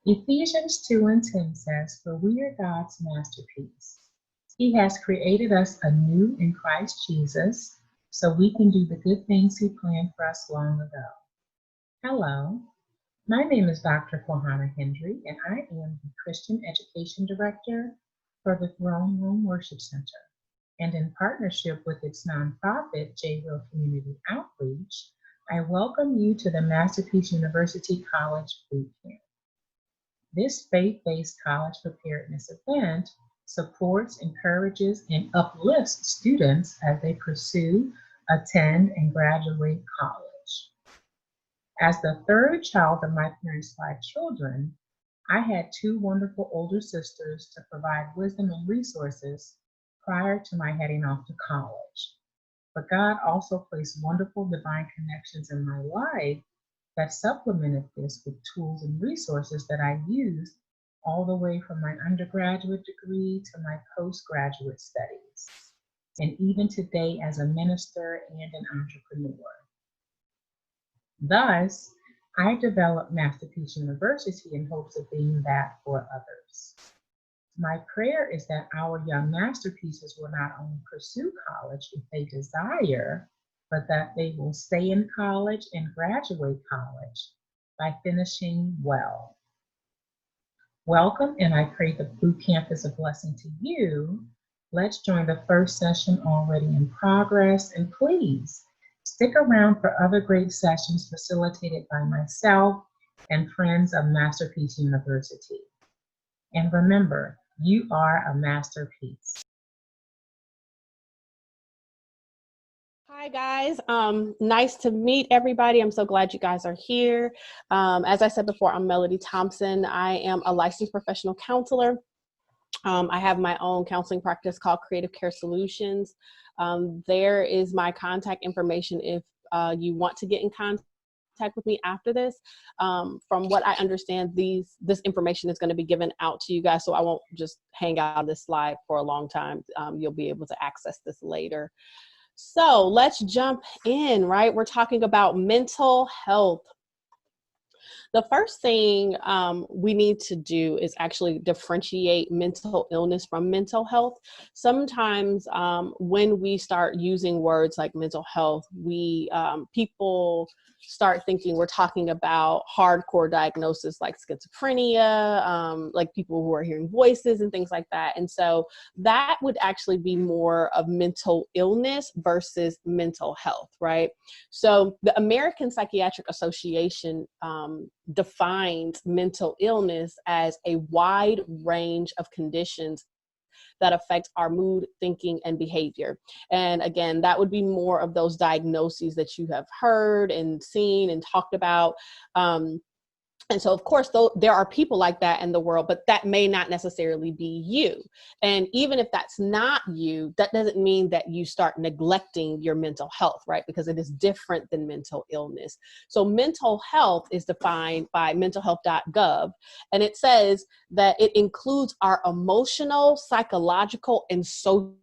Ephesians 2 and 10 says, "For we are God's masterpiece. He has created us anew in Christ Jesus so we can do the good things He planned for us long ago." Hello, my name is Dr. Kohana Hendry, and I am the Christian Education Director for the Throne Room Worship Center. And in partnership with its nonprofit, J-Will Community Outreach, I welcome you to the Masterpiece University College Boot Camp. This faith-based college preparedness event supports, encourages, and uplifts students as they pursue, attend, and graduate college. As the third child of my parents' 5 children, I had 2 wonderful older sisters to provide wisdom and resources prior to my heading off to college. But God also placed wonderful divine connections in my life that supplemented this with tools and resources that I used all the way from my undergraduate degree to my postgraduate studies, and even today as a minister and an entrepreneur. Thus, I developed Masterpiece University in hopes of being that for others. My prayer is that our young masterpieces will not only pursue college if they desire, but that they will stay in college and graduate college by finishing well. Welcome, and I pray the boot camp is a blessing to you. Let's join the first session already in progress, and please stick around for other great sessions facilitated by myself and friends of Masterpiece University. And remember, you are a masterpiece. Hi guys, nice to meet everybody. I'm so glad you guys are here. As I said before, I'm Melody Thompson. I am a licensed professional counselor. I have my own counseling practice called Creative Care Solutions. There is my contact information if you want to get in contact with me after this. From what I understand, this information is going to be given out to you guys, so I won't just hang out on this slide for a long time. You'll be able to access this later. So let's jump in, right? We're talking about mental health. The first thing we need to do is actually differentiate mental illness from mental health. Sometimes when we start using words like mental health, people start thinking we're talking about hardcore diagnosis like schizophrenia, like people who are hearing voices and things like that. And so that would actually be more of mental illness versus mental health, right? So the American Psychiatric Association defines mental illness as a wide range of conditions that affect our mood, thinking, and behavior. And again, that would be more of those diagnoses that you have heard and seen and talked about. And so, of course, though, there are people like that in the world, but that may not necessarily be you. And even if that's not you, that doesn't mean that you start neglecting your mental health, right? Because it is different than mental illness. So mental health is defined by mentalhealth.gov, and it says that it includes our emotional, psychological, and social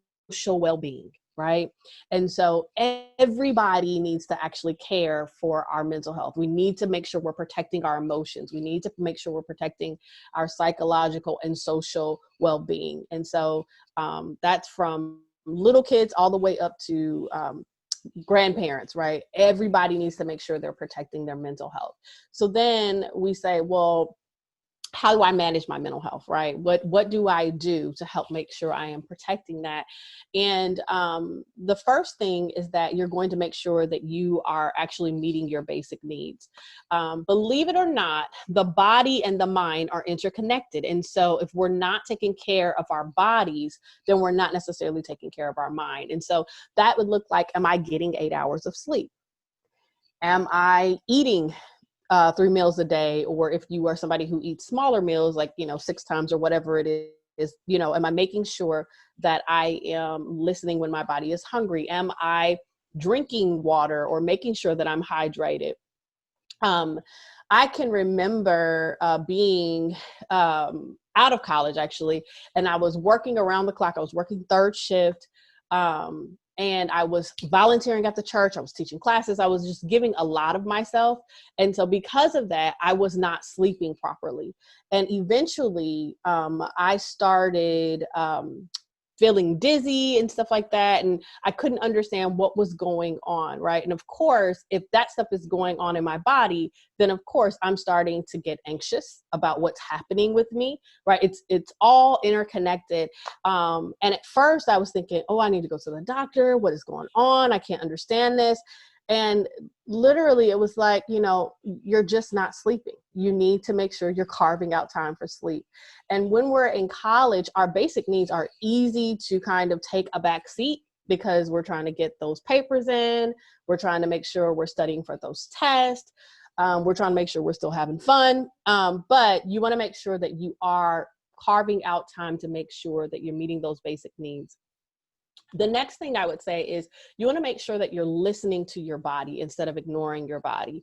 well-being. Right? And so everybody needs to actually care for our mental health. We need to make sure we're protecting our emotions. We need to make sure we're protecting our psychological and social well-being. And so that's from little kids all the way up to grandparents, right? Everybody needs to make sure they're protecting their mental health. So then we say, well, how do I manage my mental health, right? What do I do to help make sure I am protecting that? And the first thing is that you're going to make sure that you are actually meeting your basic needs. Believe it or not, the body and the mind are interconnected. And so if we're not taking care of our bodies, then we're not necessarily taking care of our mind. And so that would look like, am I getting 8 hours of sleep? Am I eating 3 meals a day? Or if you are somebody who eats smaller meals, like, 6 times or whatever it is, am I making sure that I am listening when my body is hungry? Am I drinking water or making sure that I'm hydrated? I can remember being out of college, actually, and I was working around the clock. I was working third shift. and I was volunteering at the church. I was teaching classes. I was just giving a lot of myself. And so because of that, I was not sleeping properly. And eventually I started feeling dizzy and stuff like that. And I couldn't understand what was going on, right? And of course, if that stuff is going on in my body, then of course I'm starting to get anxious about what's happening with me, right? It's all interconnected. And at first I was thinking, oh, I need to go to the doctor. What is going on? I can't understand this. And literally it was like, you know, you're just not sleeping. You need to make sure you're carving out time for sleep. And when we're in college, our basic needs are easy to kind of take a back seat because we're trying to get those papers in. We're trying to make sure we're studying for those tests. We're trying to make sure we're still having fun. But you want to make sure that you are carving out time to make sure that you're meeting those basic needs. The next thing I would say is you want to make sure that you're listening to your body instead of ignoring your body.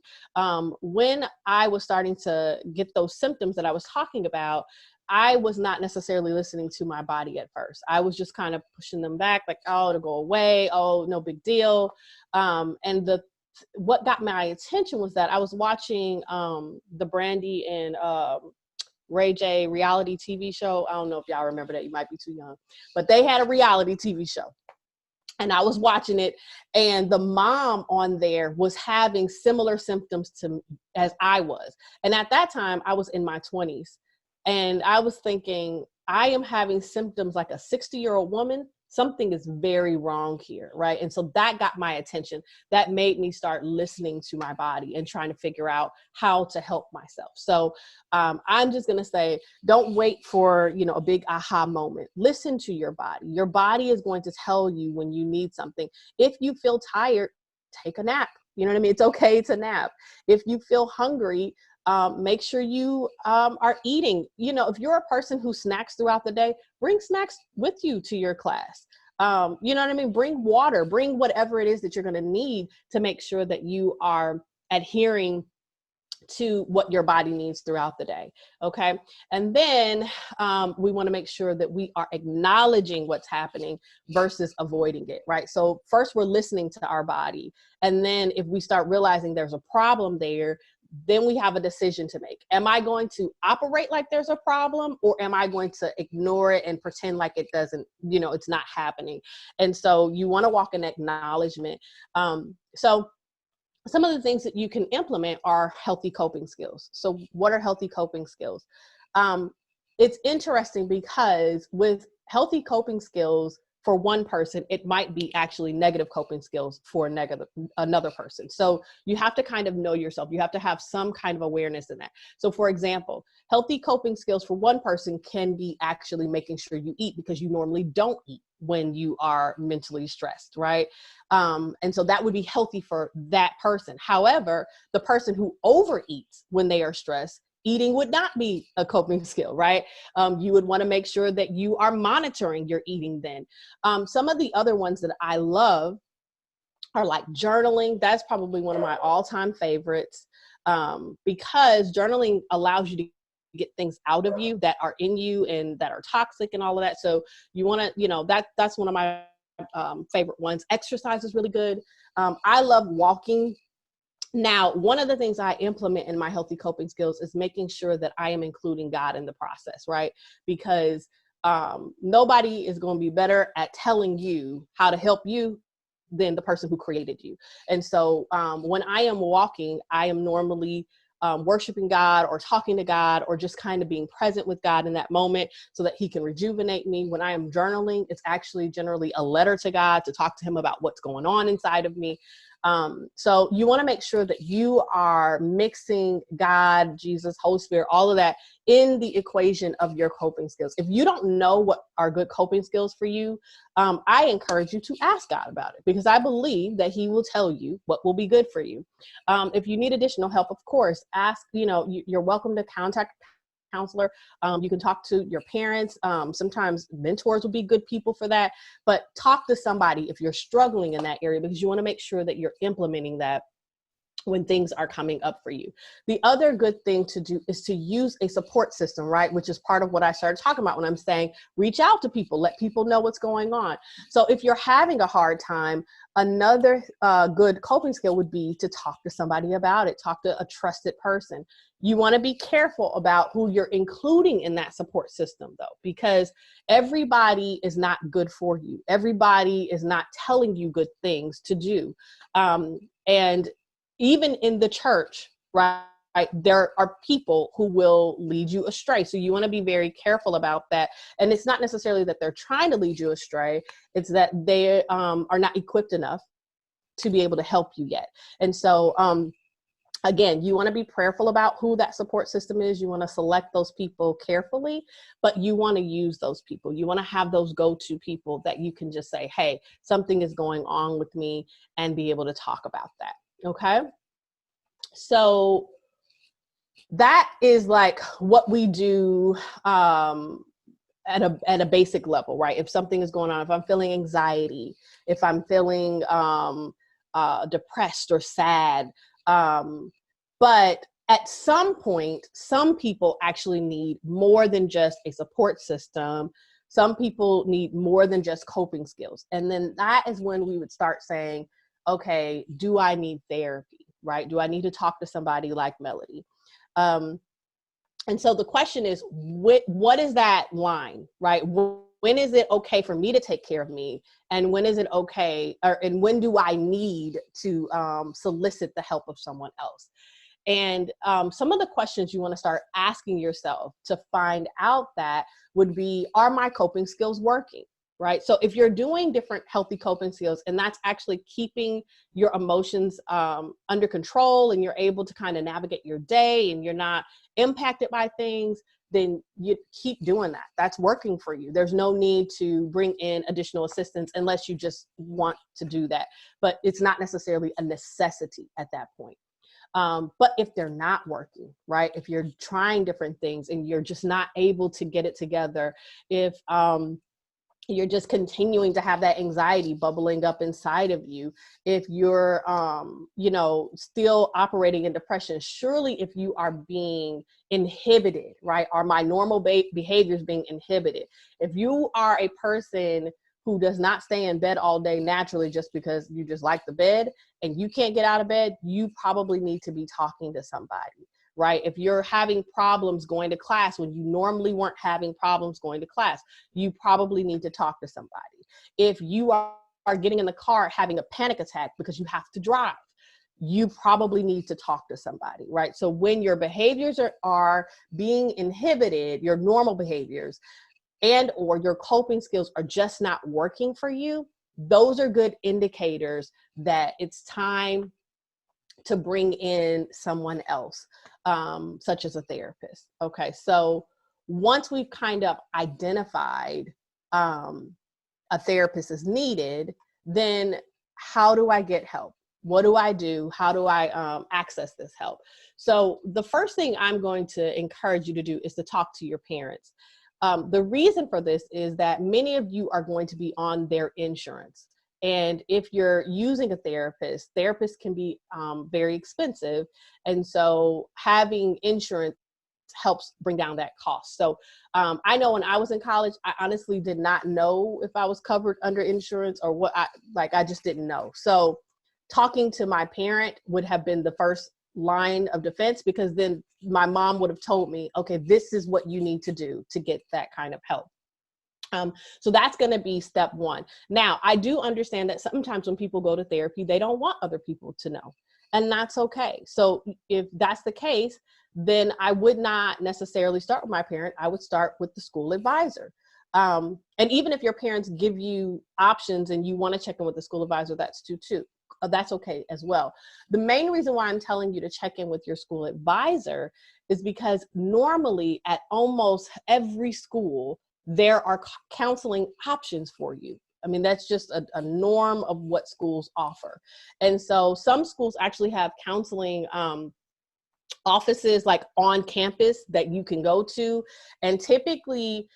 When I was starting to get those symptoms that I was talking about, I was not necessarily listening to my body at first. I was just kind of pushing them back, like, oh, it'll go away. Oh, no big deal. What got my attention was that I was watching the Brandy and Ray J reality TV show. I don't know if y'all remember that. You might be too young, but they had a reality TV show. And I was watching it, and the mom on there was having similar symptoms as I was. And at that time, I was in my 20s. And I was thinking, I am having symptoms like a 60-year-old woman. Something is very wrong here, right? And so that got my attention. That made me start listening to my body and trying to figure out how to help myself. So I'm just going to say, don't wait for, you know, a big aha moment. Listen to your body. Your body is going to tell you when you need something. If you feel tired, take a nap. You know what I mean? It's okay to nap. If you feel hungry, make sure you are eating. You know, if you're a person who snacks throughout the day, bring snacks with you to your class. You know what I mean? Bring water, bring whatever it is that you're going to need to make sure that you are adhering to what your body needs throughout the day. Okay. And then we want to make sure that we are acknowledging what's happening versus avoiding it, right? So first we're listening to our body. And then if we start realizing there's a problem there, then we have a decision to make. Am I going to operate like there's a problem, or am I going to ignore it and pretend like it doesn't, you know, it's not happening? And so you want to walk in acknowledgement. So some of the things that you can implement are healthy coping skills. So what are healthy coping skills? It's interesting because with healthy coping skills, for one person, it might be actually negative coping skills for another person. So you have to kind of know yourself. You have to have some kind of awareness in that. So for example, healthy coping skills for one person can be actually making sure you eat, because you normally don't eat when you are mentally stressed, right? And so that would be healthy for that person. However, the person who overeats when they are stressed, eating would not be a coping skill, right? You would want to make sure that you are monitoring your eating then. Some of the other ones that I love are like journaling. That's probably one of my all-time favorites, because journaling allows you to get things out of you that are in you and that are toxic and all of that. So you want to, you know, that's one of my favorite ones. Exercise is really good. I love walking. Now, one of the things I implement in my healthy coping skills is making sure that I am including God in the process, right? Because nobody is going to be better at telling you how to help you than the person who created you. And so when I am walking, I am normally worshiping God or talking to God or just kind of being present with God in that moment so that he can rejuvenate me. When I am journaling, it's actually generally a letter to God to talk to him about what's going on inside of me. So you want to make sure that you are mixing God, Jesus, Holy Spirit, all of that in the equation of your coping skills. If you don't know what are good coping skills for you, I encourage you to ask God about it, because I believe that he will tell you what will be good for you. If you need additional help, of course, ask, you're welcome to contact counselor. You can talk to your parents. Sometimes mentors will be good people for that, but talk to somebody if you're struggling in that area, because you want to make sure that you're implementing that when things are coming up for you. The other good thing to do is to use a support system, right? Which is part of what I started talking about when I'm saying, reach out to people, let people know what's going on. So if you're having a hard time, another good coping skill would be to talk to somebody about it, talk to a trusted person. You want to be careful about who you're including in that support system though, because everybody is not good for you. Everybody is not telling you good things to do. And even in the church, right, there are people who will lead you astray. So you want to be very careful about that. And it's not necessarily that they're trying to lead you astray. It's that they are not equipped enough to be able to help you yet. And so, again, you want to be prayerful about who that support system is. You want to select those people carefully, but you want to use those people. You want to have those go-to people that you can just say, hey, something is going on with me, and be able to talk about that. Okay. So that is like what we do at a basic level, right? If something is going on, if I'm feeling anxiety, if I'm feeling depressed or sad, but at some point, some people actually need more than just a support system. Some people need more than just coping skills. And then that is when we would start saying, okay, do I need therapy, right? Do I need to talk to somebody like Melody? And so the question is, what is that line, right? When is it okay for me to take care of me? And when is it okay, and when do I need to solicit the help of someone else? And some of the questions you want to start asking yourself to find out that would be, are my coping skills working? Right? So if you're doing different healthy coping skills, and that's actually keeping your emotions under control, and you're able to kind of navigate your day, and you're not impacted by things, then you keep doing that. That's working for you. There's no need to bring in additional assistance unless you just want to do that. But it's not necessarily a necessity at that point. But if they're not working, right? If you're trying different things and you're just not able to get it together, if you're just continuing to have that anxiety bubbling up inside of you, if you're, still operating in depression, surely if you are being inhibited, right? Are my normal behaviors being inhibited? If you are a person who does not stay in bed all day naturally just because you just like the bed and you can't get out of bed, you probably need to be talking to somebody. Right? If you're having problems going to class when you normally weren't having problems going to class, you probably need to talk to somebody. If you are getting in the car having a panic attack because you have to drive, you probably need to talk to somebody, right? So when your behaviors are being inhibited, your normal behaviors, and or your coping skills are just not working for you, those are good indicators that it's time to bring in someone else, such as a therapist. Okay, so once we've kind of identified a therapist is needed, then how do I get help? What do I do? How do I access this help? So the first thing I'm going to encourage you to do is to talk to your parents. The reason for this is that many of you are going to be on their insurance. And if you're using a therapist, therapists can be very expensive. And so having insurance helps bring down that cost. So I know when I was in college, I honestly did not know if I was covered under insurance or what. I just didn't know. So talking to my parent would have been the first line of defense, because then my mom would have told me, okay, this is what you need to do to get that kind of help. So that's going to be step one. Now, I do understand that sometimes when people go to therapy, they don't want other people to know, and that's okay. So if that's the case, then I would not necessarily start with my parent. I would start with the school advisor. And even if your parents give you options and you want to check in with the school advisor, that's that's okay as well. The main reason why I'm telling you to check in with your school advisor is because normally at almost every school, there are counseling options for you. I mean, that's just a norm of what schools offer. And so some schools actually have counseling offices like on campus that you can go to. And typically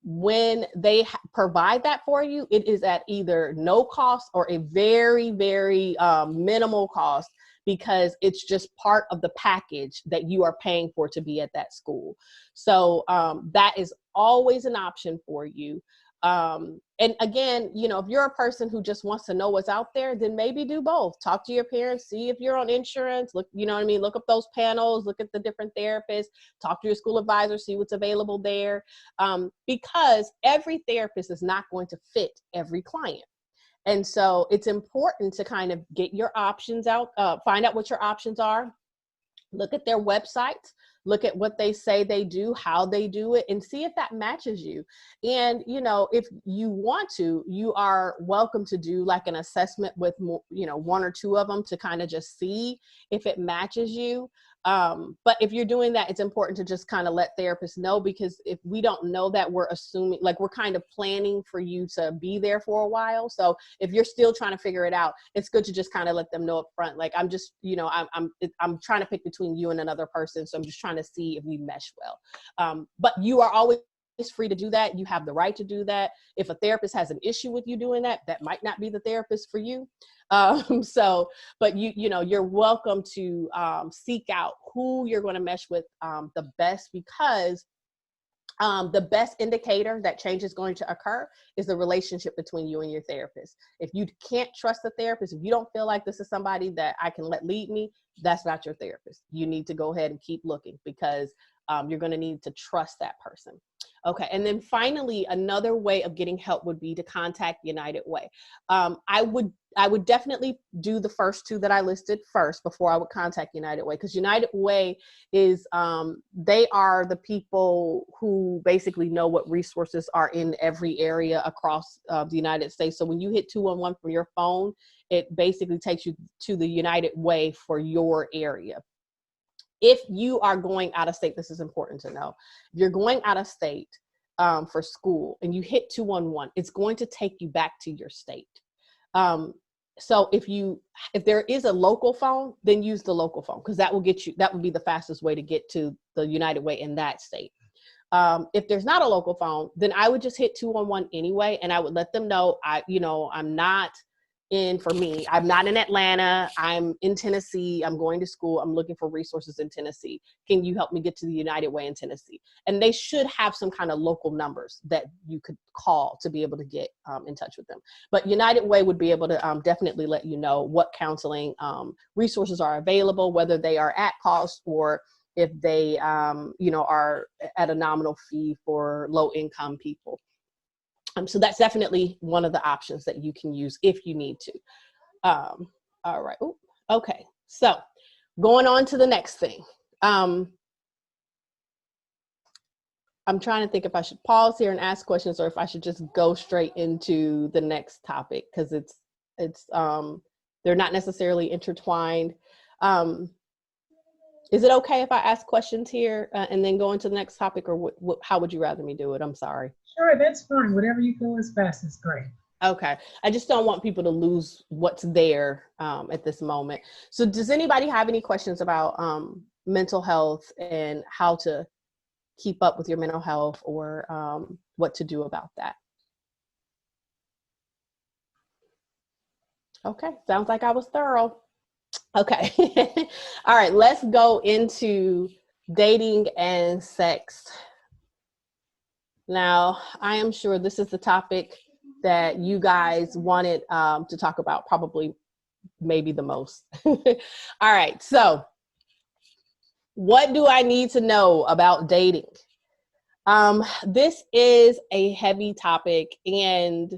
when they provide that for you, it is at either no cost or a very, very minimal cost, because it's just part of the package that you are paying for to be at that school. So that is always an option for you. And again, you know, if you're a person who just wants to know what's out there, then maybe do both. Talk to your parents, see if you're on insurance, look, you know what I mean? Look up those panels, look at the different therapists, talk to your school advisor, see what's available there. Because every therapist is not going to fit every client. And so it's important to kind of get your options out, find out what your options are, look at their websites, look at what they say they do, how they do it, and see if that matches you. And, you know, if you want to, you are welcome to do like an assessment with, you know, one or two of them to kind of just see if it matches you. But if you're doing that, it's important to just kind of let therapists know, because if we don't know that, we're assuming, like, we're kind of planning for you to be there for a while. So if you're still trying to figure it out, it's good to just kind of let them know up front, like, I'm just, you know, I'm trying to pick between you and another person. So I'm just trying to see if we mesh well. But you are always free to do that. You have the right to do that. If a therapist has an issue with you doing that, that might not be the therapist for you. But you know, you're welcome to seek out who you're going to mesh with the best, because the best indicator that change is going to occur is the relationship between you and your therapist. If you can't trust the therapist, if you don't feel like this is somebody that I can let lead me, that's not your therapist. You need to go ahead and keep looking, because you're going to need to trust that person. Okay. And then finally, another way of getting help would be to contact United Way. I would definitely do the first two that I listed first before I would contact United Way, because United Way is, they are the people who basically know what resources are in every area across the United States. So when you hit 211 from your phone, it basically takes you to the United Way for your area. If you are going out of state, this is important to know. If you're going out of state for school and you hit 211, it's going to take you back to your state. So if there is a local phone, then use the local phone, because that will get you, that would be the fastest way to get to the United Way in that state. If there's not a local phone, then I would just hit 211 anyway, and I would let them know I'm not I'm not in Atlanta, I'm in Tennessee, I'm going to school, I'm looking for resources in Tennessee. Can you help me get to the United Way in Tennessee? And they should have some kind of local numbers that you could call to be able to get in touch with them. But United Way would be able to definitely let you know what counseling resources are available, whether they are at cost or if they are at a nominal fee for low income people. So that's definitely one of the options that you can use if you need to. All right. Ooh, okay. So going on to the next thing. I'm trying to think if I should pause here and ask questions, or if I should just go straight into the next topic, because they're not necessarily intertwined. Is it okay if I ask questions here and then go into the next topic, or how would you rather me do it? I'm sorry. Sure, that's fine. Whatever you feel is best is great. Okay. I just don't want people to lose what's there at this moment. So does anybody have any questions about mental health and how to keep up with your mental health, or what to do about that? Okay. Sounds like I was thorough. Okay. All right. Let's go into dating and sex. Now, I am sure this is the topic that you guys wanted to talk about, probably maybe the most. All right. So what do I need to know about dating? This is a heavy topic, and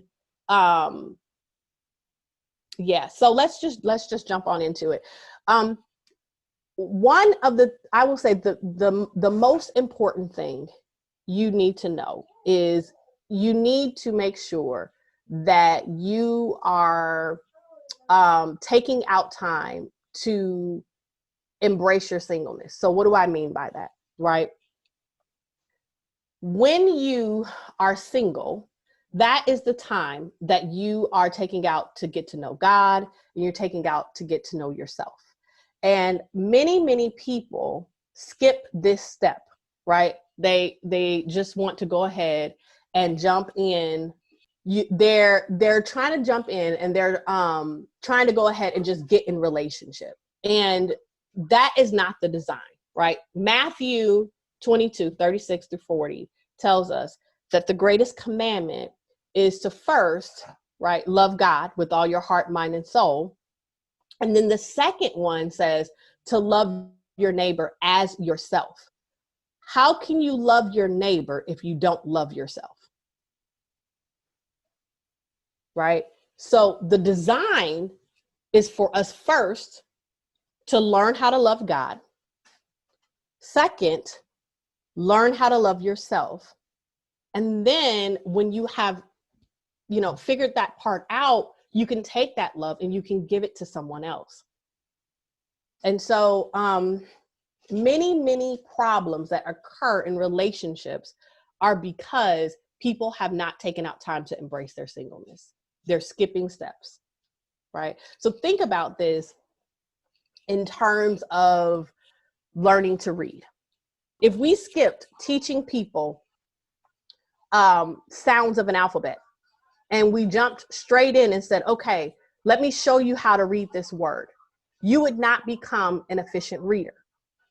yeah, so let's just jump on into it. One of I will say the most important thing you need to know is you need to make sure that you are taking out time to embrace your singleness. So what do I mean by that, right? When you are single, that is the time that you are taking out to get to know God, and you're taking out to get to know yourself. And many, many people skip this step, right? They just want to go ahead and jump in. They're trying to jump in, and they're trying to go ahead and just get in relationship. And that is not the design, right? Matthew 22:36-40 tells us that the greatest commandment is to first, right, love God with all your heart, mind, and soul. And then the second one says to love your neighbor as yourself. How can you love your neighbor if you don't love yourself? Right? So the design is for us first to learn how to love God. Second, learn how to love yourself. And then when you have, figured that part out, you can take that love and you can give it to someone else. And so many problems that occur in relationships are because people have not taken out time to embrace their singleness. They're skipping steps, right? So think about this in terms of learning to read. If we skipped teaching people sounds of an alphabet and we jumped straight in and said, okay, let me show you how to read this word, you would not become an efficient reader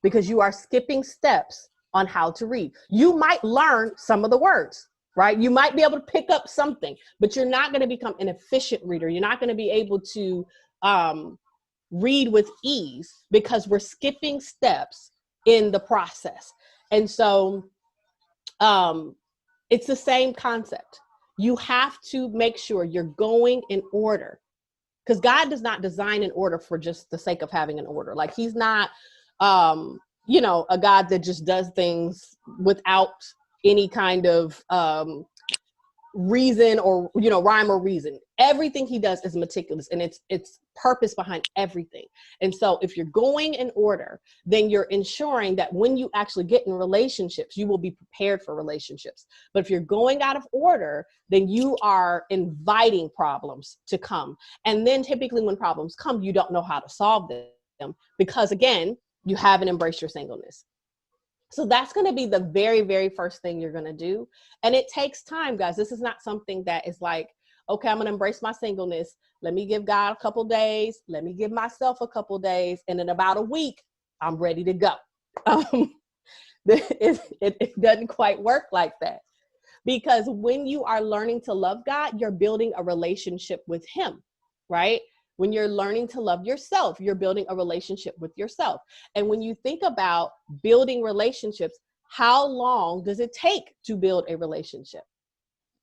because you are skipping steps on how to read. You might learn some of the words, right? You might be able to pick up something, but you're not going to become an efficient reader. You're not going to be able to read with ease because we're skipping steps in the process. And so it's the same concept. You have to make sure you're going in order, because God does not design an order for just the sake of having an order. Like he's not, a God that just does things without any kind of reason or, rhyme or reason. Everything he does is meticulous and it's purpose behind everything. And so if you're going in order, then you're ensuring that when you actually get in relationships, you will be prepared for relationships. But if you're going out of order, then you are inviting problems to come. And then typically when problems come, you don't know how to solve them because again, you haven't embraced your singleness. So that's going to be the very, very first thing you're going to do. And it takes time, guys. This is not something that is like, okay, I'm going to embrace my singleness. Let me give God a couple days. Let me give myself a couple days. And in about a week, I'm ready to go. It doesn't quite work like that. Because when you are learning to love God, you're building a relationship with him, right? When you're learning to love yourself, you're building a relationship with yourself. And when you think about building relationships, how long does it take to build a relationship,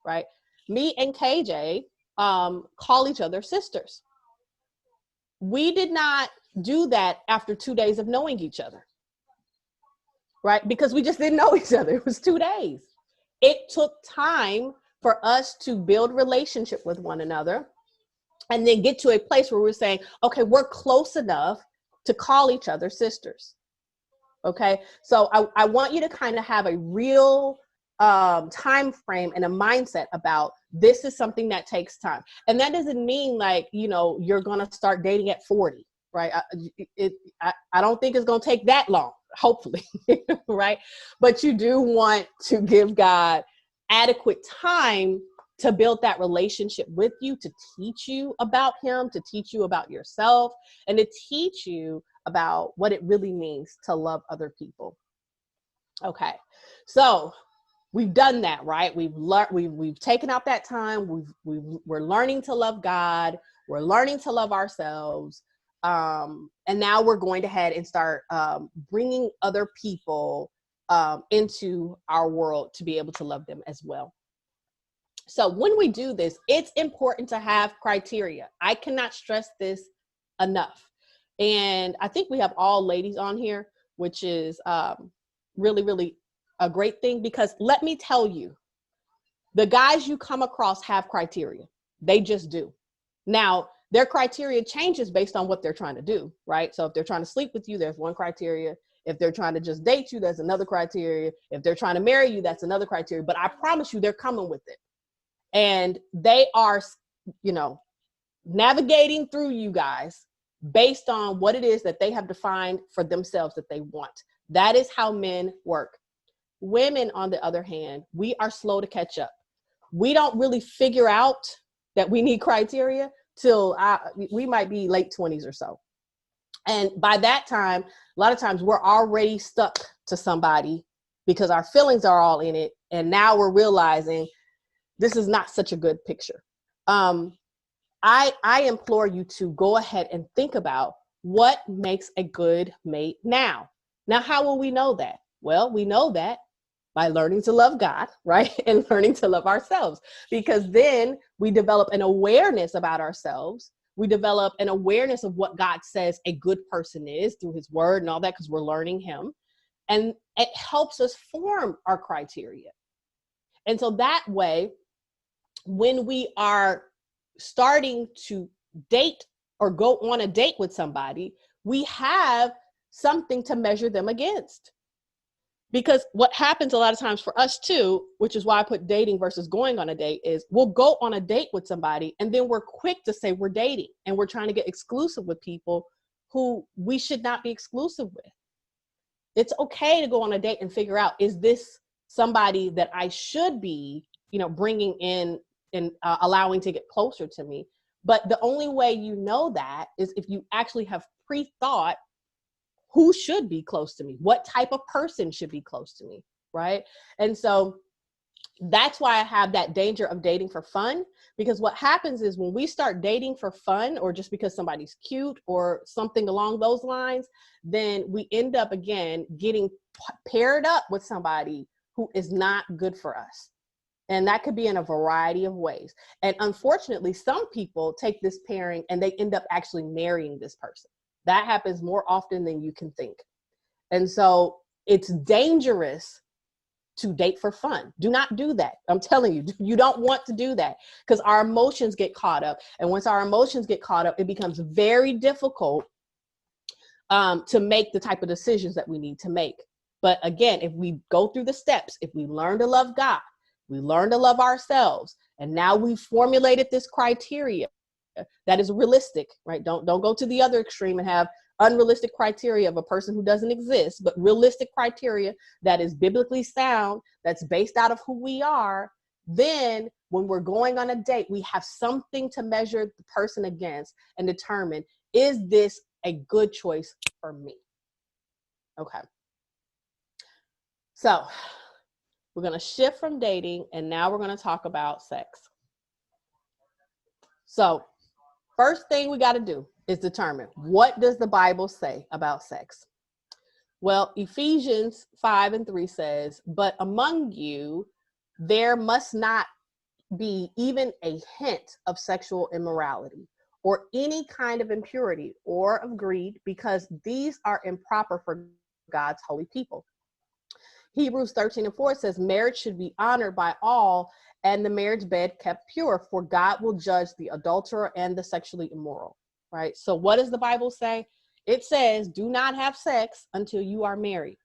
right? Me and KJ call each other sisters. We did not do that after 2 days of knowing each other, right? Because we just didn't know each other. It was 2 days. It took time for us to build relationship with one another and then get to a place where we're saying, okay, we're close enough to call each other sisters. Okay. So I want you to kind of have a real time frame and a mindset about this is something that takes time. And that doesn't mean like, you're going to start dating at 40, right? I don't think it's going to take that long, hopefully, right? But you do want to give God adequate time to build that relationship with you, to teach you about him, to teach you about yourself, and to teach you about what it really means to love other people. Okay, so we've done that, right? We've taken out that time. We're learning to love God. We're learning to love ourselves. And now we're going to head and start bringing other people into our world to be able to love them as well. So when we do this, it's important to have criteria. I cannot stress this enough. And I think we have all ladies on here, which is really, really a great thing, because let me tell you, the guys you come across have criteria. They just do. Now, their criteria changes based on what they're trying to do, right? So if they're trying to sleep with you, there's one criteria. If they're trying to just date you, there's another criteria. If they're trying to marry you, that's another criteria. But I promise you, they're coming with it. And they are, navigating through you guys based on what it is that they have defined for themselves that they want. That is how men work. Women, on the other hand, we are slow to catch up. We don't really figure out that we need criteria till we might be late 20s or so. And by that time, a lot of times we're already stuck to somebody because our feelings are all in it. And now we're realizing this is not such a good picture. I implore you to go ahead and think about what makes a good mate now. Now, how will we know that? Well, we know that by learning to love God, right? And learning to love ourselves, because then we develop an awareness about ourselves. We develop an awareness of what God says a good person is through his word and all that, because we're learning him. And it helps us form our criteria. And so that way, when we are starting to date or go on a date with somebody, we have something to measure them against. Because what happens a lot of times for us too, which is why I put dating versus going on a date, is we'll go on a date with somebody and then we're quick to say we're dating and we're trying to get exclusive with people who we should not be exclusive with. It's okay to go on a date and figure out, is this somebody that I should be, bringing in and allowing to get closer to me? But the only way you know that is if you actually have pre-thought who should be close to me, what type of person should be close to me, right? And so that's why I have that danger of dating for fun, because what happens is when we start dating for fun or just because somebody's cute or something along those lines, then we end up again getting paired up with somebody who is not good for us. And that could be in a variety of ways. And unfortunately, some people take this pairing and they end up actually marrying this person. That happens more often than you can think. And so it's dangerous to date for fun. Do not do that. I'm telling you, you don't want to do that, because our emotions get caught up. And once our emotions get caught up, it becomes very difficult to make the type of decisions that we need to make. But again, if we go through the steps, if we learn to love God, we learn to love ourselves, and now we've formulated this criteria that is realistic, right? Don't go to the other extreme and have unrealistic criteria of a person who doesn't exist, but realistic criteria that is biblically sound, that's based out of who we are. Then when we're going on a date, we have something to measure the person against and determine, is this a good choice for me? Okay. So we're going to shift from dating, and now we're going to talk about sex. So first thing we got to do is determine, what does the Bible say about sex? Well, Ephesians 5:3 says, but among you, there must not be even a hint of sexual immorality or any kind of impurity or of greed, because these are improper for God's holy people. Hebrews 13:4 says, marriage should be honored by all, and the marriage bed kept pure, for God will judge the adulterer and the sexually immoral, right? So what does the Bible say? It says, do not have sex until you are married.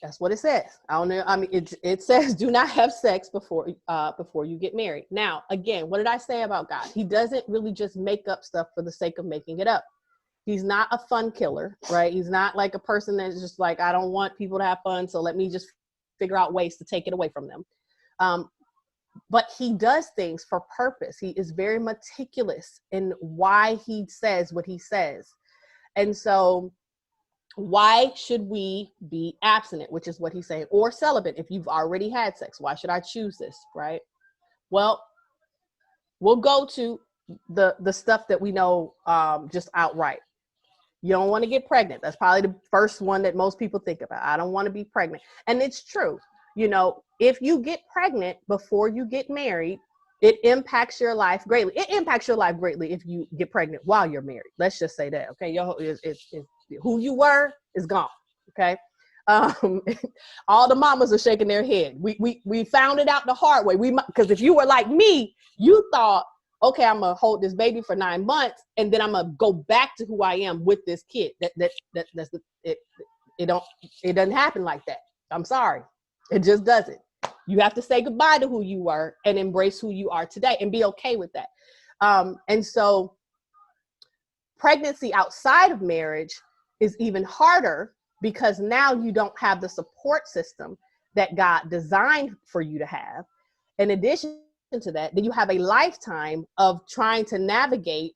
That's what it says. I don't know. I mean, it says, do not have sex before you get married. Now, again, what did I say about God? He doesn't really just make up stuff for the sake of making it up. He's not a fun killer, right? He's not like a person that's just like, I don't want people to have fun, so let me just figure out ways to take it away from them. But he does things for purpose. He is very meticulous in why he says what he says. And so why should we be abstinent, which is what he's saying, or celibate if you've already had sex? Why should I choose this, right? Well, we'll go to the stuff that we know just outright. You don't want to get pregnant. That's probably the first one that most people think about. I don't want to be pregnant. And it's true. If you get pregnant before you get married, it impacts your life greatly. It impacts your life greatly if you get pregnant while you're married. Let's just say that, okay? Who you were is gone, okay? All the mamas are shaking their head. We found it out the hard way. Because if you were like me, you thought, okay, I'm gonna hold this baby for 9 months, and then I'm gonna go back to who I am with this kid. It doesn't happen like that. I'm sorry, it just doesn't. You have to say goodbye to who you were and embrace who you are today, and be okay with that. And so, pregnancy outside of marriage is even harder, because now you don't have the support system that God designed for you to have. In addition to that, then you have a lifetime of trying to navigate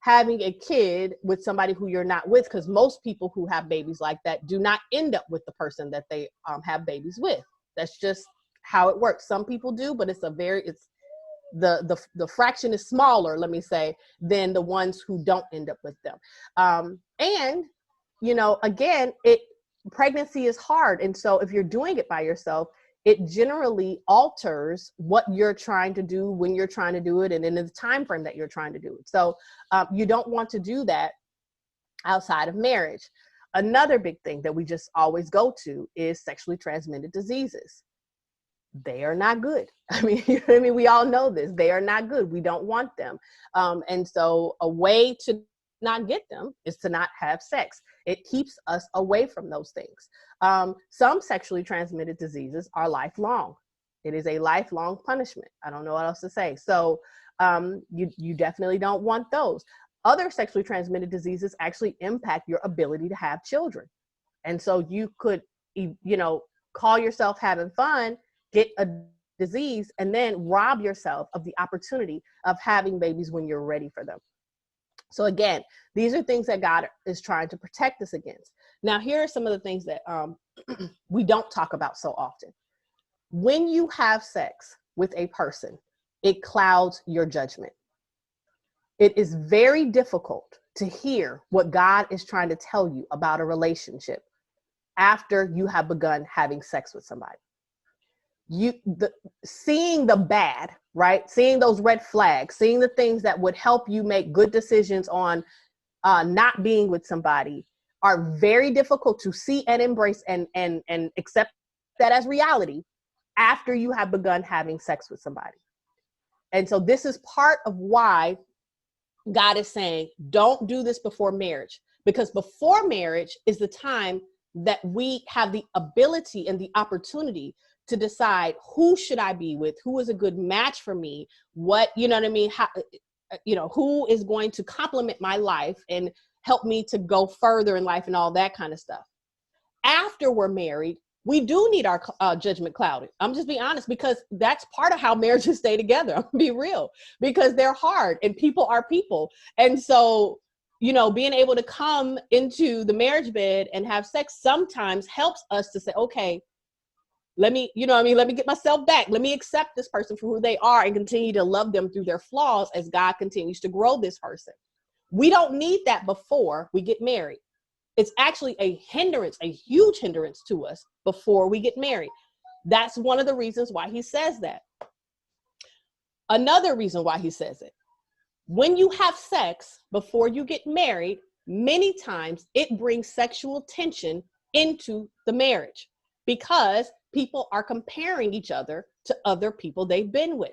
having a kid with somebody who you're not with, because most people who have babies like that do not end up with the person that they have babies with. That's just how it works. Some people do, but it's the fraction is smaller, let me say, than the ones who don't end up with them. And you know, again, pregnancy is hard, and so if you're doing it by yourself, it generally alters what you're trying to do when you're trying to do it, and in the time frame that you're trying to do it. So you don't want to do that outside of marriage. Another big thing that we just always go to is sexually transmitted diseases. They are not good. I mean, we all know this. They are not good. We don't want them. And so a way to not get them is to not have sex. It keeps us away from those things. Some sexually transmitted diseases are lifelong. It is a lifelong punishment. I don't know what else to say. So you definitely don't want those. Other sexually transmitted diseases actually impact your ability to have children. And so you could, you know, call yourself having fun, get a disease, and then rob yourself of the opportunity of having babies when you're ready for them. So again, these are things that God is trying to protect us against. Now, here are some of the things that we don't talk about so often. When you have sex with a person, it clouds your judgment. It is very difficult to hear what God is trying to tell you about a relationship after you have begun having sex with somebody. Seeing the bad, right? Seeing those red flags, seeing the things that would help you make good decisions on not being with somebody are very difficult to see and embrace and accept that as reality after you have begun having sex with somebody. And so this is part of why God is saying, don't do this before marriage, because before marriage is the time that we have the ability and the opportunity to decide who should I be with, who is a good match for me, what, you know what I mean? How, you know, who is going to complement my life and help me to go further in life and all that kind of stuff. After we're married, we do need our judgment clouded. I'm just being honest, because that's part of how marriages stay together. I'm gonna be real, because they're hard and people are people. And so, you know, being able to come into the marriage bed and have sex sometimes helps us to say, okay, let me, you know what I mean? Let me get myself back. Let me accept this person for who they are and continue to love them through their flaws as God continues to grow this person. We don't need that before we get married. It's actually a hindrance, a huge hindrance to us before we get married. That's one of the reasons why he says that. Another reason why he says it, when you have sex before you get married, many times it brings sexual tension into the marriage because people are comparing each other to other people they've been with.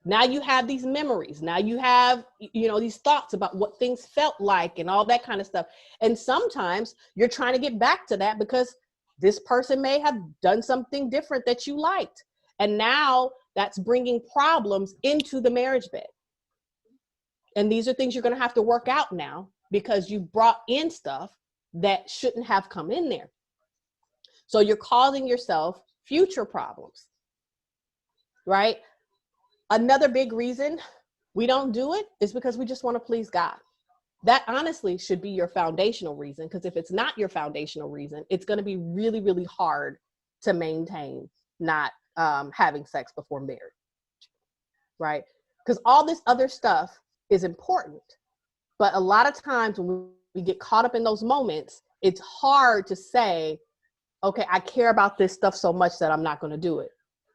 Now you have these memories. Now you have, you know, these thoughts about what things felt like and all that kind of stuff. And sometimes you're trying to get back to that because this person may have done something different that you liked. And now that's bringing problems into the marriage bed. And these are things you're going to have to work out now because you brought in stuff that shouldn't have come in there. So you're causing yourself future problems, right? Another big reason we don't do it is because we just want to please God. That honestly should be your foundational reason, because if it's not your foundational reason, it's going to be really, really hard to maintain not having sex before marriage, right? Because all this other stuff is important. But a lot of times when we get caught up in those moments, it's hard to say, okay, I care about this stuff so much that I'm not going to do it.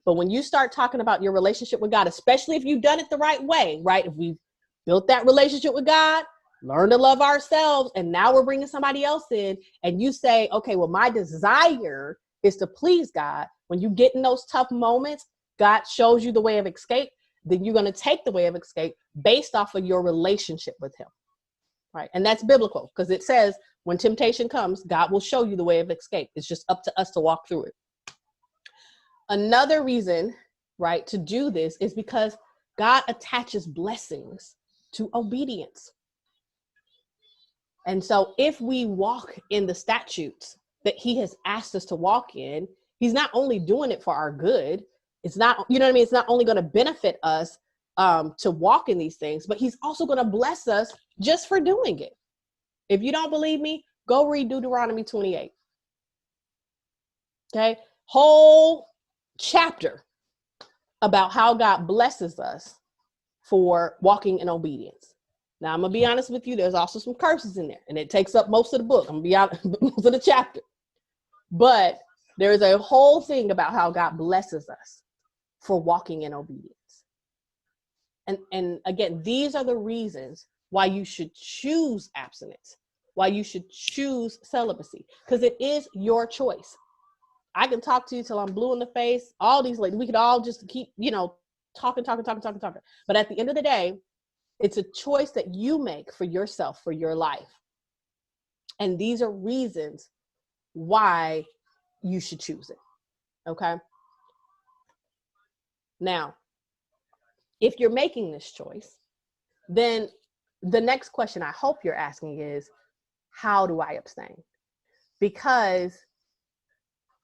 But when you start talking about your relationship with God, especially if you've done it the right way, right? If we've built that relationship with God, learn to love ourselves, and now we're bringing somebody else in, and you say, okay, well, my desire is to please God. When you get in those tough moments, God shows you the way of escape, then you're going to take the way of escape based off of your relationship with him, right? And that's biblical, because it says when temptation comes, God will show you the way of escape. It's just up to us to walk through it. Another reason, right, to do this is because God attaches blessings to obedience. And so if we walk in the statutes that he has asked us to walk in, he's not only doing it for our good. It's not, you know what I mean? It's not only going to benefit us to walk in these things, but he's also going to bless us just for doing it. If you don't believe me, go read Deuteronomy 28. Okay, whole chapter about how God blesses us for walking in obedience. Now, I'm going to be honest with you. There's also some curses in there, and it takes up most of the book. I'm going to be honest, most of the chapter. But there's a whole thing about how God blesses us for walking in obedience. And again, these are the reasons why you should choose abstinence, why you should choose celibacy, because it is your choice. I can talk to you till I'm blue in the face. All these ladies, we could all just keep, talking. But at the end of the day, it's a choice that you make for yourself, for your life. And these are reasons why you should choose it. Okay. Now, if you're making this choice, then the next question I hope you're asking is, how do I abstain? Because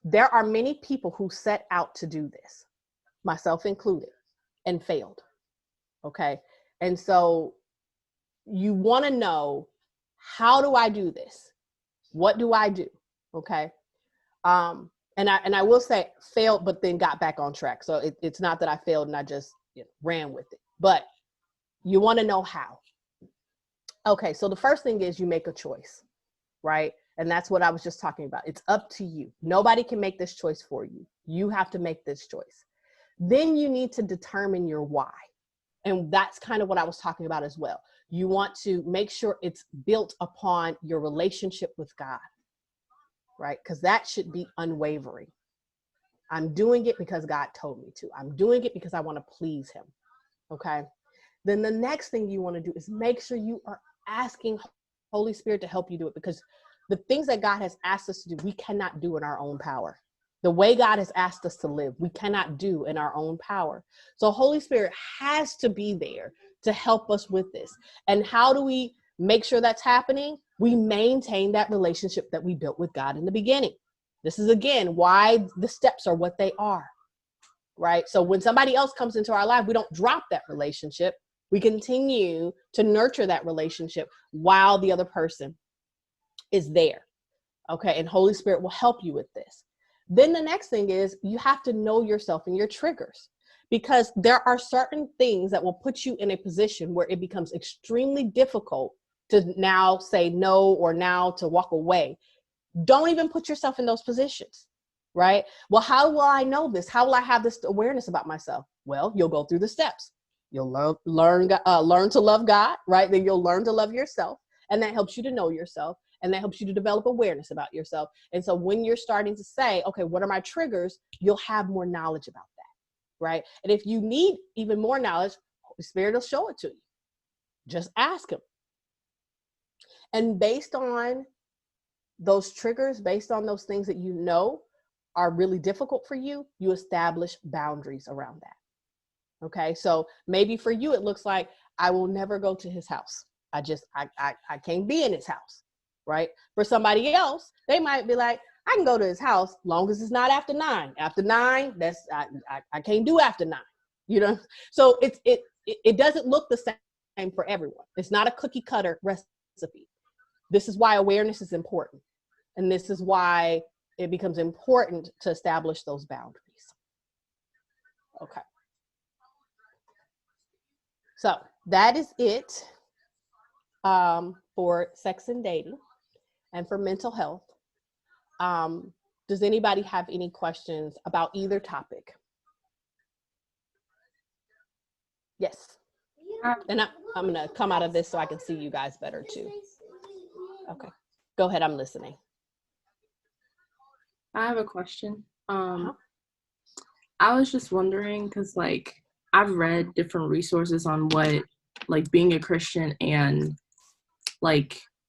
there are many people who set out to do this, myself included, and failed. Okay. And so you want to know, how do I do this? What do I do? Okay. And I will say failed, but then got back on track. So it's not that I failed and I just ran with it, but you want to know how. Okay. So the first thing is you make a choice, right? And that's what I was just talking about. It's up to you. Nobody can make this choice for you. You have to make this choice. Then you need to determine your why. And that's kind of what I was talking about as well. You want to make sure it's built upon your relationship with God, right? Because that should be unwavering. I'm doing it because God told me to. I'm doing it because I want to please him. Okay. Then the next thing you want to do is make sure you are asking Holy Spirit to help you do it, because the things that God has asked us to do, we cannot do in our own power. The way God has asked us to live, we cannot do in our own power. So Holy Spirit has to be there to help us with this. And how do we make sure that's happening? We maintain that relationship that we built with God in the beginning. This is, again, why the steps are what they are, right? So when somebody else comes into our life, we don't drop that relationship. We continue to nurture that relationship while the other person is there. Okay. And Holy Spirit will help you with this. Then the next thing is you have to know yourself and your triggers, because there are certain things that will put you in a position where it becomes extremely difficult to now say no, or now to walk away. Don't even put yourself in those positions, right? Well, how will I know this? How will I have this awareness about myself? Well, you'll go through the steps. You'll learn to love God, right? Then you'll learn to love yourself. And that helps you to know yourself. And that helps you to develop awareness about yourself. And so when you're starting to say, okay, what are my triggers? You'll have more knowledge about that, right? And if you need even more knowledge, Holy Spirit will show it to you. Just ask him. And based on those triggers, based on those things that you know are really difficult for you, you establish boundaries around that. Okay. So maybe for you, it looks like, I will never go to his house. I can't be in his house. Right? For somebody else, they might be like, I can go to his house long as it's not after 9. After 9, that's I can't do after 9. So it doesn't look the same for everyone. It's not a cookie cutter recipe. This is why awareness is important. And this is why it becomes important to establish those boundaries. Okay. So that is it for sex and dating. And for mental health. Does anybody have any questions about either topic? Yes. And I'm going to come out of this so I can see you guys better too. Okay. Go ahead. I'm listening. I have a question. I was just wondering, because I've read different resources on what being a Christian and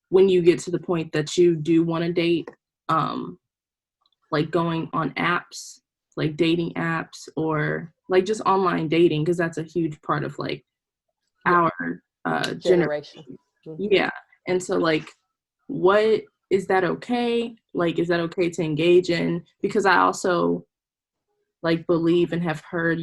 when you get to the point that you do want to date, going on apps, dating apps, or just online dating, because that's a huge part of our generation. Yeah. And so what is that okay? Is that okay to engage in? Because I also believe and have heard,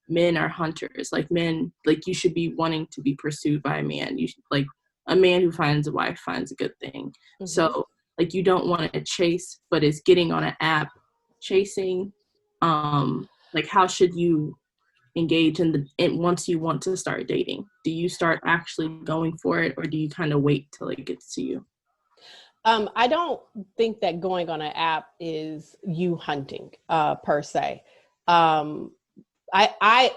men are hunters. Like men, like you should be wanting to be pursued by a man. You should, like a man who finds a wife finds a good thing. Mm-hmm. So like you don't want to chase, but it's getting on an app chasing. Like how should you engage in once you want to start dating? Do you start actually going for it, or do you kind of wait till it gets to you? I don't think that going on an app is you hunting per se. I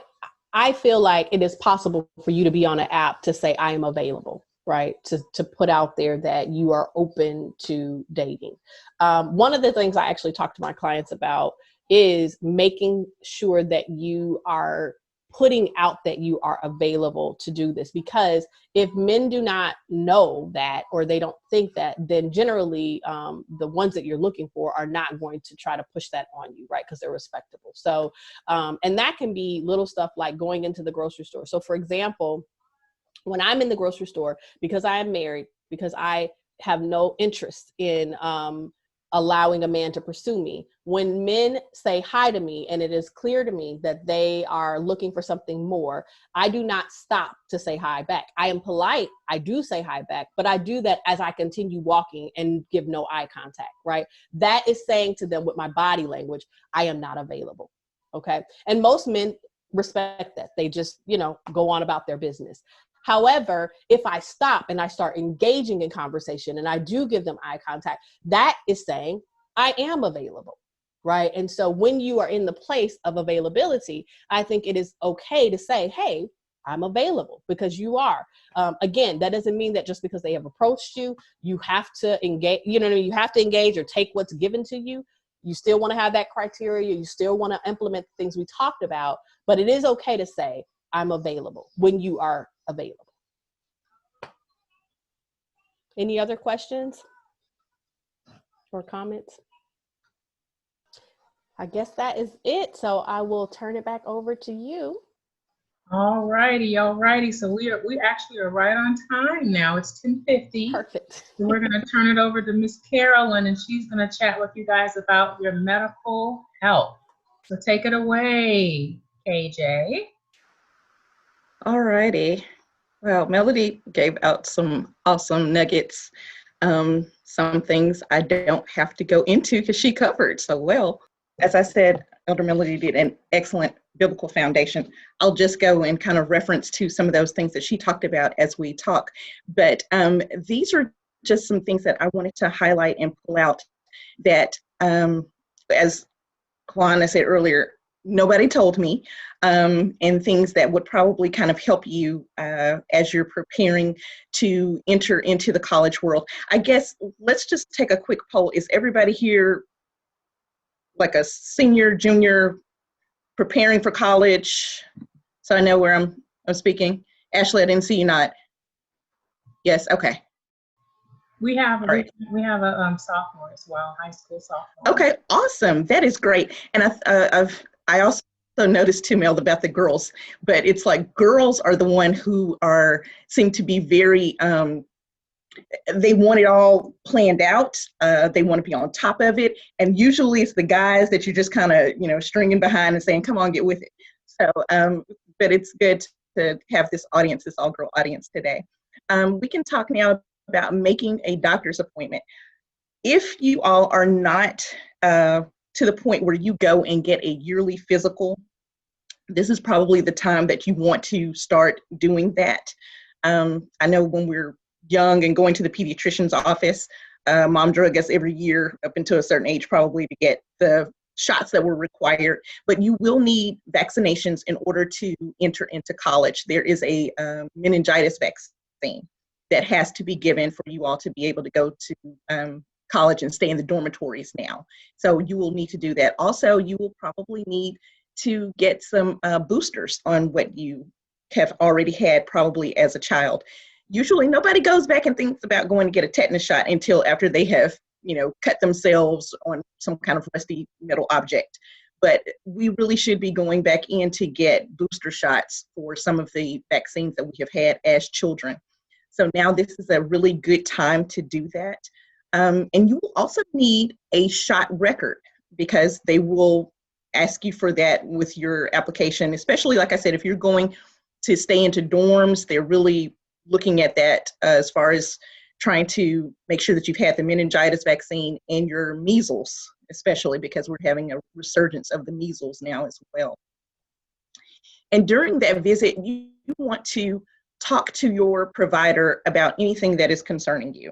feel like it is possible for you to be on an app to say I am available, right? To put out there that you are open to dating. One of the things I actually talk to my clients about is making sure that you are putting out that you are available to do this, because if men do not know that, or they don't think that, then generally the ones that you're looking for are not going to try to push that on you, right? Because they're respectable. So, and that can be little stuff like going into the grocery store. So for example, when I'm in the grocery store, because I am married, because I have no interest in allowing a man to pursue me, when men say hi to me and it is clear to me that they are looking for something more, I do not stop to say hi back. I am polite. I do say hi back, but I do that as I continue walking and give no eye contact, right? That is saying to them with my body language, I am not available. Okay. And most men respect that. They just, go on about their business. However, if I stop and I start engaging in conversation and I do give them eye contact, that is saying I am available, right? And so when you are in the place of availability, I think it is okay to say, hey, I'm available, because you are. Again, that doesn't mean that just because they have approached you, you have to engage, you have to engage or take what's given to you. You still want to have that criteria. You still want to implement the things we talked about, but it is okay to say I'm available when you are available. Any other questions or comments? I guess that is it. So I will turn it back over to you. All righty. So we actually are right on time now. It's 10:50. Perfect. So we're going to turn it over to Miss Carolyn, and she's going to chat with you guys about your medical health. So take it away, KJ. All righty. Well, Melody gave out some awesome nuggets. Some things I don't have to go into because she covered so well. As I said, Elder Melody did an excellent biblical foundation. I'll just go and kind of reference to some of those things that she talked about as we talk. But these are just some things that I wanted to highlight and pull out that, as Juana said earlier, nobody told me, and things that would probably kind of help you as you're preparing to enter into the college world. I guess let's just take a quick poll. Is everybody here like a senior, junior, preparing for college? So I know where I'm speaking. Ashley, I didn't see you nod. Yes, okay. We have a sophomore as well, high school sophomore. Okay, awesome. That is great. And I also noticed too, Mel, about the girls, but it's like girls are the one who seem to be very, they want it all planned out. They want to be on top of it. And usually it's the guys that you're just kind of, stringing behind and saying, come on, get with it. So, but it's good to have this audience, this all-girl audience today. We can talk now about making a doctor's appointment. If you all are not to the point where you go and get a yearly physical, this is probably the time that you want to start doing that. I know when we're young and going to the pediatrician's office, mom drug us every year up until a certain age probably to get the shots that were required, but you will need vaccinations in order to enter into college. There is a meningitis vaccine that has to be given for you all to be able to go to college and stay in the dormitories now. So you will need to do that. Also, you will probably need to get some boosters on what you have already had probably as a child. Usually nobody goes back and thinks about going to get a tetanus shot until after they have, cut themselves on some kind of rusty metal object. But we really should be going back in to get booster shots for some of the vaccines that we have had as children. So now this is a really good time to do that. And you will also need a shot record because they will ask you for that with your application, especially, like I said, if you're going to stay into dorms, they're really looking at that as far as trying to make sure that you've had the meningitis vaccine and your measles, especially because we're having a resurgence of the measles now as well. And during that visit, you want to talk to your provider about anything that is concerning you.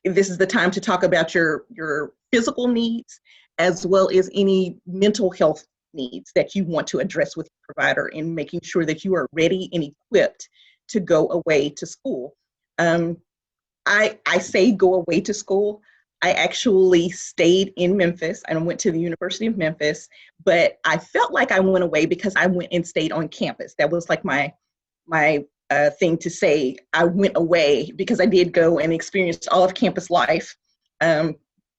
This is the time to talk about your physical needs, as well as any mental health needs that you want to address with your provider, and making sure that you are ready and equipped to go away to school. I say go away to school. I actually stayed in Memphis and went to the University of Memphis, but I felt like I went away because I went and stayed on campus. That was like my thing to say. I went away because I did go and experience all of campus life,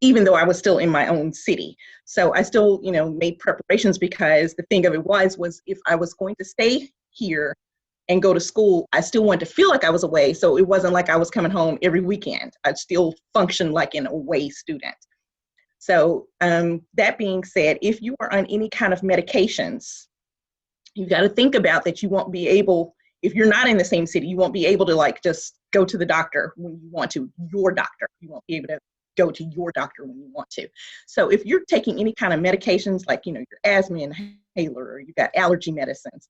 even though I was still in my own city. So I still, made preparations, because the thing of it was if I was going to stay here and go to school, I still wanted to feel like I was away. So it wasn't like I was coming home every weekend. I'd still function like an away student. So that being said, if you are on any kind of medications, you've got to think about that. You won't be able, if you're not in the same city, you won't be able to just go to the doctor when you want to, your doctor. You won't be able to go to your doctor when you want to. So if you're taking any kind of medications, like, your asthma inhaler, or you've got allergy medicines,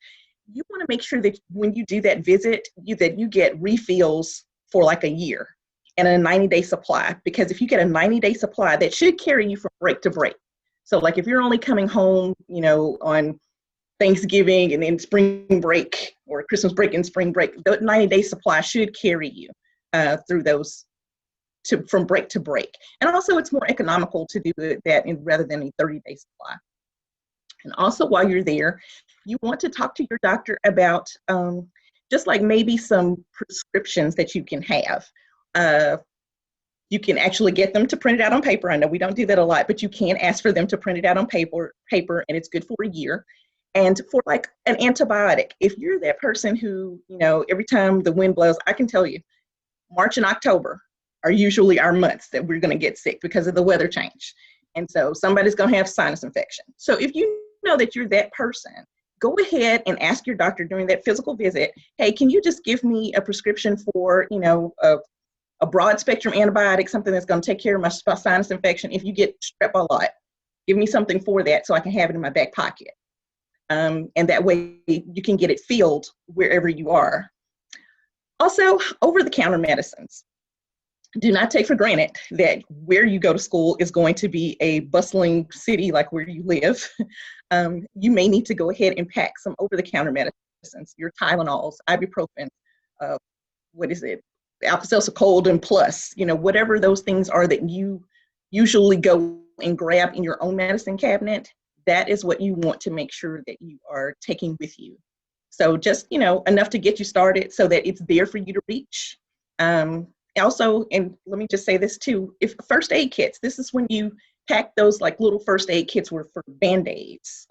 you want to make sure that when you do that visit, that you get refills for like a year and a 90-day supply. Because if you get a 90-day supply, that should carry you from break to break. So like if you're only coming home, on Thanksgiving and then spring break, or Christmas break and spring break, the 90-day supply should carry you through those from break to break. And also it's more economical to do that rather than a 30-day supply. And also while you're there, you want to talk to your doctor about just like maybe some prescriptions that you can have. You can actually get them to print it out on paper. I know we don't do that a lot, but you can ask for them to print it out on paper, and it's good for a year. And for like an antibiotic, if you're that person who, every time the wind blows, I can tell you, March and October are usually our months that we're going to get sick because of the weather change. And so somebody's going to have sinus infection. So if you know that you're that person, go ahead and ask your doctor during that physical visit, hey, can you just give me a prescription for, a broad spectrum antibiotic, something that's going to take care of my sinus infection. If you get strep a lot, give me something for that so I can have it in my back pocket. And that way you can get it filled wherever you are. Also, over-the-counter medicines. Do not take for granted that where you go to school is going to be a bustling city like where you live. You may need to go ahead and pack some over-the-counter medicines, your Tylenols, ibuprofen, Alka-Seltzer Cold and Plus, whatever those things are that you usually go and grab in your own medicine cabinet. That is what you want to make sure that you are taking with you. So just, enough to get you started so that it's there for you to reach. Also, and let me just say this too, if first aid kits, this is when you pack those like little first aid kits for Band-Aids,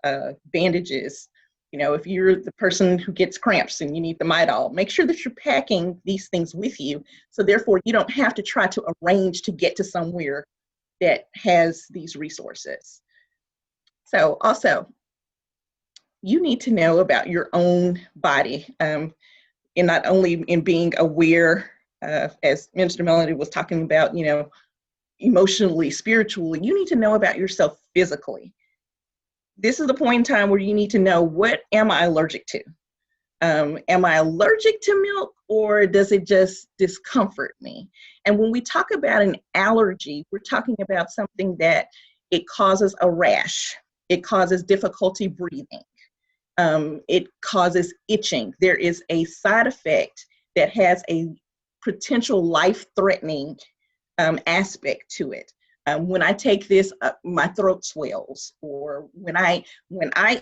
bandages. If you're the person who gets cramps and you need the Midol, make sure that you're packing these things with you. So therefore you don't have to try to arrange to get to somewhere that has these resources. So also, you need to know about your own body, and not only in being aware, as Minister Melody was talking about, emotionally, spiritually, you need to know about yourself physically. This is the point in time where you need to know, what am I allergic to? Am I allergic to milk, or does it just discomfort me? And when we talk about an allergy, we're talking about something that it causes a rash. It causes difficulty breathing. It causes itching. There is a side effect that has a potential life-threatening aspect to it. When I take this, my throat swells, or when I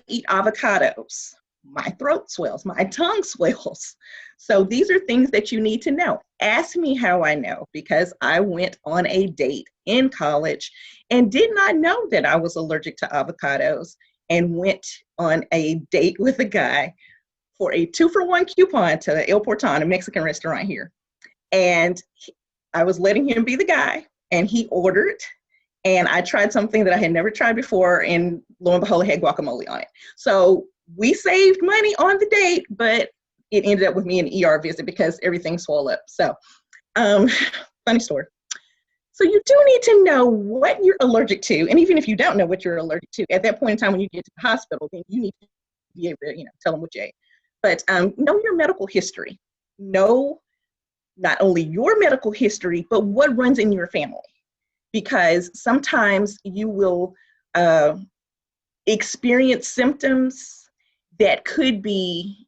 eat avocados, my throat swells, my tongue swells. So these are things that you need to know. Ask me how I know, because I went on a date in college and did not know that I was allergic to avocados, and went on a date with a guy for a 2-for-1 coupon to El Porton, a Mexican restaurant here. And I was letting him be the guy, and he ordered And I tried something that I had never tried before, and lo and behold, it had guacamole on it. So we saved money on the date, but it ended up with me an ER visit because everything swelled up. So, funny story. So you do need to know what you're allergic to. And even if you don't know what you're allergic to, at that point in time when you get to the hospital, then you need to be able to, tell them what you ate. But know your medical history. Know not only your medical history, but what runs in your family. Because sometimes you will experience symptoms that could be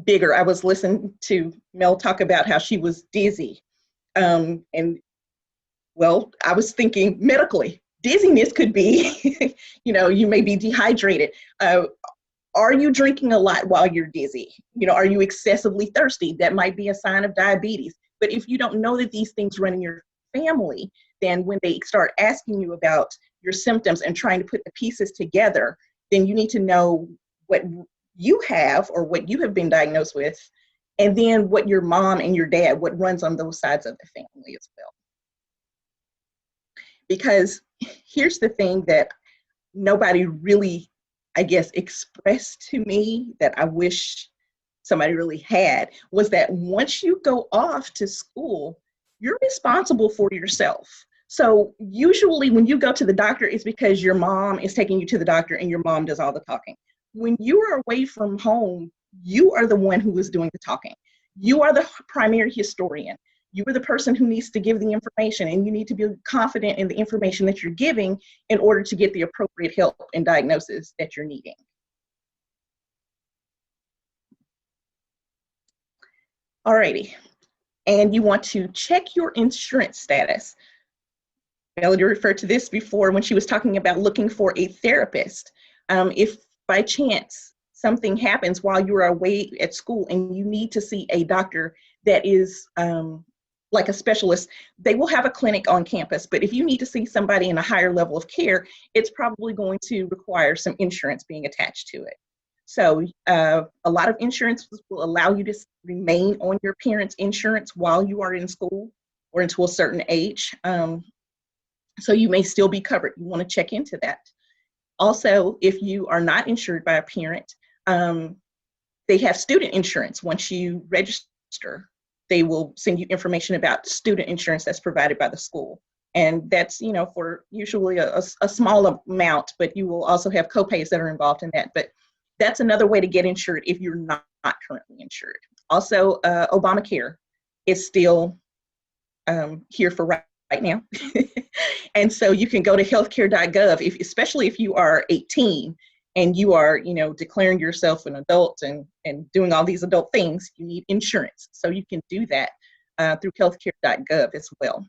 bigger. I was listening to Mel talk about how she was dizzy. Well, I was thinking medically, dizziness could be, you may be dehydrated. Are you drinking a lot while you're dizzy? Are you excessively thirsty? That might be a sign of diabetes. But if you don't know that these things run in your family, then when they start asking you about your symptoms and trying to put the pieces together, then you need to know what you have or what you have been diagnosed with, and then what your mom and your dad, what runs on those sides of the family as well. Because here's the thing that nobody really, I guess, expressed to me that I wish somebody really had, was that once you go off to school, you're responsible for yourself. So usually when you go to the doctor, it's because your mom is taking you to the doctor and your mom does all the talking. When you are away from home, you are the one who is doing the talking. You are the primary historian. You are the person who needs to give the information, and you need to be confident in the information that you're giving in order to get the appropriate help and diagnosis that you're needing. Alrighty, and you want to check your insurance status. Melody referred to this before when she was talking about looking for a therapist. If by chance something happens while you're away at school and you need to see a doctor that is like a specialist, they will have a clinic on campus. But if you need to see somebody in a higher level of care, it's probably going to require some insurance being attached to it. So a lot of insurances will allow you to remain on your parents' insurance while you are in school or until a certain age. So you may still be covered. You want to check into that. Also, if you are not insured by a parent, they have student insurance. Once you register, they will send you information about student insurance that's provided by the school. And that's, for usually a small amount, but you will also have copays that are involved in that. But that's another way to get insured if you're not currently insured. Also, Obamacare is still here for right now. And so you can go to healthcare.gov, especially if you are 18 and you are, declaring yourself an adult and doing all these adult things, you need insurance. So you can do that through healthcare.gov as well.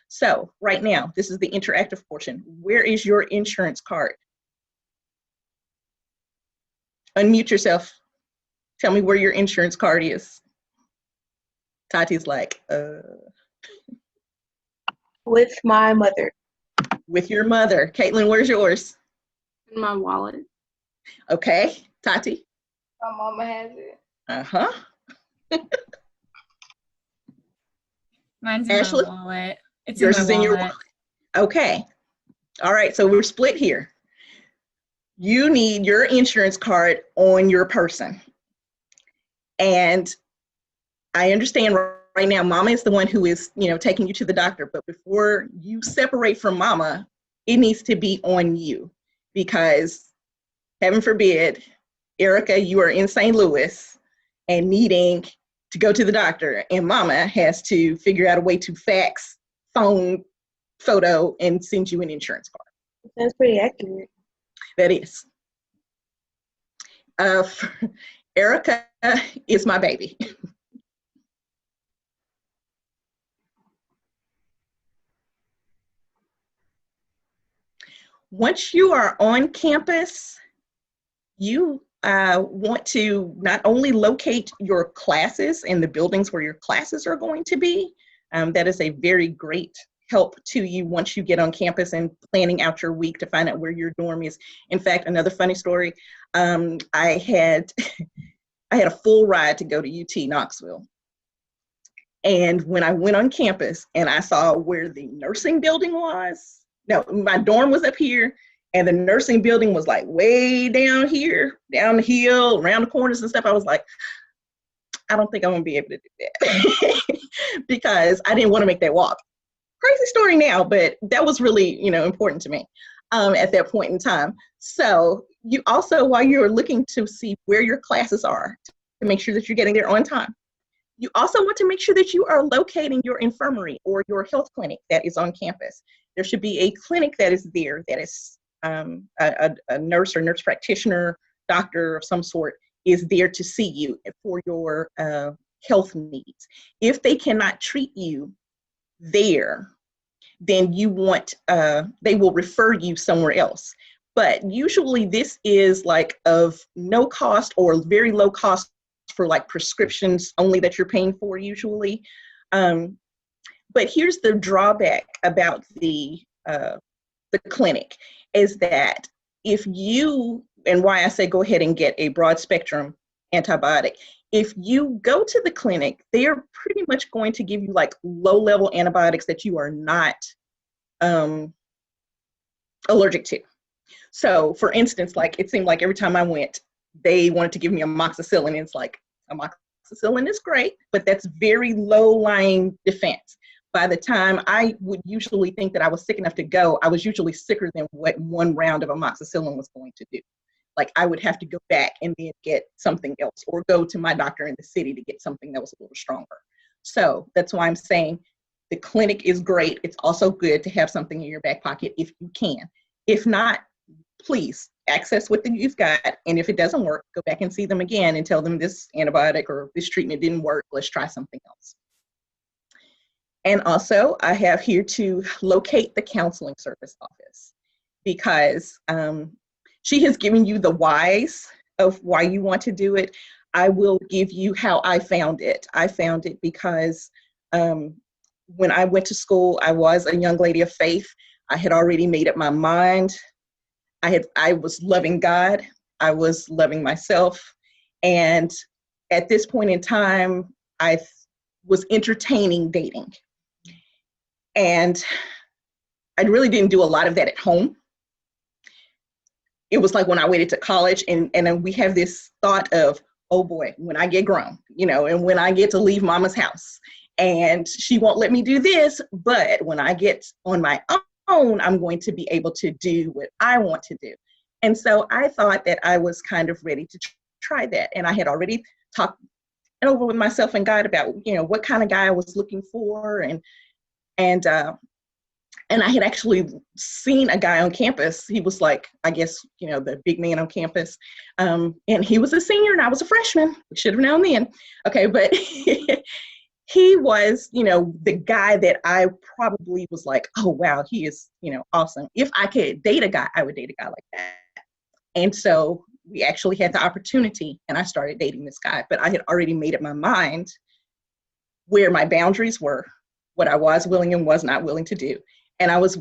So right now, this is the interactive portion. Where is your insurance card? Unmute yourself. Tell me where your insurance card is. Tati's like, With my mother. With your mother. Caitlin, where's yours? In my wallet. Okay. Tati? My mama has it. Uh-huh. Mine's in Ashley? my wallet. It's Yours in is my in your wallet. wallet. Okay. All right. So we're split here. You need your insurance card on your person. And I understand right now, mama is the one who is, taking you to the doctor. But before you separate from mama, it needs to be on you, because heaven forbid, Erica, you are in St. Louis and needing to go to the doctor, and mama has to figure out a way to fax, phone, photo, and send you an insurance card. That's pretty accurate. That is. Erica is my baby. Once you are on campus, you want to not only locate your classes and the buildings where your classes are going to be. That is a very great help to you once you get on campus and planning out your week to find out where your dorm is. In fact, another funny story, I had a full ride to go to UT Knoxville. And when I went on campus and I saw where the nursing building was, No, my dorm was up here, and the nursing building was like way down here, down the hill, around the corners and stuff. I was like, I don't think I'm gonna be able to do that because I didn't want to make that walk. Crazy story now, but that was really, important to me at that point in time. So you also, while you're looking to see where your classes are, to make sure that you're getting there on time, you also want to make sure that you are locating your infirmary or your health clinic that is on campus. There should be a clinic that is there that is a nurse or nurse practitioner, doctor of some sort is there to see you for your health needs. If they cannot treat you there, then you want, they will refer you somewhere else. But usually this is like of no cost or very low cost for like prescriptions only that you're paying for usually. But here's the drawback about the clinic is that if you, and why I say go ahead and get a broad spectrum antibiotic, if you go to the clinic, they are pretty much going to give you like low level antibiotics that you are not allergic to. So for instance, like it seemed like every time I went, they wanted to give me amoxicillin. And it's like, amoxicillin is great, but that's very low lying defense. By the time I would usually think that I was sick enough to go, I was usually sicker than what one round of amoxicillin was going to do. Like I would have to go back and then get something else or go to my doctor in the city to get something that was a little stronger. So that's why I'm saying the clinic is great. It's also good to have something in your back pocket if you can. If not, please access what you've got. And if it doesn't work, go back and see them again and tell them this antibiotic or this treatment didn't work. Let's try something else. And also I have here to locate the counseling service office because she has given you the whys of why you want to do it. I will give you how I found it. I found it because when I went to school, I was a young lady of faith. I had already made up my mind. I was loving God. I was loving myself. And at this point in time, I was entertaining dating. And I really didn't do a lot of that at home. It was like when I waited to college and then we have this thought of, oh boy, when I get grown, and when I get to leave mama's house and she won't let me do this, but when I get on my own, I'm going to be able to do what I want to do. And so I thought that I was kind of ready to try that. And I had already talked it over with myself and God about, what kind of guy I was looking for. And I had actually seen a guy on campus. He was like, I guess, the big man on campus. And he was a senior and I was a freshman. We should have known then. Okay, but he was, the guy that I probably was like, oh, wow, he is, awesome. If I could date a guy, I would date a guy like that. And so we actually had the opportunity and I started dating this guy, but I had already made up my mind where my boundaries were, what I was willing and was not willing to do. And I was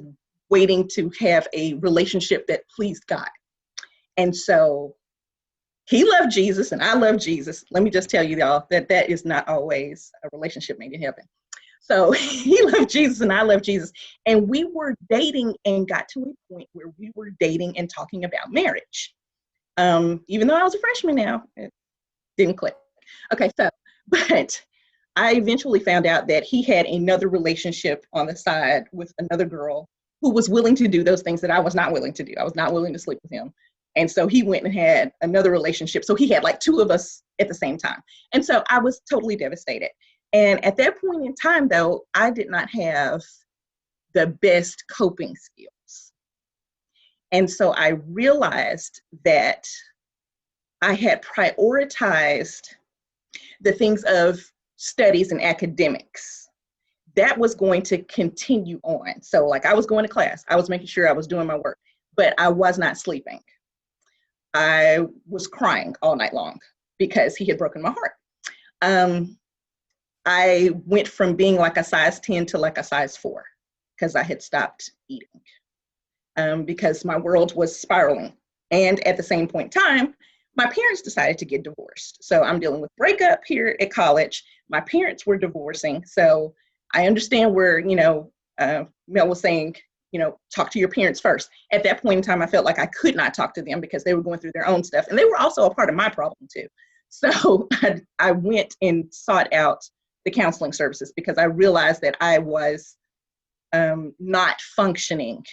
waiting to have a relationship that pleased God. And so he loved Jesus and I love Jesus. Let me just tell you y'all that is not always a relationship made in heaven. So he loved Jesus and I love Jesus. And we were dating and got to a point where we were dating and talking about marriage. Even though I was a freshman now, it didn't click. Okay, so, but I eventually found out that he had another relationship on the side with another girl who was willing to do those things that I was not willing to do. I was not willing to sleep with him. And so he went and had another relationship. So he had like two of us at the same time. And so I was totally devastated. And at that point in time, though, I did not have the best coping skills. And so I realized that I had prioritized the things of studies and academics. That was going to continue on. So like I was going to class, I was making sure I was doing my work, but I was not sleeping. I was crying all night long because he had broken my heart. I went from being like a size 10 to like a size 4 because I had stopped eating because my world was spiraling. And at the same point in time, my parents decided to get divorced. So I'm dealing with breakup here at college. My parents were divorcing. So I understand where, Mel was saying, talk to your parents first. At that point in time, I felt like I could not talk to them because they were going through their own stuff. And they were also a part of my problem too. So I went and sought out the counseling services because I realized that I was not functioning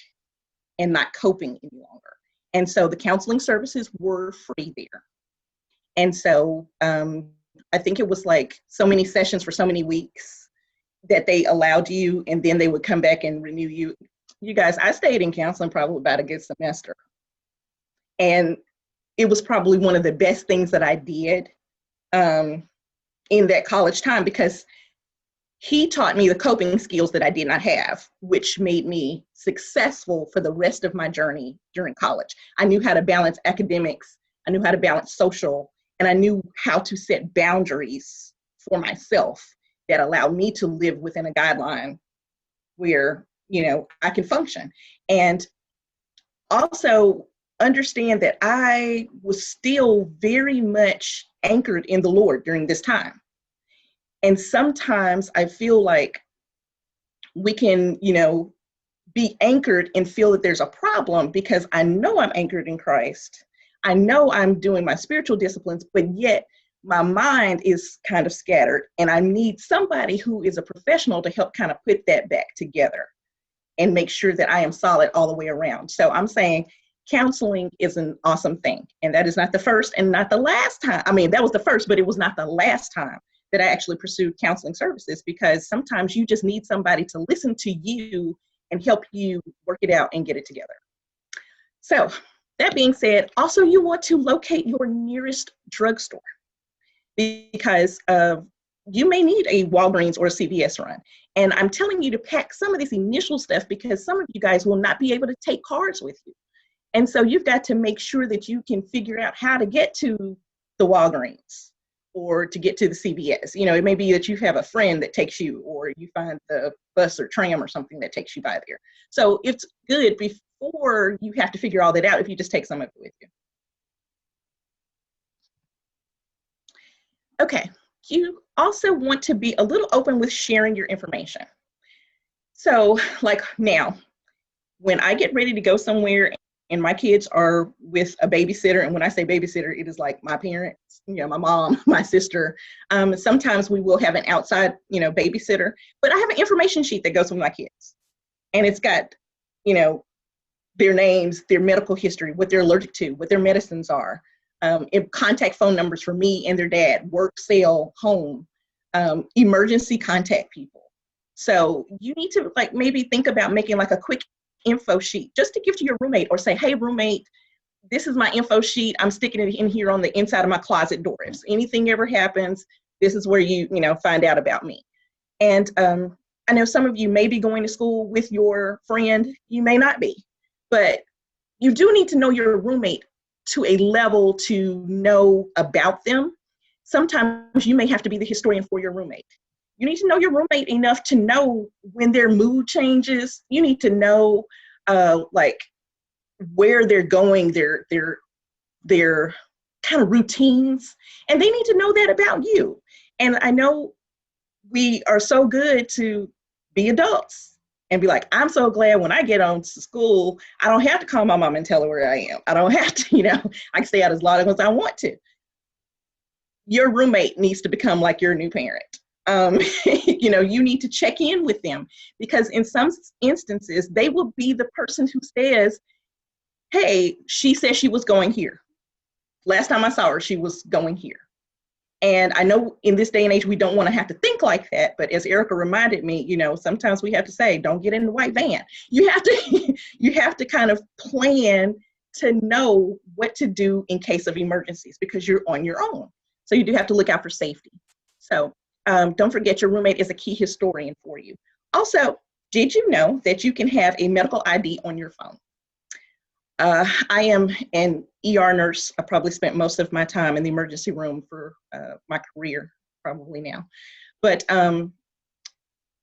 and not coping any longer. And so the counseling services were free there. And so I think it was like so many sessions for so many weeks that they allowed you, and then they would come back and renew you. You guys, I stayed in counseling probably about a good semester. And it was probably one of the best things that I did in that college time, because he taught me the coping skills that I did not have, which made me successful for the rest of my journey during college. I knew how to balance academics, I knew how to balance social, and I knew how to set boundaries for myself that allowed me to live within a guideline where, I can function. And also understand that I was still very much anchored in the Lord during this time. And sometimes I feel like we can, be anchored and feel that there's a problem because I know I'm anchored in Christ. I know I'm doing my spiritual disciplines, but yet my mind is kind of scattered, and I need somebody who is a professional to help kind of put that back together and make sure that I am solid all the way around. So I'm saying counseling is an awesome thing. And that is not the first and not the last time. I mean, that was the first, but it was not the last time that I actually pursued counseling services, because sometimes you just need somebody to listen to you and help you work it out and get it together. So that being said, also you want to locate your nearest drugstore, because you may need a Walgreens or a CVS run. And I'm telling you to pack some of this initial stuff because some of you guys will not be able to take cards with you. And so you've got to make sure that you can figure out how to get to the Walgreens or to get to the CVS. It may be that you have a friend that takes you, or you find the bus or tram or something that takes you by there. So it's good before you have to figure all that out if you just take some of it with you. Okay, you also want to be a little open with sharing your information. So like now, when I get ready to go somewhere and my kids are with a babysitter, and when I say babysitter, it is like my parents, my mom, my sister. Sometimes we will have an outside, babysitter, but I have an information sheet that goes with my kids. And it's got, their names, their medical history, what they're allergic to, what their medicines are, contact phone numbers for me and their dad, work, sale, home, emergency contact people. So you need to maybe think about making a quick info sheet just to give to your roommate, or say, hey roommate, this is my info sheet. I'm sticking it in here on the inside of my closet door. If anything ever happens, this is where you find out about me. And I know some of you may be going to school with your friend, you may not be, but you do need to know your roommate to a level to know about them. Sometimes you may have to be the historian for your roommate. You need to know your roommate enough to know when their mood changes. You need to know where they're going, their kind of routines, and they need to know that about you. And I know we are so good to be adults and be like, I'm so glad when I get on to school, I don't have to call my mom and tell her where I am. I don't have to, I can stay out as long as I want to. Your roommate needs to become like your new parent. You need to check in with them, because in some instances, they will be the person who says, hey, she said she was going here. Last time I saw her, she was going here. And I know in this day and age, we don't want to have to think like that. But as Erica reminded me, sometimes we have to say, don't get in the white van. You have to kind of plan to know what to do in case of emergencies, because you're on your own. So you do have to look out for safety. So don't forget, your roommate is a key historian for you. Also, did you know that you can have a medical ID on your phone? I am an ER nurse. I probably spent most of my time in the emergency room for my career, probably now. But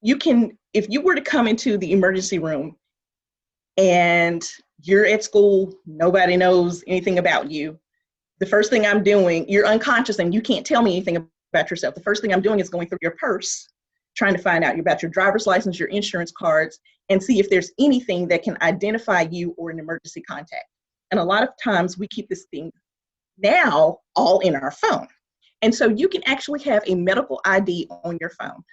you can, if you were to come into the emergency room and you're at school, nobody knows anything about you, the first thing I'm doing, you're unconscious and you can't tell me anything about yourself. The first thing I'm doing is going through your purse, trying to find out about your driver's license, your insurance cards, and see if there's anything that can identify you or an emergency contact. And a lot of times we keep this thing now all in our phone. And so you can actually have a medical ID on your phone.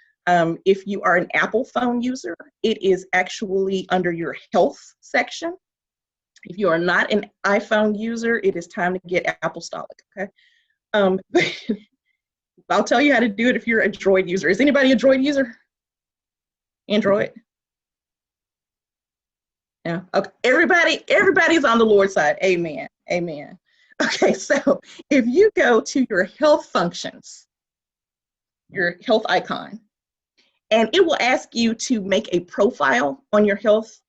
If you are an Apple phone user, it is actually under your health section. If you are not an iPhone user, it is time to get apostolic, okay? I'll tell you how to do it if you're a Droid user. Is anybody a Droid user? Android? Yeah, okay. Everybody's on the Lord's side. Amen, amen. Okay, so if you go to your health functions, your health icon, and it will ask you to make a profile on your health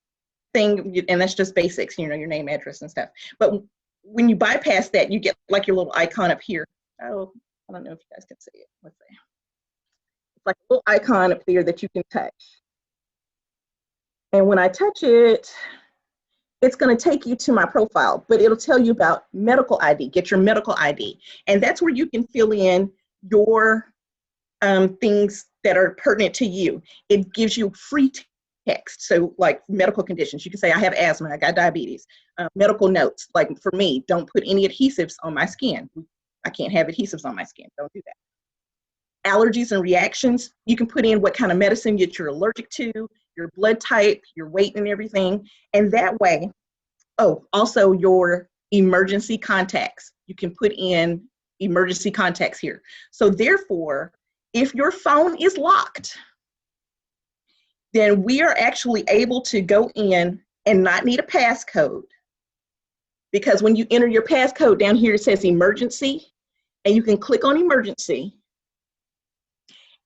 thing, and that's just basics, you know, your name, address, and stuff. But when you bypass that, you get like your little icon up here. Oh, I don't know if you guys can see it. Let's see. It's like a little icon up there that you can touch. And when I touch it, it's going to take you to my profile, but it'll tell you about medical ID. Get your medical ID. And that's where you can fill in your things that are pertinent to you. It gives you free text. So like medical conditions, you can say, I have asthma, I got diabetes. Medical notes, like for me, don't put any adhesives on my skin. I can't have adhesives on my skin. Don't do that. Allergies and reactions, you can put in what kind of medicine that you're allergic to, your blood type, your weight and everything. And that way, oh, also your emergency contacts. You can put in emergency contacts here. So therefore, if your phone is locked, then we are actually able to go in and not need a passcode. Because when you enter your passcode down here, it says emergency, and you can click on emergency.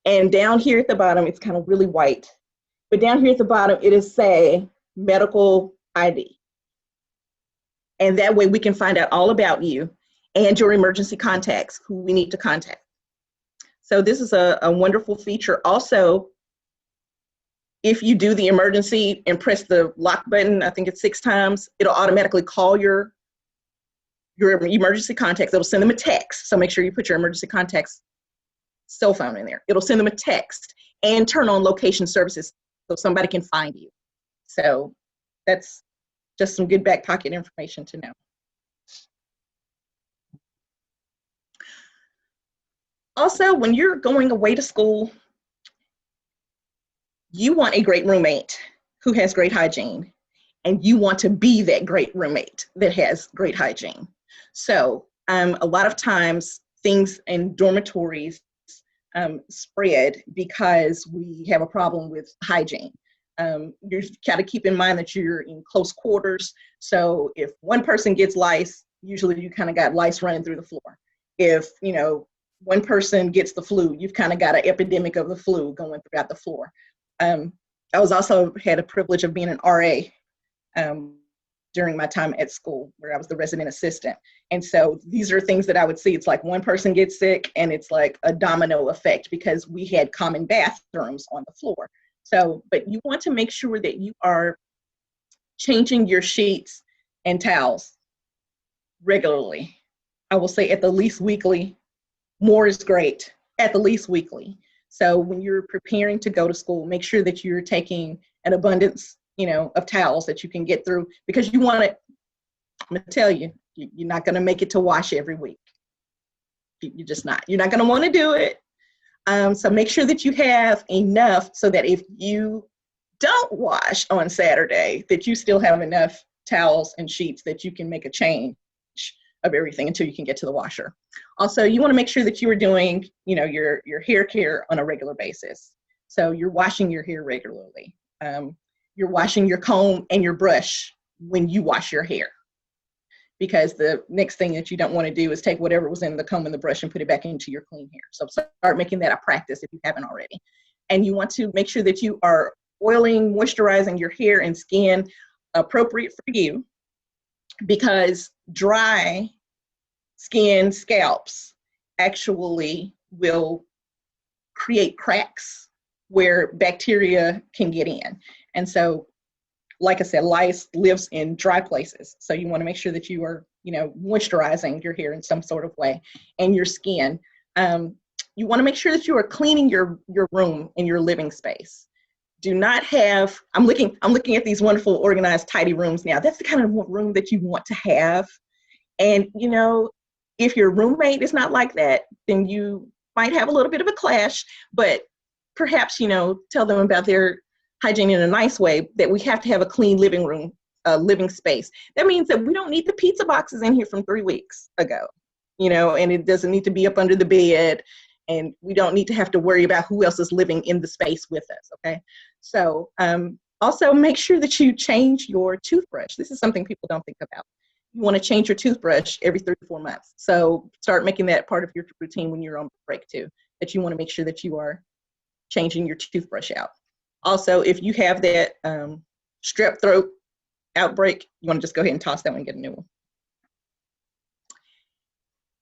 And down here at the bottom, it's kind of really white. But down here at the bottom, it is say medical ID. And that way we can find out all about you and your emergency contacts, who we need to contact. So this is a wonderful feature. Also, if you do the emergency and press the lock button, I think it's 6 times, it'll automatically call your emergency contacts. It'll send them a text. So make sure you put your emergency contacts cell phone in there. It'll send them a text and turn on location services so somebody can find you. So that's just some good back pocket information to know. Also, when you're going away to school, you want a great roommate who has great hygiene, and you want to be that great roommate that has great hygiene. So a lot of times things in dormitories spread because we have a problem with hygiene. You've got to keep in mind that you're in close quarters. So if one person gets lice, usually you kind of got lice running through the floor. If, you know, one person gets the flu, you've kind of got an epidemic of the flu going throughout the floor. I was also had a privilege of being an RA during my time at school, where I was the resident assistant. And so these are things that I would see. It's like one person gets sick and it's like a domino effect because we had common bathrooms on the floor. So, but you want to make sure that you are changing your sheets and towels regularly. I will say at the least weekly. More is great, at the least weekly. So when you're preparing to go to school, make sure that you're taking an abundance, you know, of towels that you can get through, because you want it. I'm gonna tell you, you're not gonna make it to wash every week. You're just not. You're not gonna want to do it. So make sure that you have enough so that if you don't wash on Saturday, that you still have enough towels and sheets that you can make a change of everything until you can get to the washer. Also, you want to make sure that you are doing, you know, your hair care on a regular basis. So you're washing your hair regularly. You're washing your comb and your brush when you wash your hair, because the next thing that you don't want to do is take whatever was in the comb and the brush and put it back into your clean hair. So start making that a practice if you haven't already. And you want to make sure that you are oiling, moisturizing your hair and skin appropriate for you, because dry skin scalps actually will create cracks where bacteria can get in. And so, like I said, lice lives in dry places. So you want to make sure that you are, you know, moisturizing your hair in some sort of way, and your skin. You want to make sure that you are cleaning your room and your living space. do not have, I'm looking at these wonderful, organized, tidy rooms now. That's the kind of room that you want to have. And, you know, if your roommate is not like that, then you might have a little bit of a clash, but perhaps, you know, tell them about their hygiene in a nice way, that we have to have a clean living room, living space. That means that we don't need the pizza boxes in here from 3 weeks ago, you know, and it doesn't need to be up under the bed, and we don't need to have to worry about who else is living in the space with us, okay? So also make sure that you change your toothbrush. This is something people don't think about. You want to change your toothbrush every 3 to 4 months. So start making that part of your routine when you're on break too, that you want to make sure that you are changing your toothbrush out. Also, if you have that strep throat outbreak, you want to just go ahead and toss that one and get a new one.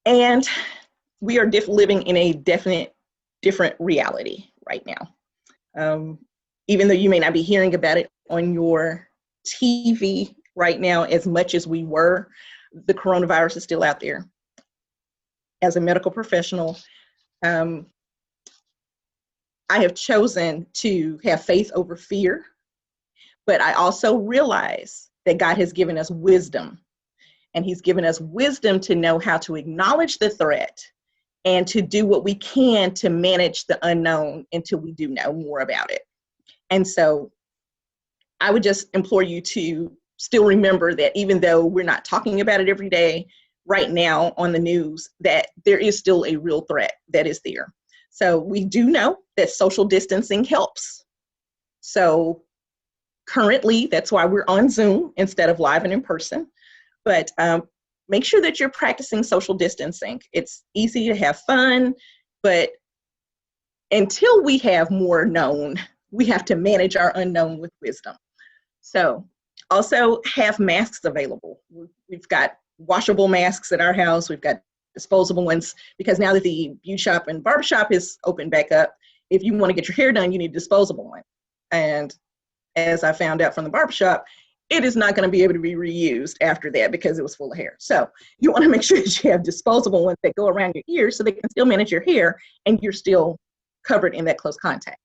And we are living in a different reality right now. Even though you may not be hearing about it on your TV right now as much as we were, the coronavirus is still out there. As a medical professional, I have chosen to have faith over fear, but I also realize that God has given us wisdom, and He's given us wisdom to know how to acknowledge the threat and to do what we can to manage the unknown until we do know more about it. And so I would just implore you to still remember that even though we're not talking about it every day right now on the news, that there is still a real threat that is there. So we do know that social distancing helps. So currently, that's why we're on Zoom instead of live and in person. But make sure that you're practicing social distancing. It's easy to have fun, but until we have more known, we have to manage our unknown with wisdom. So also have masks available. We've got washable masks at our house. We've got disposable ones, because now that the beauty shop and barbershop is open back up, if you want to get your hair done, you need a disposable one. And as I found out from the barbershop, it is not going to be able to be reused after that because it was full of hair. So you want to make sure that you have disposable ones that go around your ears so they can still manage your hair and you're still covered in that close contact.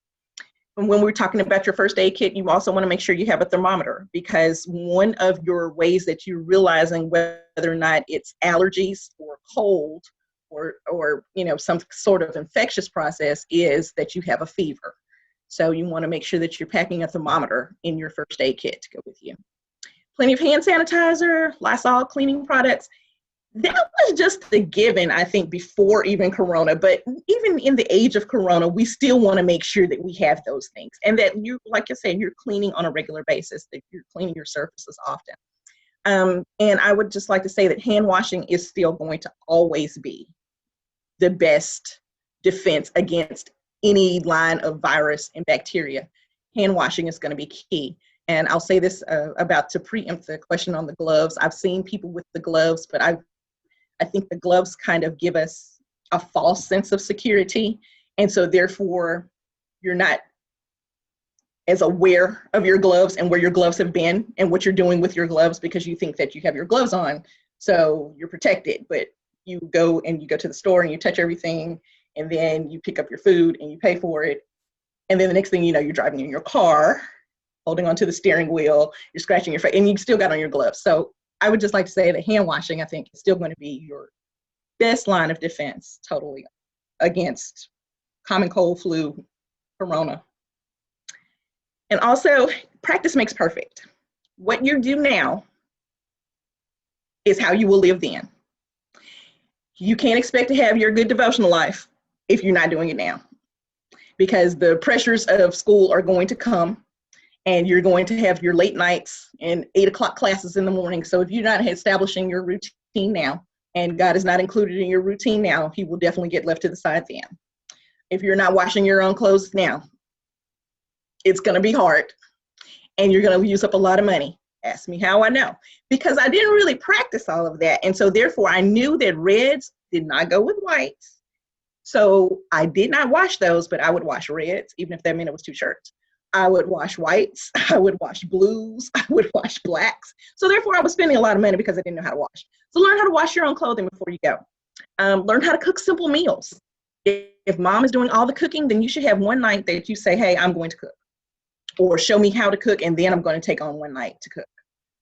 And when we're talking about your first aid kit, you also want to make sure you have a thermometer, because one of your ways that you're realizing whether or not it's allergies or cold or you know, some sort of infectious process is that you have a fever. So you want to make sure that you're packing a thermometer in your first aid kit to go with you. Plenty of hand sanitizer, Lysol cleaning products. That was just the given, I think, before even Corona. But even in the age of Corona, we still want to make sure that we have those things. And that you, like I said, you're cleaning on a regular basis, that you're cleaning your surfaces often. And I would just like to say that hand washing is still going to always be the best defense against any line of virus and bacteria. Hand washing is going to be key. And I'll say this about to preempt the question on the gloves. I've seen people with the gloves, but I think the gloves kind of give us a false sense of security. And so therefore, you're not as aware of your gloves and where your gloves have been and what you're doing with your gloves, because you think that you have your gloves on, so you're protected. But you go to the store and you touch everything, and then you pick up your food and you pay for it. And then the next thing you know, you're driving in your car, holding onto the steering wheel, you're scratching your face, and you still got on your gloves. So I would just like to say that hand washing, I think, is still going to be your best line of defense totally against common cold, flu, Corona. And also, practice makes perfect. What you do now is how you will live then. You can't expect to have your good devotional life if you're not doing it now, because the pressures of school are going to come, and you're going to have your late nights and 8 o'clock classes in the morning. So if you're not establishing your routine now, and God is not included in your routine now, He will definitely get left to the side then. If you're not washing your own clothes now, it's going to be hard, and you're going to use up a lot of money. Ask me how I know, because I didn't really practice all of that. And so therefore I knew that reds did not go with whites. So I did not wash those, but I would wash reds, even if that meant it was 2 shirts. I would wash whites, I would wash blues, I would wash blacks. So therefore I was spending a lot of money because I didn't know how to wash. So learn how to wash your own clothing before you go. Learn how to cook simple meals. If mom is doing all the cooking, then you should have one night that you say, hey, I'm going to cook. or show me how to cook, and then I'm going to take on one night to cook,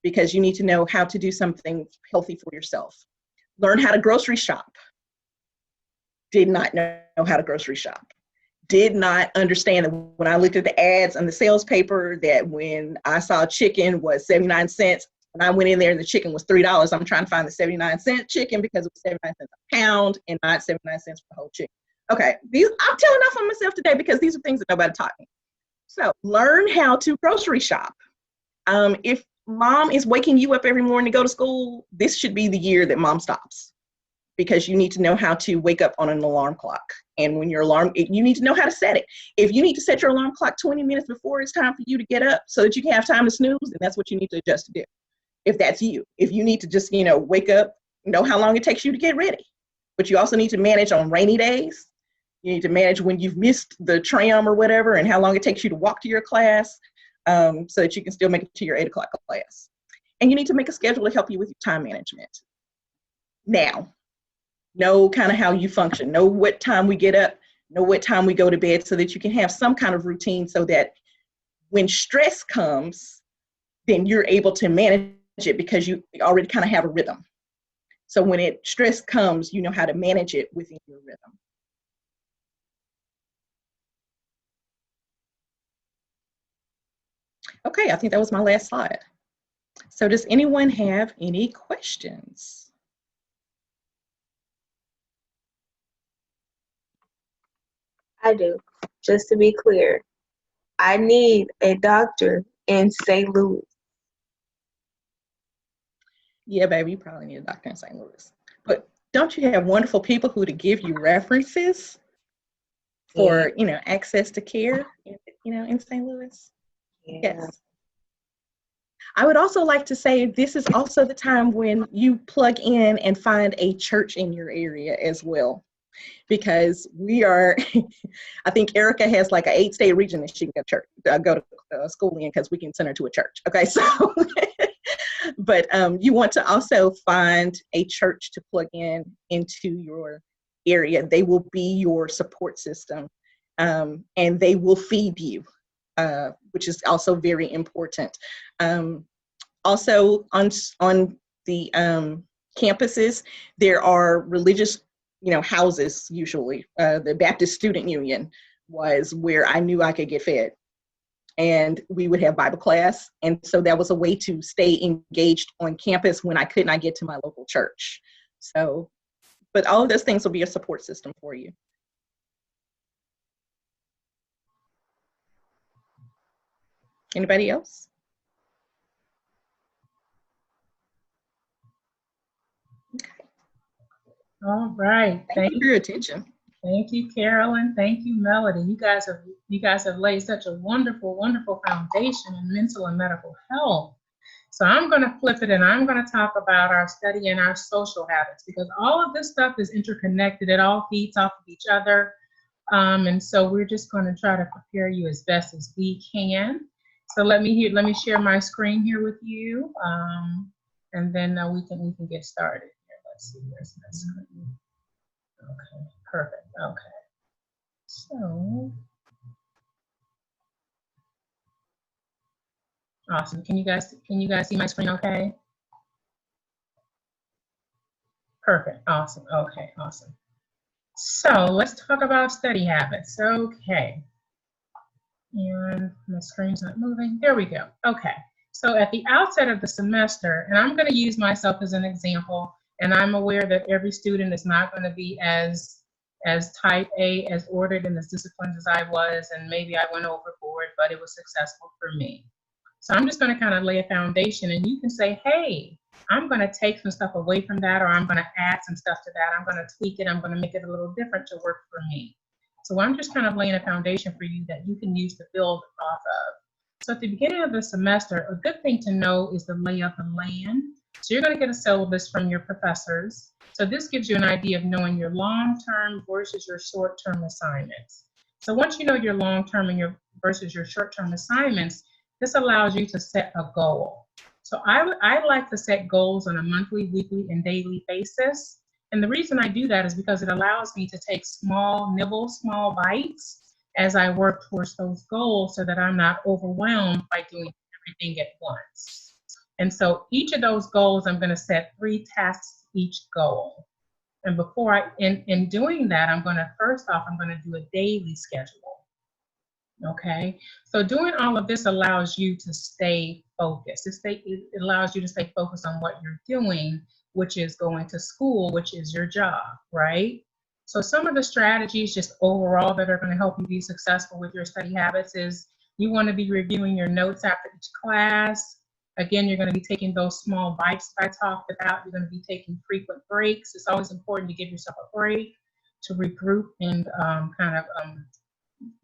because you need to know how to do something healthy for yourself. Learn how to grocery shop. Did not know how to grocery shop. Did not understand that when I looked at the ads on the sales paper, that when I saw chicken was 79 cents, when I went in there and the chicken was $3, I'm trying to find the 79-cent chicken because it was 79 cents a pound and not 79 cents for the whole chicken. Okay, I'm telling off on myself today because these are things that nobody taught me. So learn how to grocery shop. If mom is waking you up every morning to go to school, this should be the year that mom stops, because you need to know how to wake up on an alarm clock. And when your alarm, you need to know how to set it. If you need to set your alarm clock 20 minutes before it's time for you to get up so that you can have time to snooze, then that's what you need to adjust to do. If that's you, if you need to just, wake up, know how long it takes you to get ready. But you also need to manage on rainy days. You need to manage when you've missed the tram or whatever, and how long it takes you to walk to your class, so that you can still make it to your 8 o'clock class. And you need to make a schedule to help you with your time management. Now, know kind of how you function. Know what time we get up. Know what time we go to bed, so that you can have some kind of routine, so that when stress comes, then you're able to manage it because you already kind of have a rhythm. So when stress comes, you know how to manage it within your rhythm. Okay, I think that was my last slide. So does anyone have any questions? I do. Just to be clear, I need a doctor in St. Louis. Yeah, baby, you probably need a doctor in St. Louis. But don't you have wonderful people who to give you references for, access to care, in St. Louis? Yeah. Yes. I would also like to say this is also the time when you plug in and find a church in your area as well. Because we are, I think Erica has like an 8-state region that she can go to school in, because we can send her to a church. Okay, so, but you want to also find a church to plug into your area. They will be your support system, and they will feed you, which is also very important. Also on the campuses, there are religious houses usually. The Baptist Student Union was where I knew I could get fed. And we would have Bible class. And so that was a way to stay engaged on campus when I could not get to my local church. So, but all of those things will be a support system for you. Anybody else? All right. Thank you for your attention. Thank you, Carolyn. Thank you, Melody. You guys have laid such a wonderful, wonderful foundation in mental and medical health. So I'm going to flip it, and I'm going to talk about our study and our social habits, because all of this stuff is interconnected. It all feeds off of each other. And so we're just going to try to prepare you as best as we can. So let me share my screen here with you, and then we can get started. Here, let's see, where's my screen? Okay, perfect. Okay, so awesome. Can you guys see my screen? Okay. Perfect. Awesome. Okay. Awesome. So let's talk about study habits. Okay. And my screen's not moving. There we go. Okay. So at the outset of the semester, and I'm going to use myself as an example, and I'm aware that every student is not going to be as type A, as ordered and as disciplined as I was, and maybe I went overboard, but it was successful for me. So I'm just going to kind of lay a foundation, and you can say, hey, I'm going to take some stuff away from that, or I'm going to add some stuff to that. I'm going to tweak it. I'm going to make it a little different to work for me. So I'm just kind of laying a foundation for you that you can use to build off of. So at the beginning of the semester, a good thing to know is the lay of the land. So you're going to get a syllabus from your professors. So this gives you an idea of knowing your long-term versus your short-term assignments. So once you know your long-term and versus your short-term assignments, this allows you to set a goal. So I like to set goals on a monthly, weekly, and daily basis. And the reason I do that is because it allows me to take small bites as I work towards those goals so that I'm not overwhelmed by doing everything at once. And so each of those goals, I'm going to set 3 tasks each goal. And before in doing that, I'm going to do a daily schedule. Okay, so doing all of this allows you to stay focused. It allows you to stay focused on what you're doing, which is going to school, which is your job, right? So some of the strategies just overall that are going to help you be successful with your study habits is you want to be reviewing your notes after each class. Again, you're going to be taking those small bites that I talked about. You're going to be taking frequent breaks. It's always important to give yourself a break to regroup and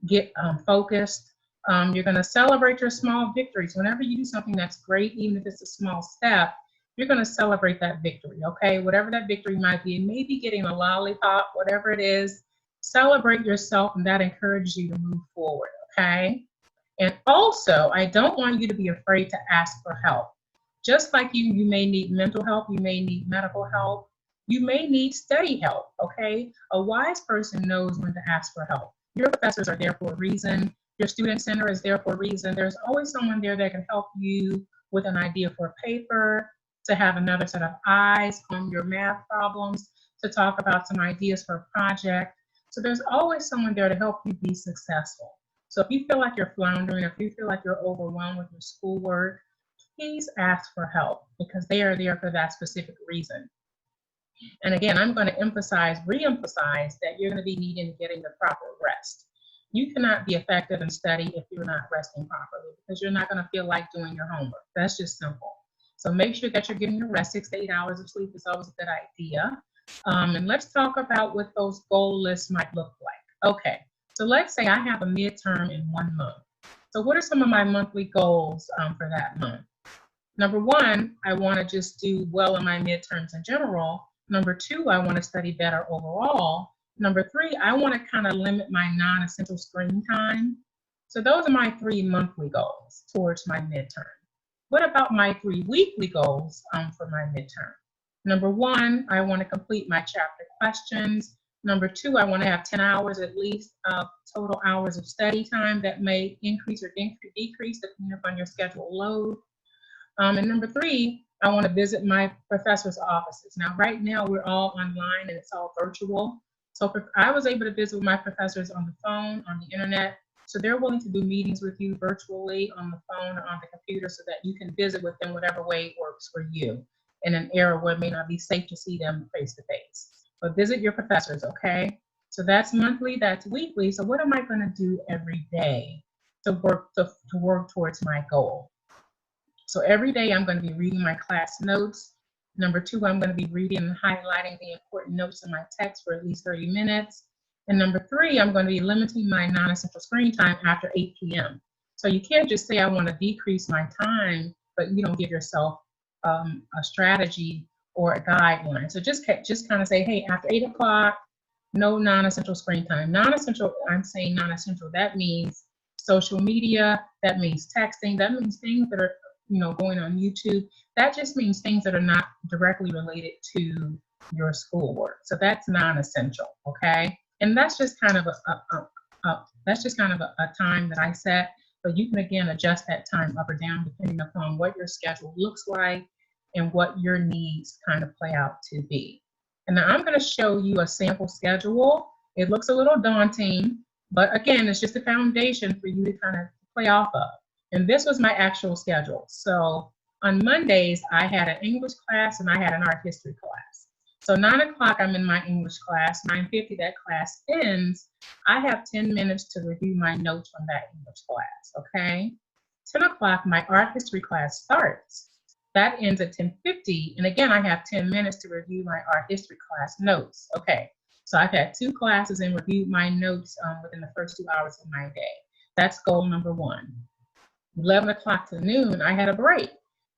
get focused. You're going to celebrate your small victories. Whenever you do something that's great, even if it's a small step, you're going to celebrate that victory, okay? Whatever that victory might be, it may be getting a lollipop, whatever it is, celebrate yourself, and that encourages you to move forward, okay? And also, I don't want you to be afraid to ask for help. Just like you may need mental help, you may need medical help, you may need study help, okay? A wise person knows when to ask for help. Your professors are there for a reason. Your student center is there for a reason. There's always someone there that can help you with an idea for a paper, to have another set of eyes on your math problems, to talk about some ideas for a project. So there's always someone there to help you be successful. So if you feel like you're floundering, if you feel like you're overwhelmed with your schoolwork, please ask for help because they are there for that specific reason. And again, I'm going to re-emphasize that you're going to be needing to getting the proper rest. You cannot be effective in study if you're not resting properly because you're not going to feel like doing your homework. That's just simple. So make sure that you're getting your rest. 6 to 8 hours of sleep is always a good idea. And let's talk about what those goal lists might look like. Okay, so let's say I have a midterm in 1 month. So what are some of my monthly goals for that month? Number 1, I want to just do well in my midterms in general. Number 2, I want to study better overall. Number 3, I want to kind of limit my non-essential screen time. So those are my 3 monthly goals towards my midterm. What about my 3 weekly goals for my midterm? Number 1, I want to complete my chapter questions. Number 2, I want to have 10 hours at least of total hours of study time. That may increase or decrease depending upon your schedule load. And number 3, I want to visit my professor's offices. Now, right now, we're all online and it's all virtual. So I was able to visit with my professors on the phone, on the internet. So they're willing to do meetings with you virtually on the phone or on the computer so that you can visit with them whatever way works for you in an era where it may not be safe to see them face to face. But visit your professors, okay? So that's monthly, that's weekly. So what am I going to do every day to work towards my goal? So every day I'm going to be reading my class notes. Number 2, I'm going to be reading and highlighting the important notes in my text for at least 30 minutes. And number 3, I'm going to be limiting my non-essential screen time after 8 p.m. So you can't just say I want to decrease my time, but you don't give yourself a strategy or a guideline. So just kind of say, hey, after 8 o'clock, no non-essential screen time. Non-essential, I'm saying non-essential, that means social media, that means texting, that means things that are going on YouTube. That just means things that are not directly related to your schoolwork. So that's non-essential, okay? And that's just kind of a time that I set, but you can again adjust that time up or down depending upon what your schedule looks like and what your needs kind of play out to be. And now I'm going to show you a sample schedule. It looks a little daunting, but again, it's just a foundation for you to kind of play off of. And this was my actual schedule. So on Mondays, I had an English class and I had an art history class. So 9 o'clock, I'm in my English class. 9:50, that class ends. I have 10 minutes to review my notes from that English class, okay? 10 o'clock, my art history class starts. That ends at 10:50. And again, I have 10 minutes to review my art history class notes, okay? So I've had 2 classes and reviewed my notes within the first 2 hours of my day. That's goal number 1. 11 o'clock to noon, I had a break.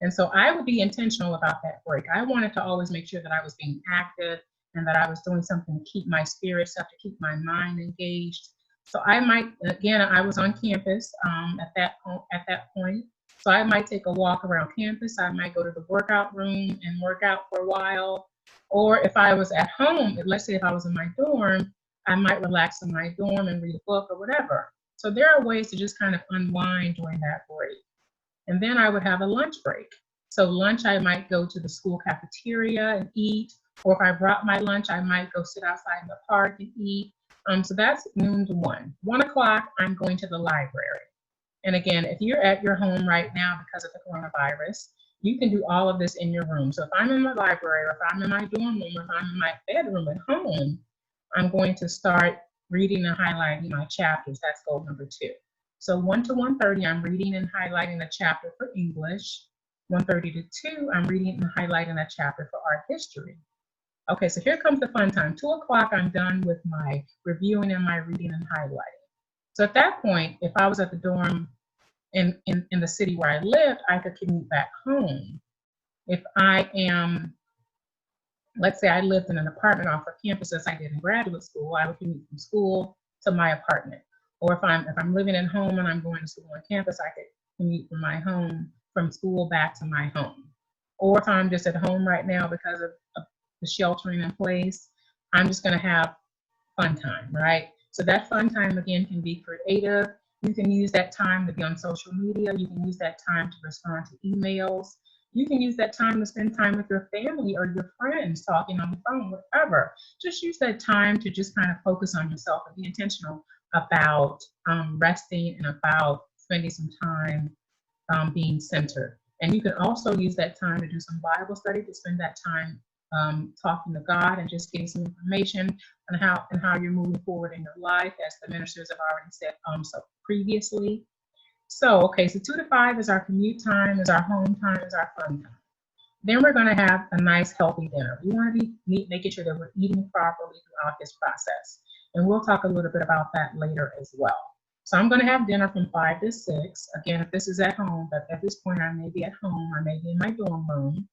And so I would be intentional about that break. I wanted to always make sure that I was being active and that I was doing something to keep my spirits up, to keep my mind engaged. So I might, again, I was on campus at that point. So I might take a walk around campus. I might go to the workout room and work out for a while. Or if I was at home, let's say if I was in my dorm, I might relax in my dorm and read a book or whatever. So there are ways to just kind of unwind during that break. And then I would have a lunch break. So lunch, I might go to the school cafeteria and eat, or if I brought my lunch, I might go sit outside in the park and eat. So that's noon to 1. 1 o'clock, I'm going to the library. And again, if you're at your home right now because of the coronavirus, you can do all of this in your room. So if I'm in my library, or if I'm in my dorm room, or if I'm in my bedroom at home, I'm going to start reading and highlighting my chapters. That's goal number 2. So 1 to 1:30, I'm reading and highlighting a chapter for English. 1:30 to 2, I'm reading and highlighting a chapter for art history. Okay, so here comes the fun time. 2 o'clock, I'm done with my reviewing and my reading and highlighting. So at that point, if I was at the dorm in the city where I lived, I could commute back home. If I am, let's say I lived in an apartment off of campus as I did in graduate school, I would commute from school to my apartment. Or if I'm living at home and I'm going to school on campus, I could commute from my home, from school back to my home. Or if I'm just at home right now because of the sheltering in place, I'm just going to have fun time, right? So that fun time, again, can be creative. You can use that time to be on social media. You can use that time to respond to emails. You can use that time to spend time with your family or your friends, talking on the phone, whatever. Just use that time to just kind of focus on yourself and be intentional about resting and about spending some time being centered. And you can also use that time to do some Bible study, to spend that time talking to God and just getting some information on how you're moving forward in your life, as the ministers have already said so previously. So, okay, so 2 to 5 is our commute time, is our home time, is our fun time. Then we're going to have a nice, healthy dinner. We want to be making sure that we're eating properly throughout this process. And we'll talk a little bit about that later as well. So I'm going to have dinner from 5 to 6. Again, if this is at home, but at this point I may be at home, I may be in my dorm room.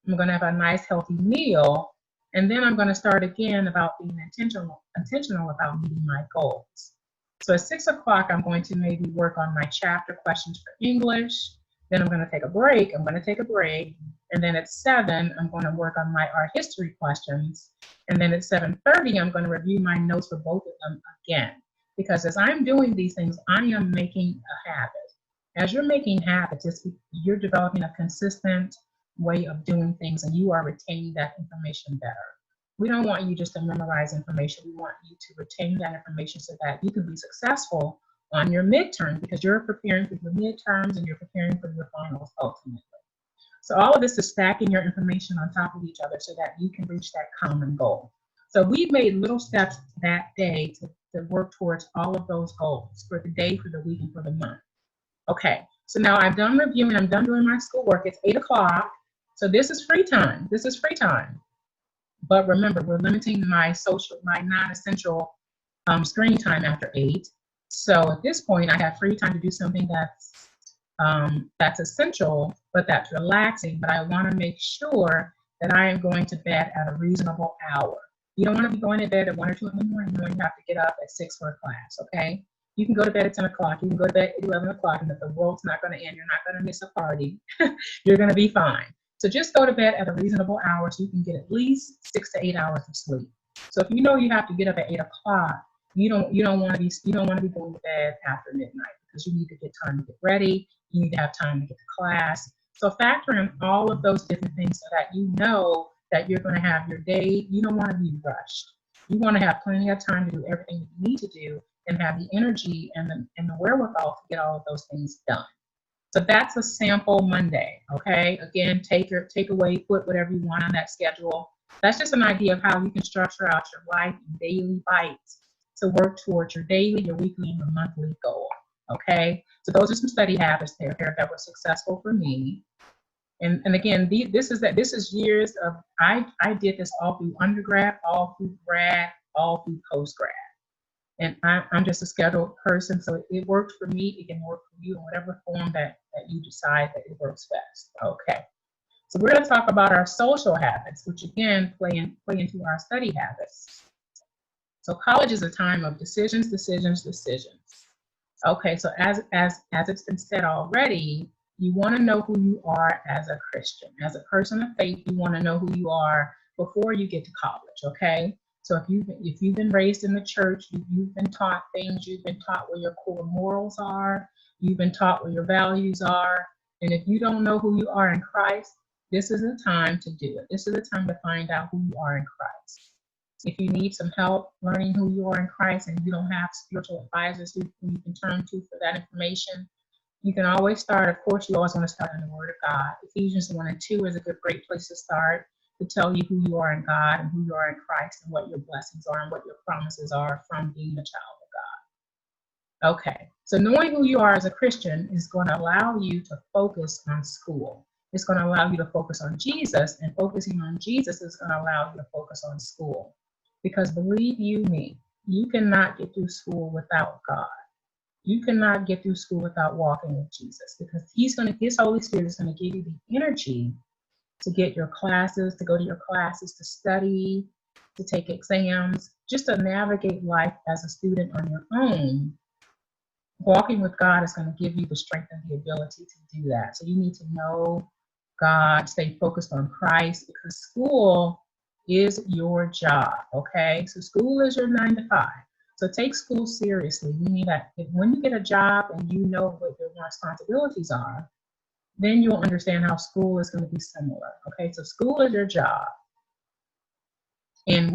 I'm going to have a nice, healthy meal. And then I'm going to start again about being intentional about meeting my goals. So at 6 o'clock, I'm going to maybe work on my chapter questions for English. Then I'm going to take a break. And then at 7, I'm going to work on my art history questions. And then at 7:30, I'm going to review my notes for both of them again. Because as I'm doing these things, I am making a habit. As you're making habits, you're developing a consistent way of doing things, and you are retaining that information better. We don't want you just to memorize information. We want you to retain that information so that you can be successful on your midterm, because you're preparing for your midterms and you're preparing for your finals ultimately. So all of this is stacking your information on top of each other so that you can reach that common goal. So we've made little steps that day to work towards all of those goals for the day, for the week, and for the month. Okay, so now I'm done reviewing, I'm done doing my schoolwork. It's 8 o'clock. So this is free time. But remember, we're limiting my non-essential screen time after 8. So at this point, I have free time to do something that's essential, but that's relaxing. But I want to make sure that I am going to bed at a reasonable hour. You don't want to be going to bed at 1 or 2 in the morning knowing you have to get up at 6 for a class, okay? You can go to bed at 10 o'clock. You can go to bed at 11 o'clock, and if the world's not going to end, you're not going to miss a party. You're going to be fine. So just go to bed at a reasonable hour so you can get at least 6 to 8 hours of sleep. So if you know you have to get up at 8 o'clock, you don't want to be going to bed after midnight, because you need to get time to get ready. You need to have time to get to class. So factor in all of those different things so that you know that you're going to have your day. You don't want to be rushed. You want to have plenty of time to do everything that you need to do and have the energy and the wherewithal to get all of those things done. So that's a sample Monday, okay? Again, take away, put whatever you want on that schedule. That's just an idea of how you can structure out your life in daily bites to work towards your daily, your weekly, and your monthly goal, okay? So those are some study habits there that were successful for me. And again, this is years of, I did this all through undergrad, all through grad, all through postgrad. And I'm just a scheduled person, so it worked for me. It can work for you in whatever form that you decide that it works best. Okay. So we're going to talk about our social habits, which again play into our study habits. So college is a time of decisions. Okay, so as it's been said already, you want to know who you are as a Christian. As a person of faith, you want to know who you are before you get to college, okay? So if you've been raised in the church, you've been taught things, you've been taught where your core morals are, you've been taught where your values are, and if you don't know who you are in Christ, this is the time to do it. This is the time to find out who you are in Christ. If you need some help learning who you are in Christ and you don't have spiritual advisors who you can turn to for that information, you can always start. Of course, you always want to start in the Word of God. Ephesians 1 and 2 is a great place to start, to tell you who you are in God and who you are in Christ and what your blessings are and what your promises are from being a child of God. Okay, so knowing who you are as a Christian is going to allow you to focus on school. It's going to allow you to focus on Jesus, and focusing on Jesus is going to allow you to focus on school. Because believe you me, you cannot get through school without God. You cannot get through school without walking with Jesus, because His Holy Spirit is going to give you the energy to get your classes, to go to your classes, to study, to take exams, just to navigate life as a student on your own. Walking with God is going to give you the strength and the ability to do that. So you need to know God, stay focused on Christ, because school is your job, okay? So school is your 9 to 5. So take school seriously. Meaning that when you get a job and you know what your responsibilities are, then you'll understand how school is going to be similar. Okay, so school is your job. And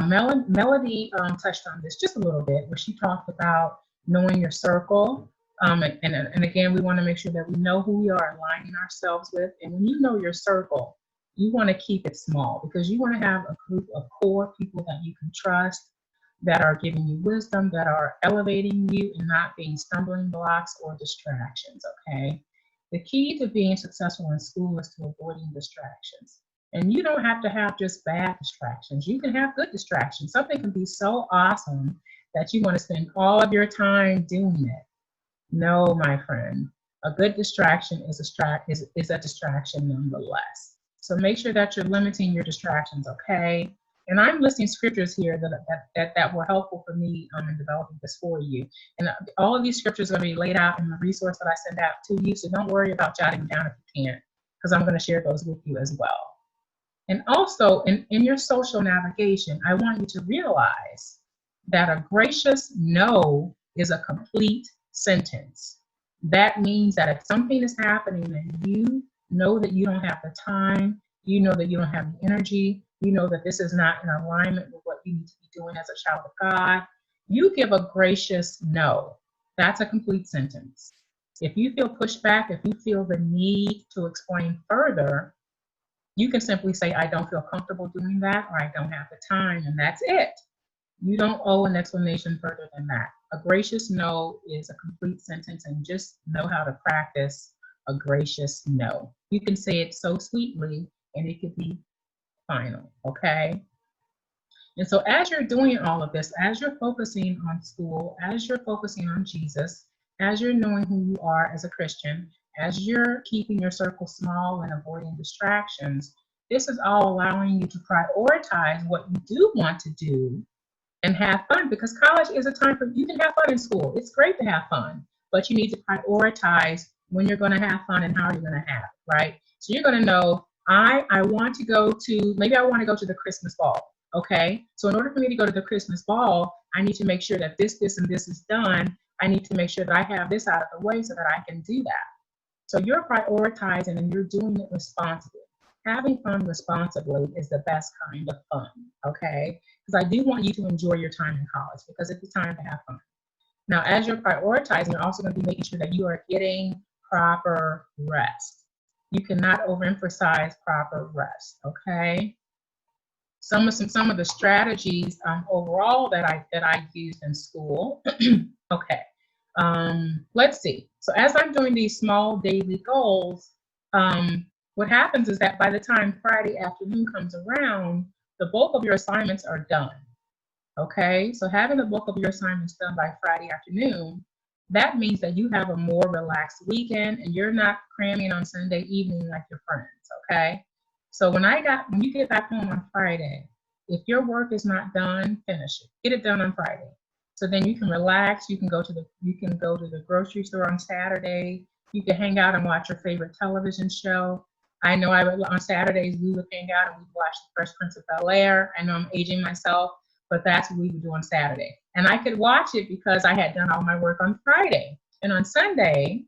Melody touched on this just a little bit, where she talked about knowing your circle. And again, we want to make sure that we know who we are aligning ourselves with. And when you know your circle, you want to keep it small, because you want to have a group of core people that you can trust, that are giving you wisdom, that are elevating you and not being stumbling blocks or distractions, okay? The key to being successful in school is to avoiding distractions. And you don't have to have just bad distractions. You can have good distractions. Something can be so awesome that you want to spend all of your time doing it. No, my friend, a good distraction is a distraction nonetheless. So make sure that you're limiting your distractions, okay? And I'm listing scriptures here that were helpful for me in developing this for you. And all of these scriptures are going to be laid out in the resource that I send out to you. So don't worry about jotting down if you can't, because I'm going to share those with you as well. And also in your social navigation, I want you to realize that a gracious no is a complete sentence. That means that if something is happening and you know that you don't have the time, you know that you don't have the energy, you know that this is not in alignment with what you need to be doing as a child of God, you give a gracious no. That's a complete sentence. If you feel pushback, if you feel the need to explain further, you can simply say, I don't feel comfortable doing that, or I don't have the time, and that's it. You don't owe an explanation further than that. A gracious no is a complete sentence, and just know how to practice a gracious no. You can say it so sweetly, and it could be final, okay? And so as you're doing all of this, as you're focusing on school, as you're focusing on Jesus, as you're knowing who you are as a Christian, as you're keeping your circle small and avoiding distractions, this is all allowing you to prioritize what you do want to do and have fun, because college is a time for, you can have fun in school. It's great to have fun, but you need to prioritize when you're going to have fun and how you're going to have it, right? So you're going to know, I want to go to, maybe I want to go to the Christmas ball, okay? So in order for me to go to the Christmas ball, I need to make sure that this, and this is done. I need to make sure that I have this out of the way so that I can do that. So you're prioritizing and you're doing it responsibly. Having fun responsibly is the best kind of fun, okay? Because I do want you to enjoy your time in college, because it's the time to have fun. Now, as you're prioritizing, you're also going to be making sure that you are getting proper rest. You cannot overemphasize proper rest, okay? Some of the strategies overall that I used in school. Okay, let's see. So as I'm doing these small daily goals, what happens is that by the time Friday afternoon comes around, the bulk of your assignments are done. Okay, so having the bulk of your assignments done by Friday afternoon, that means that you have a more relaxed weekend and you're not cramming on Sunday evening like your friends, okay? So when you get back home on Friday, if your work is not done, finish it. Get it done on Friday. So then you can relax, you can go to the grocery store on Saturday, you can hang out and watch your favorite television show. I know on Saturdays we would hang out and we'd watch The Fresh Prince of Bel-Air. I know I'm aging myself, but that's what we would do on Saturday. And I could watch it because I had done all my work on Friday. And on Sunday,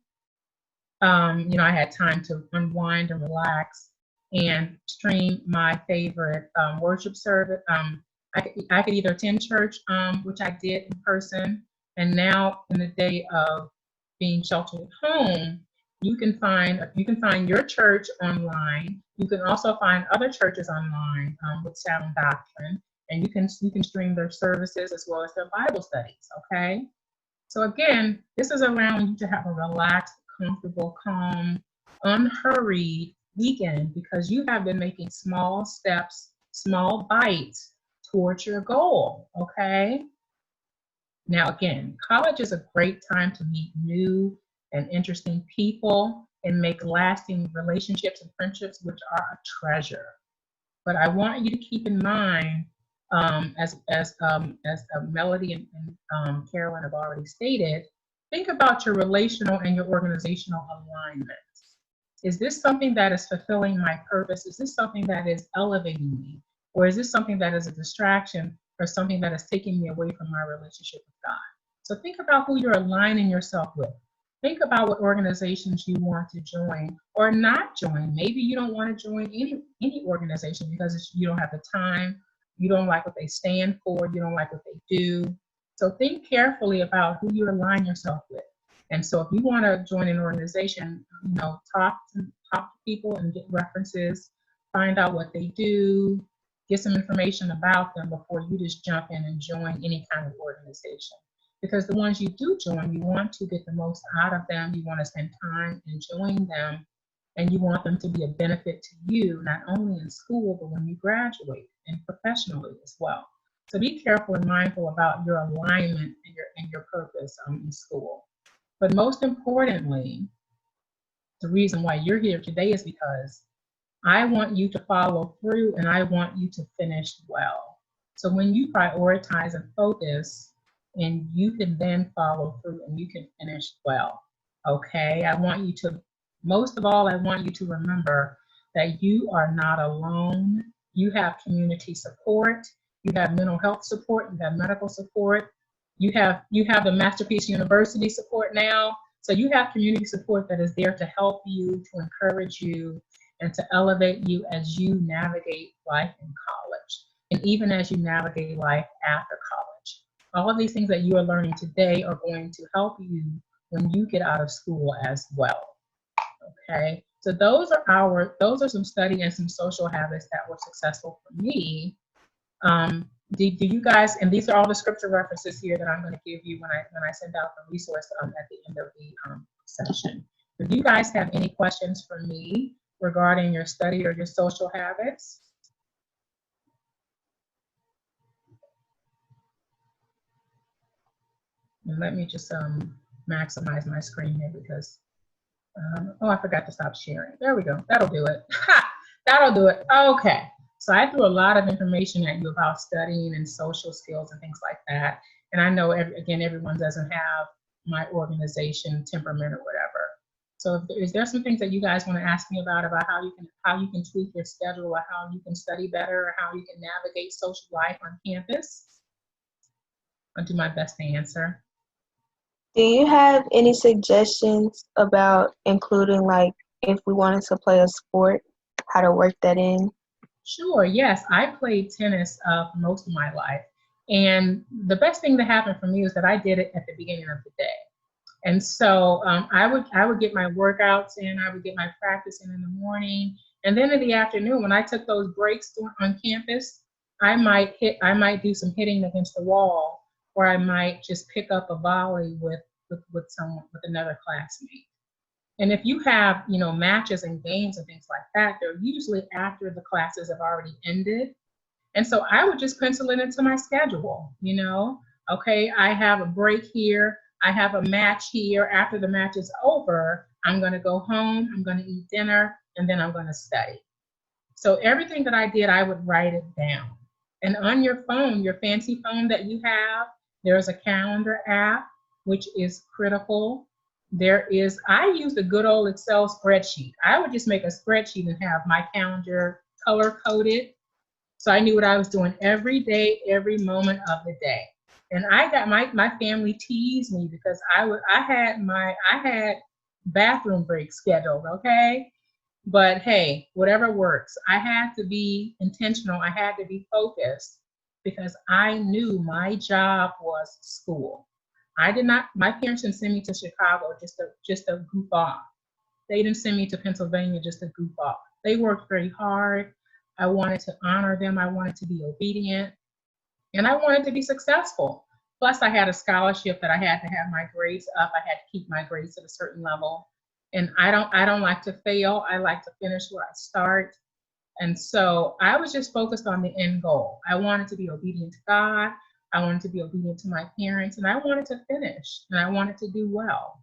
I had time to unwind and relax and stream my favorite worship service. I could either attend church, which I did in person, and now in the day of being sheltered at home, you can find your church online. You can also find other churches online with sound doctrine, and you can stream their services as well as their Bible studies. Okay, so again, this is allowing you to have a relaxed, comfortable, calm, unhurried weekend because you have been making small steps, small bites towards your goal. Okay. Now, again, college is a great time to meet new and interesting people and make lasting relationships and friendships, which are a treasure. But I want you to keep in mind, as Melody and Carolyn have already stated, think about your relational and your organizational alignment. Is this something that is fulfilling my purpose? Is this something that is elevating me? Or is this something that is a distraction or something that is taking me away from my relationship with God? So think about who you're aligning yourself with. Think about what organizations you want to join or not join. Maybe you don't want to join any organization because you don't have the time, you don't like what they stand for, you don't like what they do. So think carefully about who you align yourself with. And so if you want to join an organization, talk to people and get references, find out what they do, get some information about them before you just jump in and join any kind of organization. Because the ones you do join, you want to get the most out of them, you want to spend time enjoying them, and you want them to be a benefit to you, not only in school, but when you graduate and professionally as well. So be careful and mindful about your alignment and your purpose in school. But most importantly, the reason why you're here today is because I want you to follow through and I want you to finish well. So when you prioritize and focus, and you can then follow through and you can finish well. Okay, most of all, I want you to remember that you are not alone. You have community support, you have mental health support, you have medical support, you have the Masterpiece University support now. So you have community support that is there to help you, to encourage you, and to elevate you as you navigate life in college, and even as you navigate life after college. All of these things that you are learning today are going to help you when you get out of school as well. Okay, so those are some study and some social habits that were successful for me. Do you guys, and these are all the scripture references here that I'm going to give you when I send out the resource at the end of the session. Do you guys have any questions for me regarding your study or your social habits? And let me just maximize my screen here because, I forgot to stop sharing. There we go. That'll do it. That'll do it. Okay. So I threw a lot of information at you about studying and social skills and things like that. And I know, everyone doesn't have my organization temperament or whatever. So is there some things that you guys want to ask me about how you can tweak your schedule, or how you can study better, or how you can navigate social life on campus? I'll do my best to answer. Do you have any suggestions about including, like, if we wanted to play a sport, how to work that in? Sure, yes. I played tennis for most of my life. And the best thing that happened for me was that I did it at the beginning of the day. And so I would get my workouts in, I would get my practice in the morning. And then in the afternoon, when I took those breaks on campus, I might do some hitting against the wall, or I might just pick up a volley with another classmate. And if you have, matches and games and things like that, they're usually after the classes have already ended. And so I would just pencil it into my schedule, okay, I have a break here, I have a match here. After the match is over, I'm going to go home, I'm going to eat dinner, and then I'm going to study. So everything that I did, I would write it down. And on your phone, your fancy phone that you have, there's a calendar app, which is critical. I use the good old Excel spreadsheet. I would just make a spreadsheet and have my calendar color coded. So I knew what I was doing every day, every moment of the day. And I got my family teased me because I had bathroom breaks scheduled, okay? But hey, whatever works. I had to be intentional. I had to be focused because I knew my job was school. My parents didn't send me to Chicago just to goof off. They didn't send me to Pennsylvania just to goof off. They worked very hard. I wanted to honor them. I wanted to be obedient, and I wanted to be successful. Plus, I had a scholarship that I had to have my grades up. I had to keep my grades at a certain level. And I don't like to fail. I like to finish where I start. And so I was just focused on the end goal. I wanted to be obedient to God. I wanted to be obedient to my parents, and I wanted to finish, and I wanted to do well.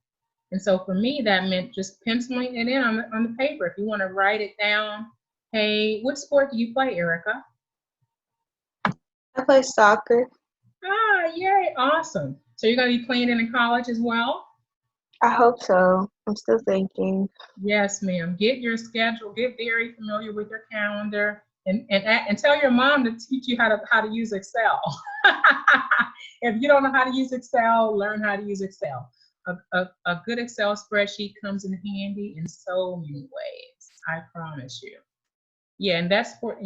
And so for me, that meant just penciling it in on the paper. If you want to write it down, hey, what sport do you play, Erica? I play soccer. Ah, yay, awesome. So you're going to be playing it in college as well? I hope so. I'm still thinking. Yes, ma'am. Get your schedule. Get very familiar with your calendar, and tell your mom to teach you how to use Excel. If you don't know how to use Excel, learn how to use Excel. A good Excel spreadsheet comes in handy in so many ways. I promise you. Yeah, and that's for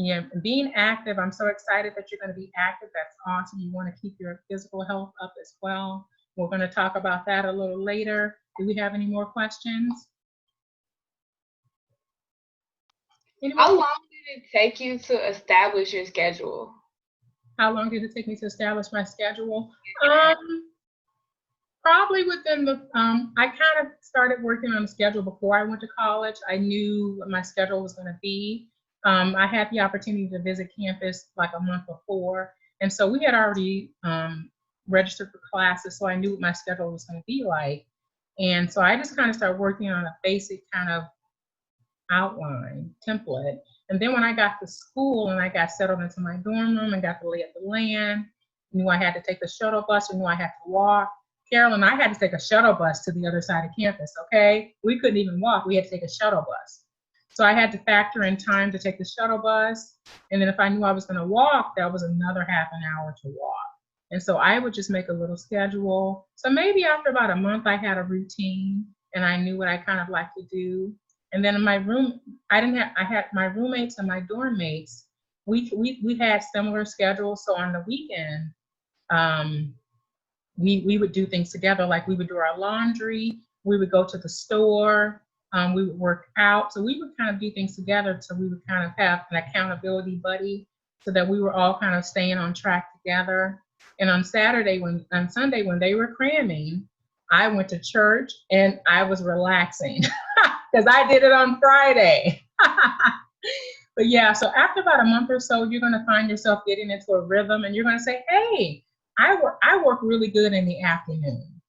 being active. I'm so excited that you're going to be active. That's awesome. You want to keep your physical health up as well. We're going to talk about that a little later. Do we have any more questions? How long did it take you to establish your schedule? How long did it take me to establish my schedule? Probably within I kind of started working on the schedule before I went to college. I knew what my schedule was going to be. I had the opportunity to visit campus like a month before. And so we had already registered for classes, so I knew what my schedule was going to be like. And so I just kind of started working on a basic kind of outline template. And then when I got to school and I got settled into my dorm room and got to lay of the land, knew I had to take the shuttle bus or knew I had to walk. Carol and I had to take a shuttle bus to the other side of campus, okay? We couldn't even walk. We had to take a shuttle bus. So I had to factor in time to take the shuttle bus. And then if I knew I was going to walk, that was another half an hour to walk. And so I would just make a little schedule. So maybe after about a month, I had a routine and I knew what I kind of like to do. And then in my room, I had my roommates and my dorm mates, we had similar schedules. So on the weekend, we would do things together, like we would do our laundry, we would go to the store, we would work out. So we would kind of do things together. So we would kind of have an accountability buddy so that we were all kind of staying on track together. And on Sunday, when they were cramming, I went to church and I was relaxing because I did it on Friday. But yeah, so after about a month or so, you're going to find yourself getting into a rhythm and you're going to say, hey, I work really good in the afternoon,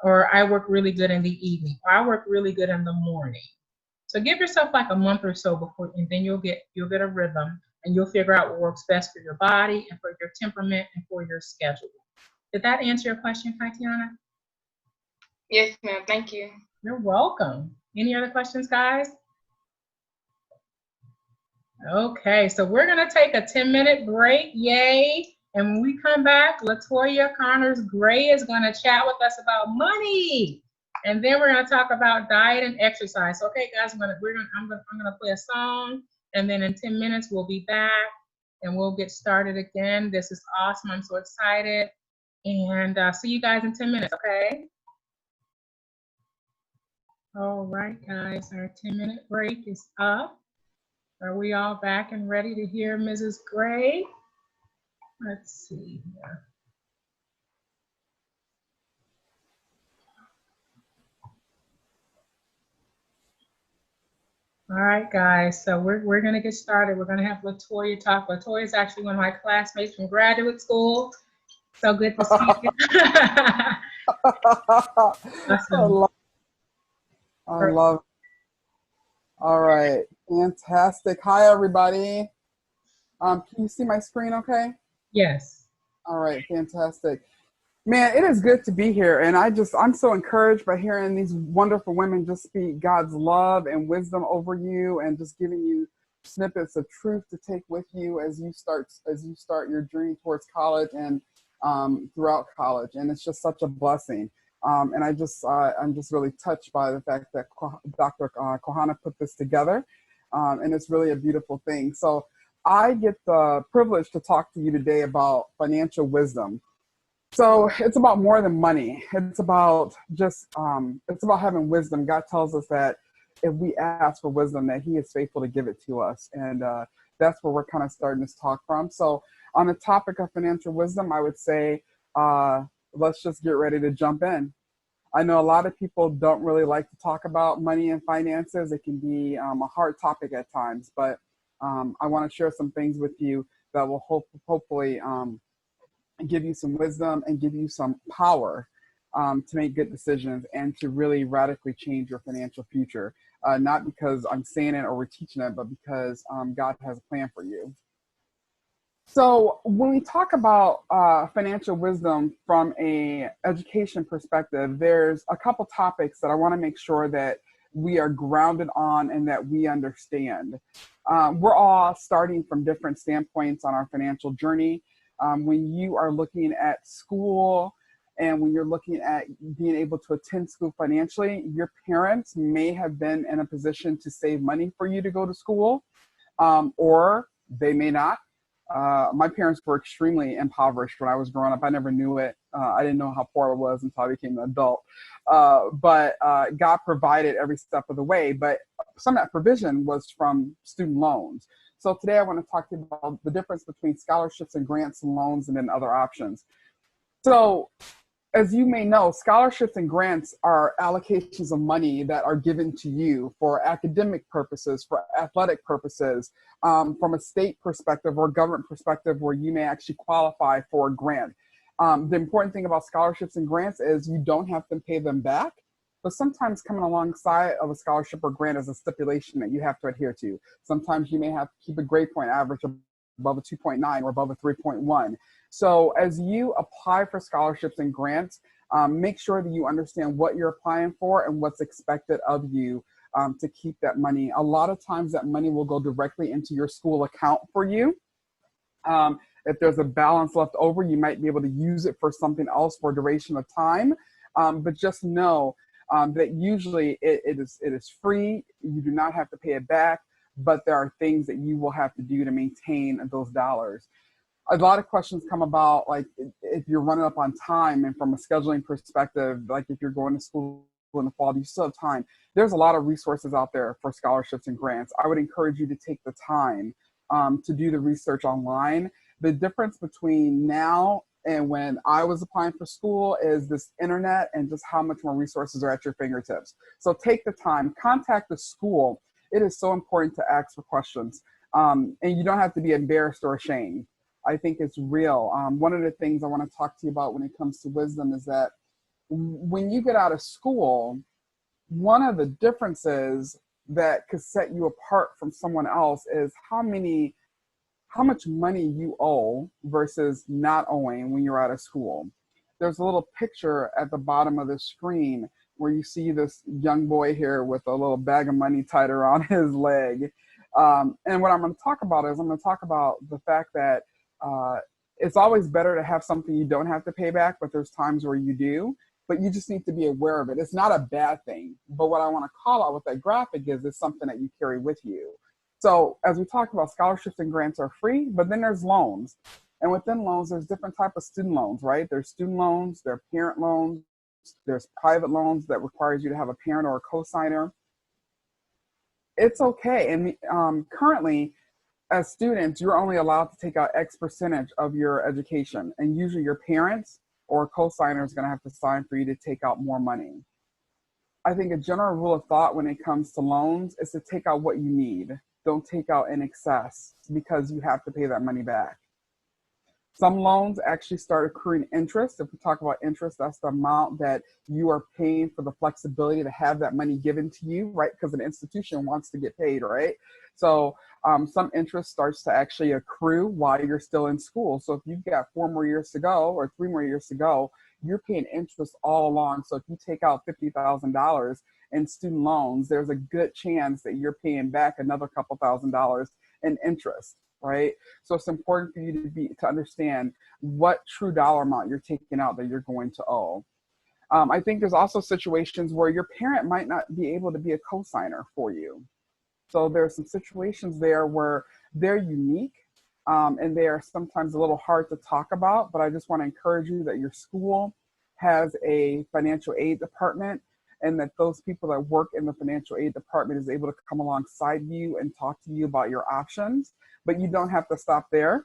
or I work really good in the evening, or I work really good in the morning. So give yourself like a month or so before, and then you'll get a rhythm and you'll figure out what works best for your body and for your temperament and for your schedule. Did that answer your question, Tatiana? Yes, ma'am. Thank you. You're welcome. Any other questions, guys? Okay, so we're gonna take a 10-minute break, yay. And when we come back, Latoya Connors Gray is gonna chat with us about money. And then we're gonna talk about diet and exercise. Okay, guys, I'm gonna play a song, and then in 10 minutes we'll be back and we'll get started again. This is awesome, I'm so excited. And see you guys in 10 minutes, okay? All right, guys, our 10-minute break is up. Are we all back and ready to hear Mrs. Gray? Let's see here. All right, guys, so we're going to get started. We're going to have Latoya talk. Latoya is actually one of my classmates from graduate school. So good to see you. Awesome. I love it. All right, fantastic. Hi, everybody. Can you see my screen okay? Yes. All right, fantastic. Man, it is good to be here. And I'm so encouraged by hearing these wonderful women just speak God's love and wisdom over you and just giving you snippets of truth to take with you as you start your journey towards college and throughout college. And it's just such a blessing. And I'm just really touched by the fact that Dr. Kohana put this together. And it's really a beautiful thing. So I get the privilege to talk to you today about financial wisdom. So it's about more than money. It's about just, it's about having wisdom. God tells us that if we ask for wisdom, that he is faithful to give it to us. And that's where we're kind of starting this talk from. So on the topic of financial wisdom, I would say, let's just get ready to jump in. I know a lot of people don't really like to talk about money and finances. It can be a hard topic at times, but I want to share some things with you that will hopefully give you some wisdom and give you some power to make good decisions and to really radically change your financial future. Not because I'm saying it or we're teaching it, but because God has a plan for you. So when we talk about financial wisdom from a education perspective, there's a couple topics that I want to make sure that we are grounded on and that we understand. We're all starting from different standpoints on our financial journey. When you are looking at school and when you're looking at being able to attend school financially, your parents may have been in a position to save money for you to go to school, or they may not. My parents were extremely impoverished when I was growing up. I never knew it. I didn't know how poor I was until I became an adult. But God provided every step of the way. But some of that provision was from student loans. So today I want to talk to you about the difference between scholarships and grants and loans and then other options. So as you may know, scholarships and grants are allocations of money that are given to you for academic purposes, for athletic purposes, from a state perspective or government perspective where you may actually qualify for a grant. The important thing about scholarships and grants is you don't have to pay them back. But sometimes coming alongside of a scholarship or grant is a stipulation that you have to adhere to. Sometimes you may have to keep a grade point average above a 2.9 or above a 3.1. So as you apply for scholarships and grants, make sure that you understand what you're applying for and what's expected of you to keep that money. A lot of times that money will go directly into your school account for you. If there's a balance left over, you might be able to use it for something else for a duration of time. But just know that usually it is free. You do not have to pay it back, but there are things that you will have to do to maintain those dollars. A lot of questions come about, like if you're running up on time and from a scheduling perspective, like if you're going to school in the fall, do you still have time? There's a lot of resources out there for scholarships and grants. I would encourage you to take the time to do the research online. The difference between now and when I was applying for school is this internet and just how much more resources are at your fingertips. So take the time, contact the school. It is so important to ask for questions. And you don't have to be embarrassed or ashamed. I think it's real. One of the things I want to talk to you about when it comes to wisdom is that when you get out of school, one of the differences that could set you apart from someone else is how much money you owe versus not owing when you're out of school. There's a little picture at the bottom of the screen where you see this young boy here with a little bag of money tied around his leg. And what I'm going to talk about is I'm going to talk about the fact that it's always better to have something you don't have to pay back, but there's times where you do, but you just need to be aware of it. It's not a bad thing, but what I want to call out with that graphic is something that you carry with you. So as we talked about, scholarships and grants are free, but then there's loans. And within loans, there's different types of student loans, right? There's student loans, there are parent loans, there's private loans that requires you to have a parent or a co-signer. It's okay. And currently, as students, you're only allowed to take out X percentage of your education. And usually your parents or a co-signer is going to have to sign for you to take out more money. I think a general rule of thought when it comes to loans is to take out what you need. Don't take out in excess because you have to pay that money back. Some loans actually start accruing interest. If we talk about interest, that's the amount that you are paying for the flexibility to have that money given to you, right? Because an institution wants to get paid, right? So some interest starts to actually accrue while you're still in school. So if you've got 4 more years to go or 3 more years to go, you're paying interest all along. So if you take out $50,000 in student loans, there's a good chance that you're paying back another couple $1,000s in interest, right? So it's important for you to understand what true dollar amount you're taking out that you're going to owe. I think there's also situations where your parent might not be able to be a co-signer for you. So there's some situations there where they're unique and they are sometimes a little hard to talk about, but I just want to encourage you that your school has a financial aid department, and that those people that work in the financial aid department is able to come alongside you and talk to you about your options. But you don't have to stop there.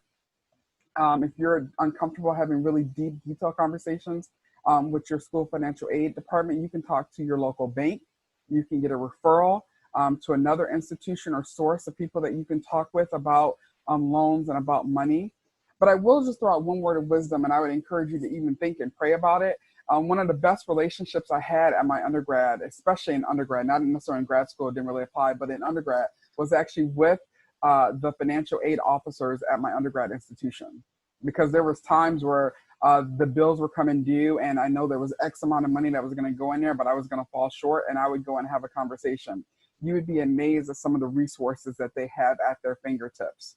If you're uncomfortable having really deep, detailed conversations with your school financial aid department, you can talk to your local bank. You can get a referral to another institution or source of people that you can talk with about loans and about money. But I will just throw out one word of wisdom, and I would encourage you to even think and pray about it. One of the best relationships I had at my undergrad, especially in undergrad, not necessarily in grad school, it didn't really apply, but in undergrad, was actually with the financial aid officers at my undergrad institution. Because there was times where the bills were coming due, and I know there was X amount of money that was going to go in there, but I was going to fall short, and I would go and have a conversation. You would be amazed at some of the resources that they have at their fingertips.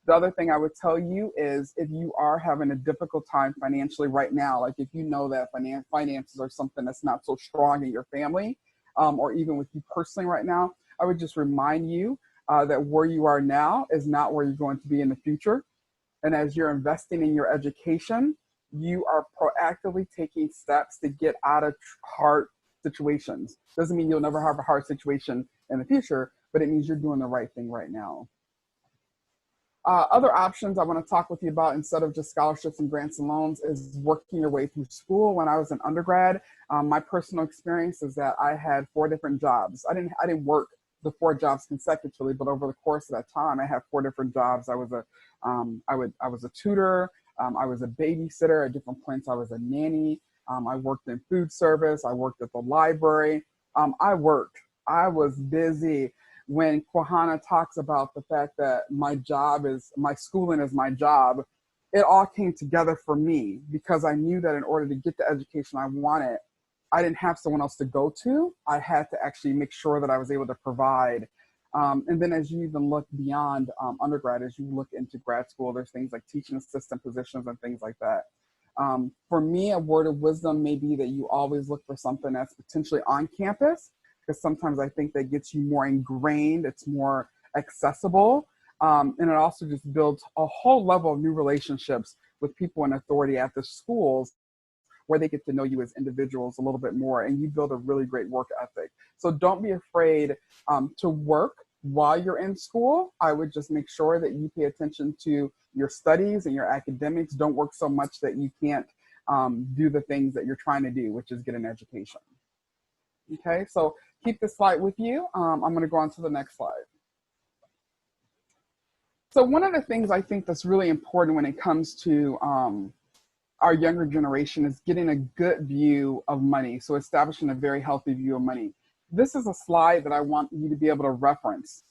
The other thing I would tell you is if you are having a difficult time financially right now, like if you know that finances are something that's not so strong in your family, or even with you personally right now, I would just remind you that where you are now is not where you're going to be in the future. And as you're investing in your education, you are proactively taking steps to get out of hard situations. Doesn't mean you'll never have a hard situation in the future, but it means you're doing the right thing right now. Other options I want to talk with you about instead of just scholarships and grants and loans is working your way through school. When I was an undergrad, my personal experience is that I had 4 different jobs. I didn't work the 4 jobs consecutively, but over the course of that time, I had 4 different jobs. I was a tutor. I was a babysitter. At different points, I was a nanny. I worked in food service. I worked at the library. I was busy. When Kwahana talks about the fact that my schooling is my job, it all came together for me because I knew that in order to get the education I wanted, I didn't have someone else to go to. I had to actually make sure that I was able to provide. And then as you even look beyond undergrad, as you look into grad school, there's things like teaching assistant positions and things like that. For me, a word of wisdom may be that you always look for something that's potentially on campus, because sometimes I think that gets you more ingrained, it's more accessible, and it also just builds a whole level of new relationships with people in authority at the schools where they get to know you as individuals a little bit more, and you build a really great work ethic. So don't be afraid to work while you're in school. I would just make sure that you pay attention to your studies and your academics. Don't work so much that you can't do the things that you're trying to do, which is get an education. Okay, so keep this slide with you. I'm going to go on to the next slide. So one of the things I think that's really important when it comes to our younger generation is getting a good view of money. So establishing a very healthy view of money. This is a slide that I want you to be able to reference.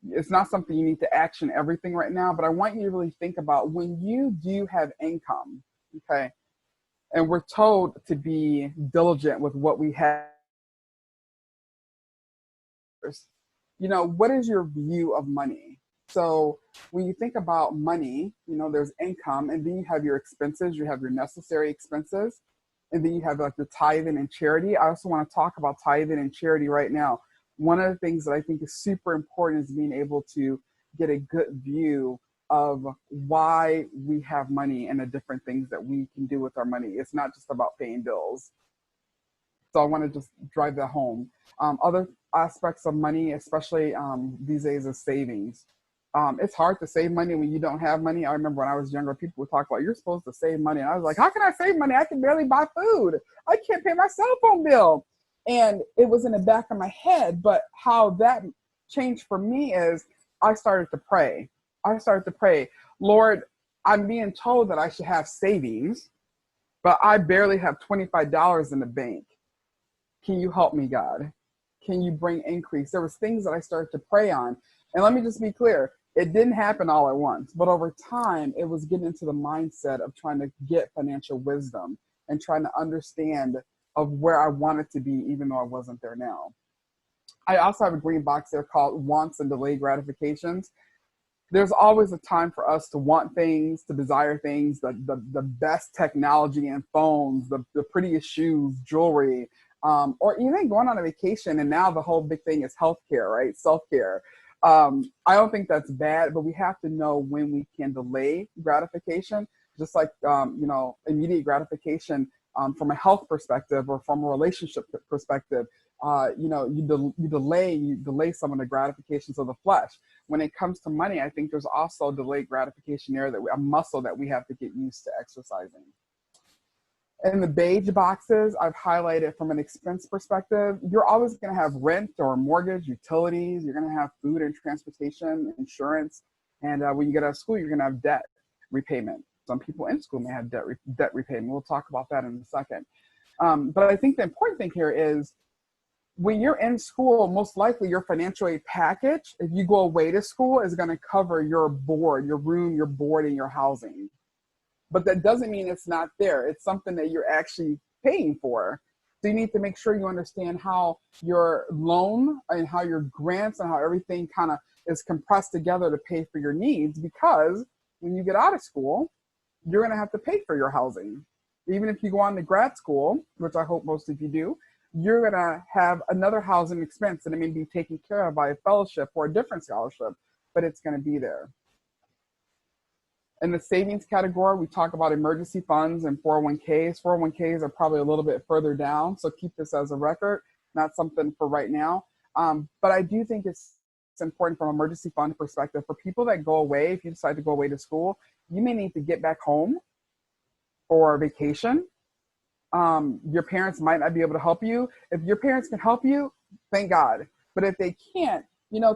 It's not something you need to action everything right now, but I want you to really think about when you do have income, okay? And we're told to be diligent with what we have. You know, what is your view of money? So when you think about money, you know, there's income, and then you have your expenses, you have your necessary expenses, and then you have like the tithing and charity. I also want to talk about tithing and charity right now. One of the things that I think is super important is being able to get a good view of why we have money and the different things that we can do with our money. It's not just about paying bills. So I want to just drive that home. Other aspects of money, especially these days, is savings. It's hard to save money when you don't have money. I remember when I was younger, people would talk about, you're supposed to save money. And I was like, how can I save money? I can barely buy food. I can't pay my cell phone bill. And it was in the back of my head. But how that changed for me is I started to pray. Lord, I'm being told that I should have savings, but I barely have $25 in the bank. Can you help me, God? Can you bring increase? There was things that I started to pray on. And let me just be clear, it didn't happen all at once, but over time, it was getting into the mindset of trying to get financial wisdom and trying to understand of where I wanted to be, even though I wasn't there now. I also have a green box there called wants and delayed gratifications. There's always a time for us to want things, to desire things, the best technology and phones, the prettiest shoes, jewelry, or even going on a vacation. And now the whole big thing is healthcare, right? Self-care. I don't think that's bad, but we have to know when we can delay gratification, just like, immediate gratification from a health perspective or from a relationship perspective. You delay some of the gratifications of the flesh. When it comes to money, I think there's also delayed gratification there, a muscle that we have to get used to exercising. In the beige boxes, I've highlighted from an expense perspective, you're always going to have rent or mortgage, utilities, you're going to have food and transportation, insurance, and when you get out of school, you're going to have debt repayment. Some people in school may have debt repayment. We'll talk about that in a second. But I think the important thing here is when you're in school, most likely your financial aid package, if you go away to school, is going to cover your board, your room, your board, and your housing. But that doesn't mean it's not there. It's something that you're actually paying for. So you need to make sure you understand how your loan and how your grants and how everything kind of is compressed together to pay for your needs, because when you get out of school, you're going to have to pay for your housing. Even if you go on to grad school, which I hope most of you do, you're going to have another housing expense, and it may be taken care of by a fellowship or a different scholarship, but it's going to be there. In the savings category, we talk about emergency funds and 401ks. 401ks are probably a little bit further down, so keep this as a record, not something for right now. But I do think it's important from an emergency fund perspective. For people that go away, if you decide to go away to school, you may need to get back home for vacation. Your parents might not be able to help you. If your parents can help you, thank God. But if they can't,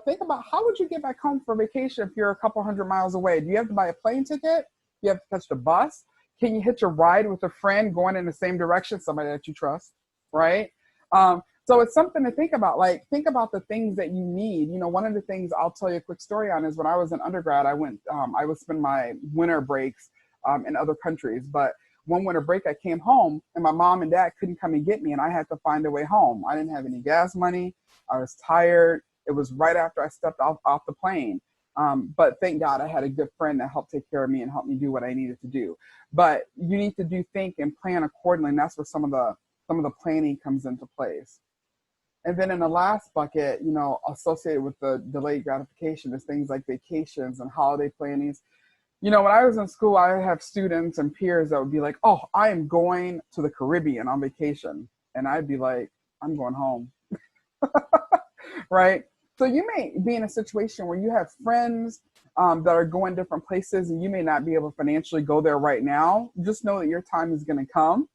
think about how would you get back home for vacation if you're a couple 100 miles away? Do you have to buy a plane ticket? Do you have to catch the bus? Can you hitch a ride with a friend going in the same direction, somebody that you trust, right? So it's something to think about. Like, think about the things that you need. One of the things I'll tell you a quick story on is when I was in undergrad, I would spend my winter breaks in other countries. But one winter break, I came home and my mom and dad couldn't come and get me, and I had to find a way home. I didn't have any gas money. I was tired. It was right after I stepped off the plane. But thank God I had a good friend that helped take care of me and helped me do what I needed to do. But you need to think and plan accordingly, and that's where some of the planning comes into place. And then in the last bucket, associated with the delayed gratification is things like vacations and holiday plannings. When I was in school, I would have students and peers that would be like, oh, I am going to the Caribbean on vacation. And I'd be like, I'm going home. Right? So you may be in a situation where you have friends that are going different places, and you may not be able to financially go there right now. Just know that your time is going to come.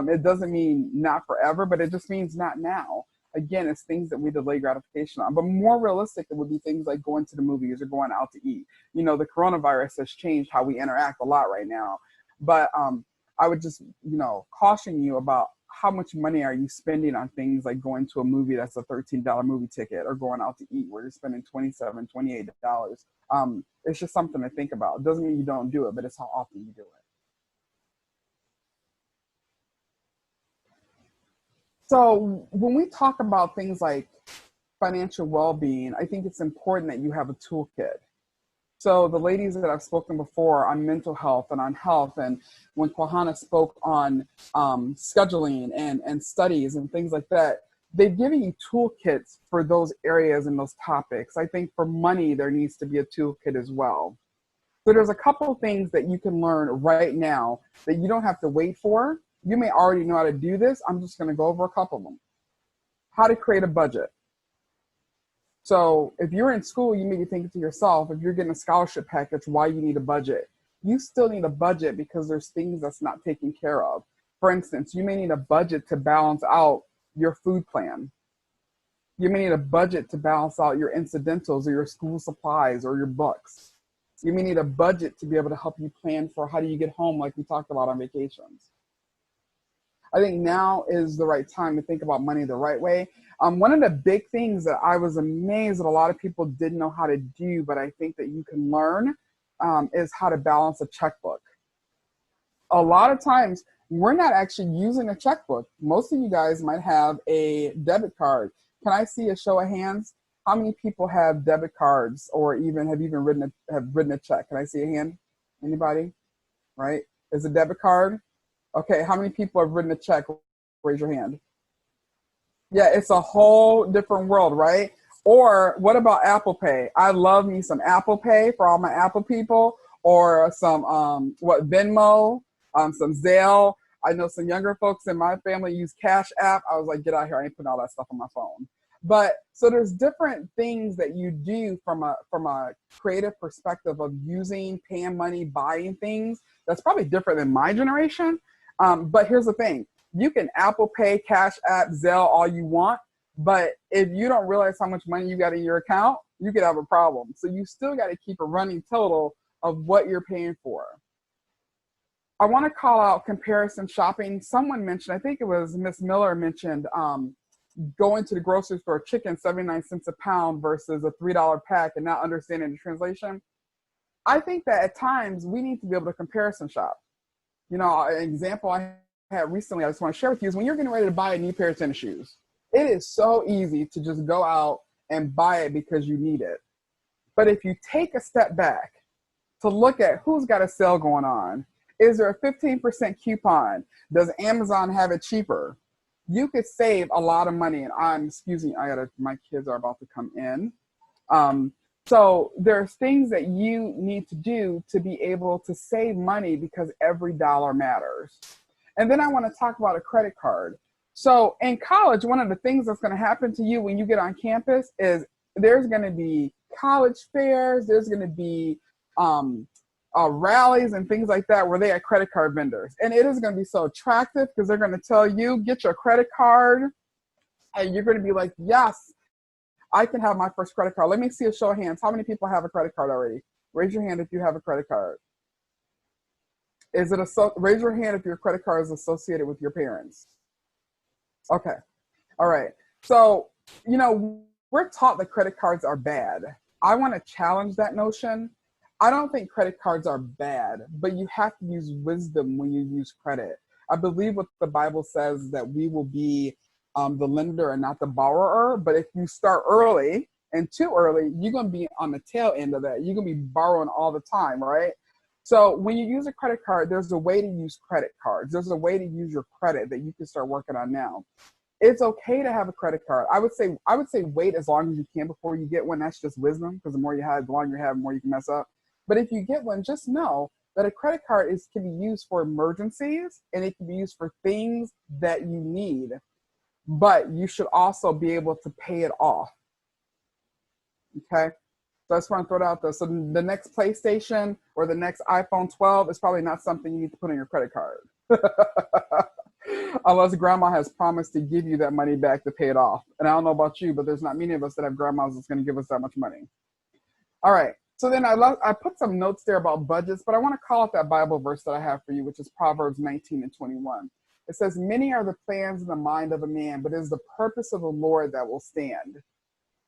It doesn't mean not forever, but it just means not now. Again, it's things that we delay gratification on. But more realistic, it would be things like going to the movies or going out to eat. The coronavirus has changed how we interact a lot right now. But I would just, caution you about how much money are you spending on things like going to a movie that's a $13 movie ticket, or going out to eat where you're spending $27, $28. It's just something to think about. It doesn't mean you don't do it, but it's how often you do it. So when we talk about things like financial well-being, I think it's important that you have a toolkit. So the ladies that I've spoken before on mental health and on health, and when Kwahana spoke on scheduling and studies and things like that, they've given you toolkits for those areas and those topics. I think for money, there needs to be a toolkit as well. So there's a couple of things that you can learn right now that you don't have to wait for. You may already know how to do this. I'm just going to go over a couple of them. How to create a budget. So if you're in school, you may be thinking to yourself, if you're getting a scholarship package, why you need a budget? You still need a budget because there's things that's not taken care of. For instance, you may need a budget to balance out your food plan. You may need a budget to balance out your incidentals or your school supplies or your books. You may need a budget to be able to help you plan for how do you get home, like we talked about on vacations. I think now is the right time to think about money the right way. One of the big things that I was amazed that a lot of people didn't know how to do, but I think that you can learn, is how to balance a checkbook. A lot of times, we're not actually using a checkbook. Most of you guys might have a debit card. Can I see a show of hands? How many people have debit cards or even have written a check? Can I see a hand? Anybody? Right? Is a debit card? Okay, how many people have written a check? Raise your hand. Yeah, it's a whole different world, right? Or what about Apple Pay? I love me some Apple Pay for all my Apple people, or some Venmo, some Zelle. I know some younger folks in my family use Cash App. I was like, get out here! I ain't putting all that stuff on my phone. But so there's different things that you do from a creative perspective of using, paying money, buying things. That's probably different than my generation. But here's the thing. You can Apple Pay, Cash App, Zelle, all you want. But if you don't realize how much money you got in your account, you could have a problem. So you still got to keep a running total of what you're paying for. I want to call out comparison shopping. Someone mentioned, I think it was Miss Miller mentioned, going to the grocery store, chicken 79 cents a pound versus a $3 pack and not understanding the translation. I think that at times we need to be able to comparison shop. You know, an example I had recently, I just want to share with you, is when you're getting ready to buy a new pair of tennis shoes, it is so easy to just go out and buy it because you need it. But if you take a step back to look at who's got a sale going on, is there a 15% coupon? Does Amazon have it cheaper? You could save a lot of money. And my kids are about to come in. So there's things that you need to do to be able to save money because every dollar matters. And then I want to talk about a credit card. So in college, one of the things that's going to happen to you when you get on campus is there's going to be college fairs, there's going to be rallies and things like that where they are credit card vendors. And it is going to be so attractive because they're going to tell you, get your credit card, and you're going to be like, yes, I can have my first credit card. Let me see a show of hands. How many people have a credit card already? Raise your hand if you have a credit card. Raise your hand if your credit card is associated with your parents. Okay. All right. So, you know, we're taught that credit cards are bad. I want to challenge that notion. I don't think credit cards are bad, but you have to use wisdom when you use credit. I believe what the Bible says, that we will be the lender and not the borrower. But if you start early and too early, you're going to be on the tail end of that. You're going to be borrowing all the time, right? So when you use a credit card, there's a way to use credit cards. There's a way to use your credit that you can start working on now. It's okay to have a credit card. I would say wait as long as you can before you get one. That's just wisdom, because the more you have, the longer you have, the more you can mess up. But if you get one, just know that a credit card can be used for emergencies, and it can be used for things that you need. But you should also be able to pay it off. Okay? So I just want to throw it out there. So the next PlayStation or the next iPhone 12 is probably not something you need to put on your credit card. Unless grandma has promised to give you that money back to pay it off. And I don't know about you, but there's not many of us that have grandmas that's going to give us that much money. All right. So then I put some notes there about budgets, but I want to call out that Bible verse that I have for you, which is Proverbs 19:21. It says, many are the plans in the mind of a man, but it is the purpose of the Lord that will stand.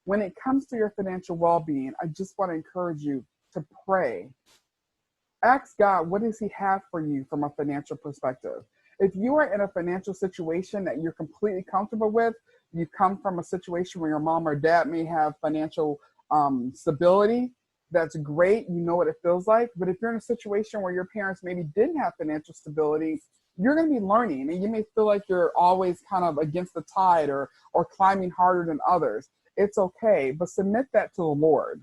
When it comes to your financial well-being, I just want to encourage you to pray. Ask God, what does he have for you from a financial perspective? If you are in a financial situation that you're completely comfortable with, you come from a situation where your mom or dad may have financial stability, that's great. You know what it feels like. But if you're in a situation where your parents maybe didn't have financial stability, you're going to be learning, and you may feel like you're always kind of against the tide or climbing harder than others. It's okay, but submit that to the Lord,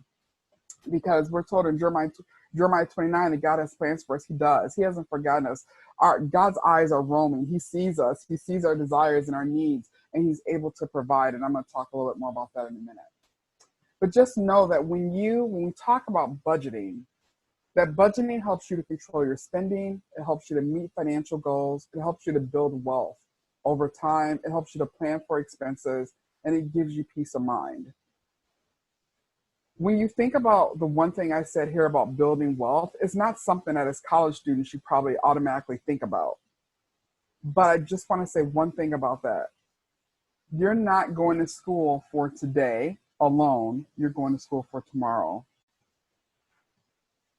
because we're told in Jeremiah 29 that God has plans for us. He does. He hasn't forgotten us. God's eyes are roaming. He sees us. He sees our desires and our needs, and he's able to provide. And I'm going to talk a little bit more about that in a minute. But just know that when we talk about budgeting, that budgeting helps you to control your spending. It helps you to meet financial goals. It helps you to build wealth over time. It helps you to plan for expenses, and it gives you peace of mind. when you think about the one thing I said here about building wealth, it's not something that as college students you probably automatically think about. But I just want to say one thing about that. You're not going to school for today alone. You're going to school for tomorrow.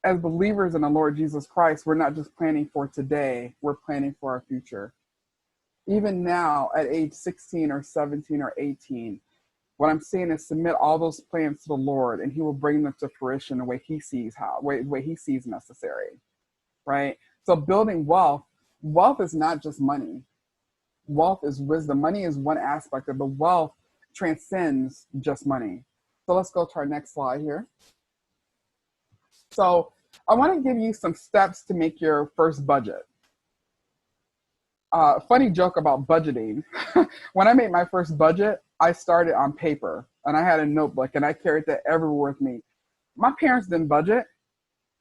As believers in the Lord Jesus Christ, we're not just planning for today, we're planning for our future. Even now at age 16 or 17 or 18, what I'm saying is submit all those plans to the Lord, and he will bring them to fruition the way he sees way he sees necessary, right? So building wealth is not just money. Wealth is wisdom. Money is one aspect of it, but wealth transcends just money. So let's go to our next slide here. So I want to give you some steps to make your first budget. Funny joke about budgeting. When I made my first budget, I started on paper and I had a notebook and I carried that everywhere with me. My parents didn't budget,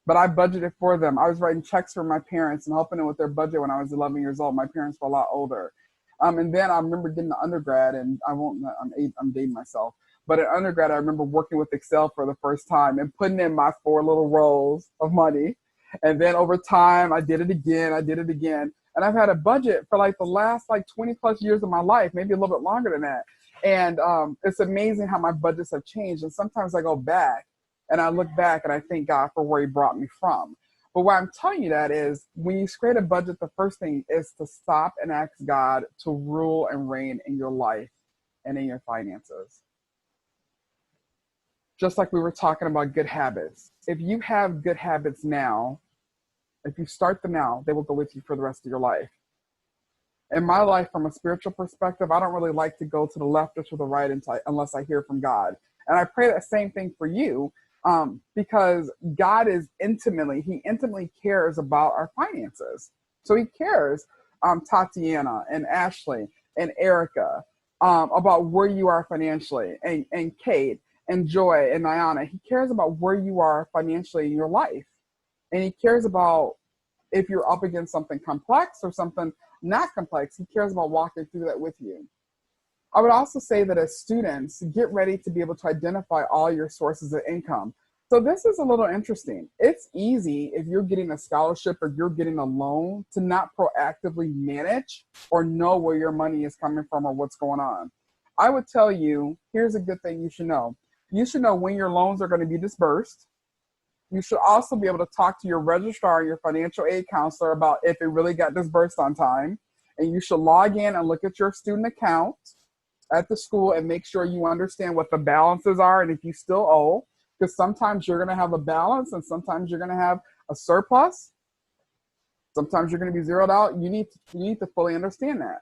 but I budgeted for them. I was writing checks for my parents and helping them with their budget when I was 11 years old. My parents were a lot older. And then I remember getting to undergrad, and I'm dating myself, but at undergrad, I remember working with Excel for the first time and putting in my 4 little rows of money. And then over time, I did it again. And I've had a budget for like the last 20 plus years of my life, maybe a little bit longer than that. And it's amazing how my budgets have changed. And sometimes I go back and I look back and I thank God for where he brought me from. But why I'm telling you that is when you create a budget, the first thing is to stop and ask God to rule and reign in your life and in your finances. Just like we were talking about good habits. If you have good habits now, if you start them now, they will go with you for the rest of your life. In my life, from a spiritual perspective, I don't really like to go to the left or to the right unless I hear from God. And I pray that same thing for you. Because God is he intimately cares about our finances. So he cares, Tatiana and Ashley and Erica, about where you are financially, and Kate and Joy and Niana. He cares about where you are financially in your life. And he cares about if you're up against something complex or something not complex. He cares about walking through that with you. I would also say that as students, get ready to be able to identify all your sources of income. So this is a little interesting. It's easy if you're getting a scholarship or you're getting a loan to not proactively manage or know where your money is coming from or what's going on. I would tell you, here's a good thing you should know. You should know when your loans are going to be disbursed. You should also be able to talk to your registrar and your financial aid counselor about if it really got disbursed on time. And you should log in and look at your student account at the school and make sure you understand what the balances are and if you still owe. Because sometimes you're going to have a balance and sometimes you're going to have a surplus. Sometimes you're going to be zeroed out. You need to fully understand that.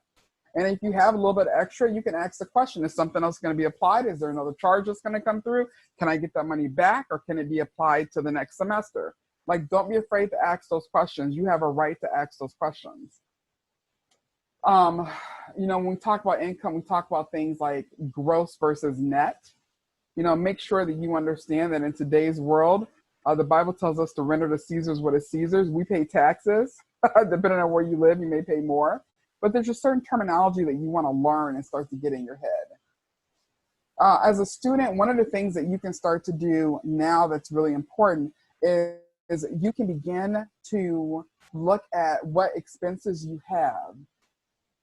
And if you have a little bit extra, you can ask the question, is something else going to be applied? Is there another charge that's going to come through? Can I get that money back, or can it be applied to the next semester? Don't be afraid to ask those questions. You have a right to ask those questions. When we talk about income, we talk about things like gross versus net. Make sure that you understand that in today's world, the Bible tells us to render to Caesar's what is Caesar's. We pay taxes. Depending on where you live, you may pay more. But there's just certain terminology that you want to learn and start to get in your head. As a student, one of the things that you can start to do now that's really important is you can begin to look at what expenses you have.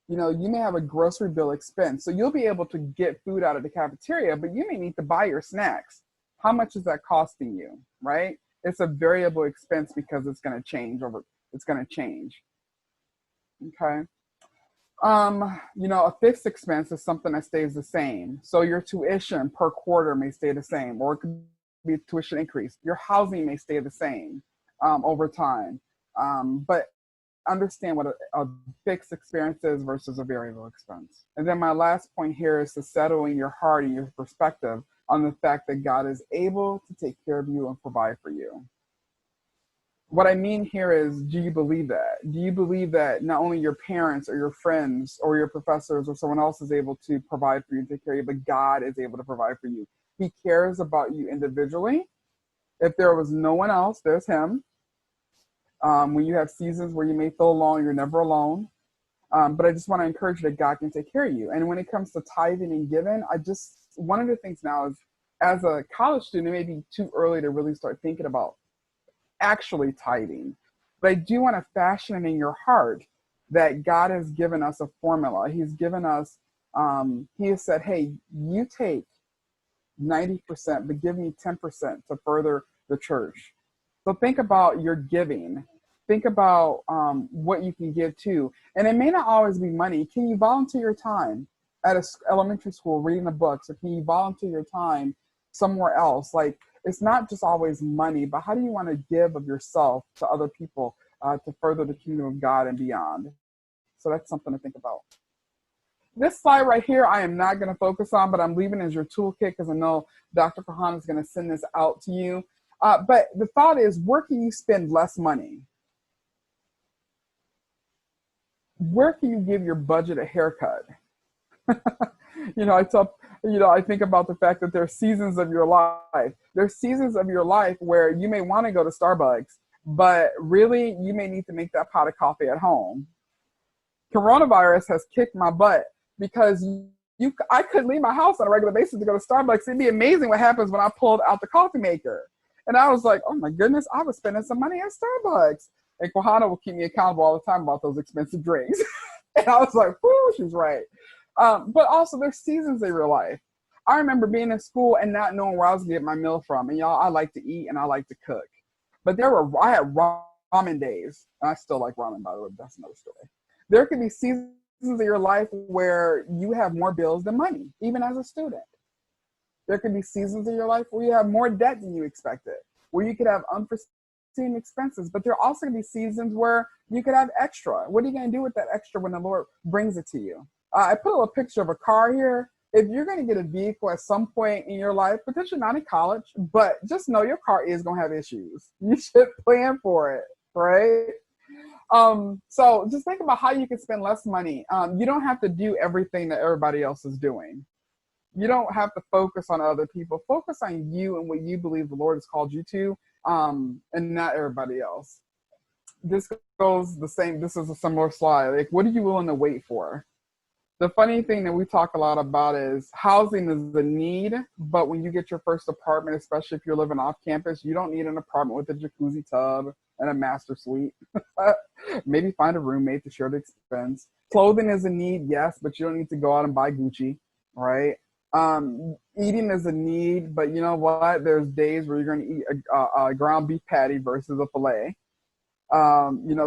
You may have a grocery bill expense. So you'll be able to get food out of the cafeteria, but you may need to buy your snacks. How much is that costing you, right? It's a variable expense because it's going to change. Okay. A fixed expense is something that stays the same. So your tuition per quarter may stay the same, or it could be a tuition increase. Your housing may stay the same over time. But understand what a fixed expense is versus a variable expense. And then my last point here is to settle in your heart and your perspective on the fact that God is able to take care of you and provide for you. What I mean here is, do you believe that? Do you believe that not only your parents or your friends or your professors or someone else is able to provide for you and take care of you, but God is able to provide for you? He cares about you individually. If there was no one else, there's him. When you have seasons where you may feel alone, you're never alone. But I just want to encourage you that God can take care of you. And when it comes to tithing and giving, one of the things now is as a college student, it may be too early to really start thinking about actually tithing. But I do want to fashion it in your heart that God has given us a formula. He's given us, he has said, hey, you take 90%, but give me 10% to further the church. So think about your giving. Think about what you can give to. And it may not always be money. Can you volunteer your time at an elementary school reading the books? Or can you volunteer your time somewhere else? Like, it's not just always money, but how do you want to give of yourself to other people to further the kingdom of God and beyond? So that's something to think about. This slide right here, I am not going to focus on, but I'm leaving as your toolkit because I know Dr. Kahan is going to send this out to you. But the thought is, where can you spend less money? Where can you give your budget a haircut? I think about the fact that there are seasons of your life. There's seasons of your life where you may want to go to Starbucks, but really you may need to make that pot of coffee at home. Coronavirus has kicked my butt because I couldn't leave my house on a regular basis to go to Starbucks. It'd be amazing what happens when I pulled out the coffee maker. And I was like, oh my goodness, I was spending some money at Starbucks. And Kohana will keep me accountable all the time about those expensive drinks. And I was like, whoo, she's right. But also there's seasons of your life. I remember being in school and not knowing where I was going to get my meal from. And y'all, I like to eat and I like to cook. But I had ramen days. And I still like ramen, by the way, but that's another story. There could be seasons of your life where you have more bills than money, even as a student. There could be seasons of your life where you have more debt than you expected, where you could have unforeseen expenses, but there are also going to be seasons where you could have extra. What are you going to do with that extra when the Lord brings it to you? I put a little picture of a car here. If you're going to get a vehicle at some point in your life, potentially not in college, but just know your car is going to have issues. You should plan for it, right? So just think about how you can spend less money. You don't have to do everything that everybody else is doing. You don't have to focus on other people. Focus on you and what you believe the Lord has called you to, and not everybody else. This goes the same. This is a similar slide. Like, what are you willing to wait for? The funny thing that we talk a lot about is housing is a need, but when you get your first apartment, especially if you're living off campus, you don't need an apartment with a jacuzzi tub and a master suite. Maybe find a roommate to share the expense. Clothing is a need, yes, but you don't need to go out and buy Gucci, right? Eating is a need, but you know what? There's days where you're going to eat a ground beef patty versus a filet.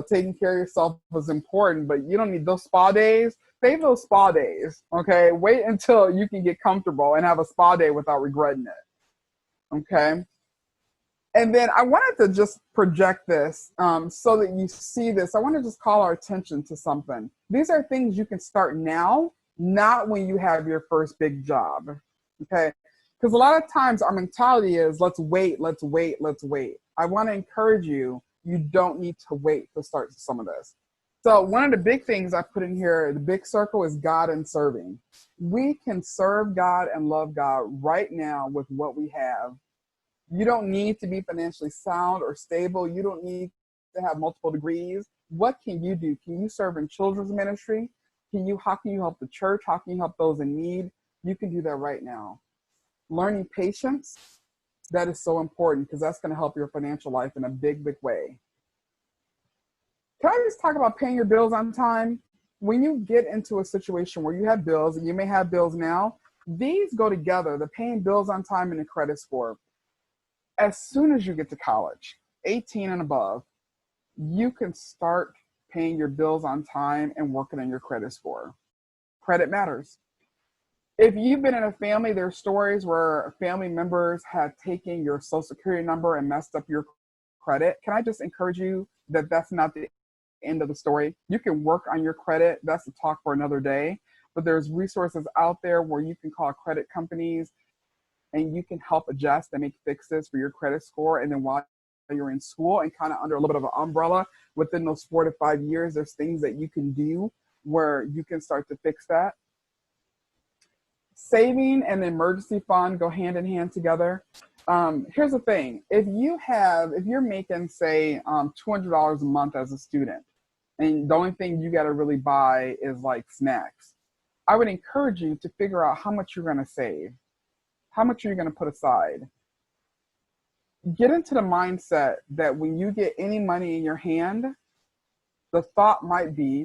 Taking care of yourself is important, but you don't need those spa days. Save those spa days, okay? Wait until you can get comfortable and have a spa day without regretting it, okay? And then I wanted to just project this so that you see this. I want to just call our attention to something. These are things you can start now, not when you have your first big job, okay? Because a lot of times our mentality is, let's wait, let's wait, let's wait. I want to encourage you, you don't need to wait to start some of this. So one of the big things I put in here, the big circle, is God and serving. We can serve God and love God right now with what we have. You don't need to be financially sound or stable. You don't need to have multiple degrees. What can you do? Can you serve in children's ministry? How can you help the church? How can you help those in need? You can do that right now. Learning patience, that is so important because that's going to help your financial life in a big, big way. Can I just talk about paying your bills on time? When you get into a situation where you have bills, and you may have bills now, these go together, the paying bills on time and the credit score. As soon as you get to college, 18 and above, you can start paying your bills on time and working on your credit score. Credit matters. If you've been in a family, there are stories where family members have taken your social security number and messed up your credit. Can I just encourage you that that's not the end of the story? You can work on your credit. That's a talk for another day. But there's resources out there where you can call credit companies and you can help adjust and make fixes for your credit score. And then while you're in school and kind of under a little bit of an umbrella, within those 4 to 5 years, there's things that you can do where you can start to fix that. Saving and the emergency fund go hand in hand together. Here's the thing. If you're making, say, $200 a month as a student, and the only thing you got to really buy is like snacks, I would encourage you to figure out how much you're going to save. How much are you going to put aside? Get into the mindset that when you get any money in your hand, the thought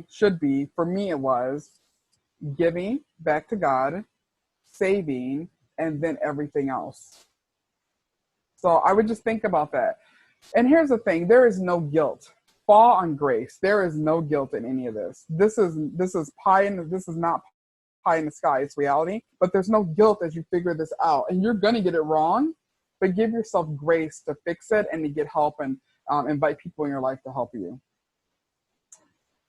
should be, for me it was, giving back to God, saving, and then everything else. So I would just think about that. And here's the thing, there is no guilt. Fall on grace. There is no guilt in any of this. This is not pie in the sky, it's reality. But there's no guilt as you figure this out. And you're gonna get it wrong, but give yourself grace to fix it and to get help, and invite people in your life to help you.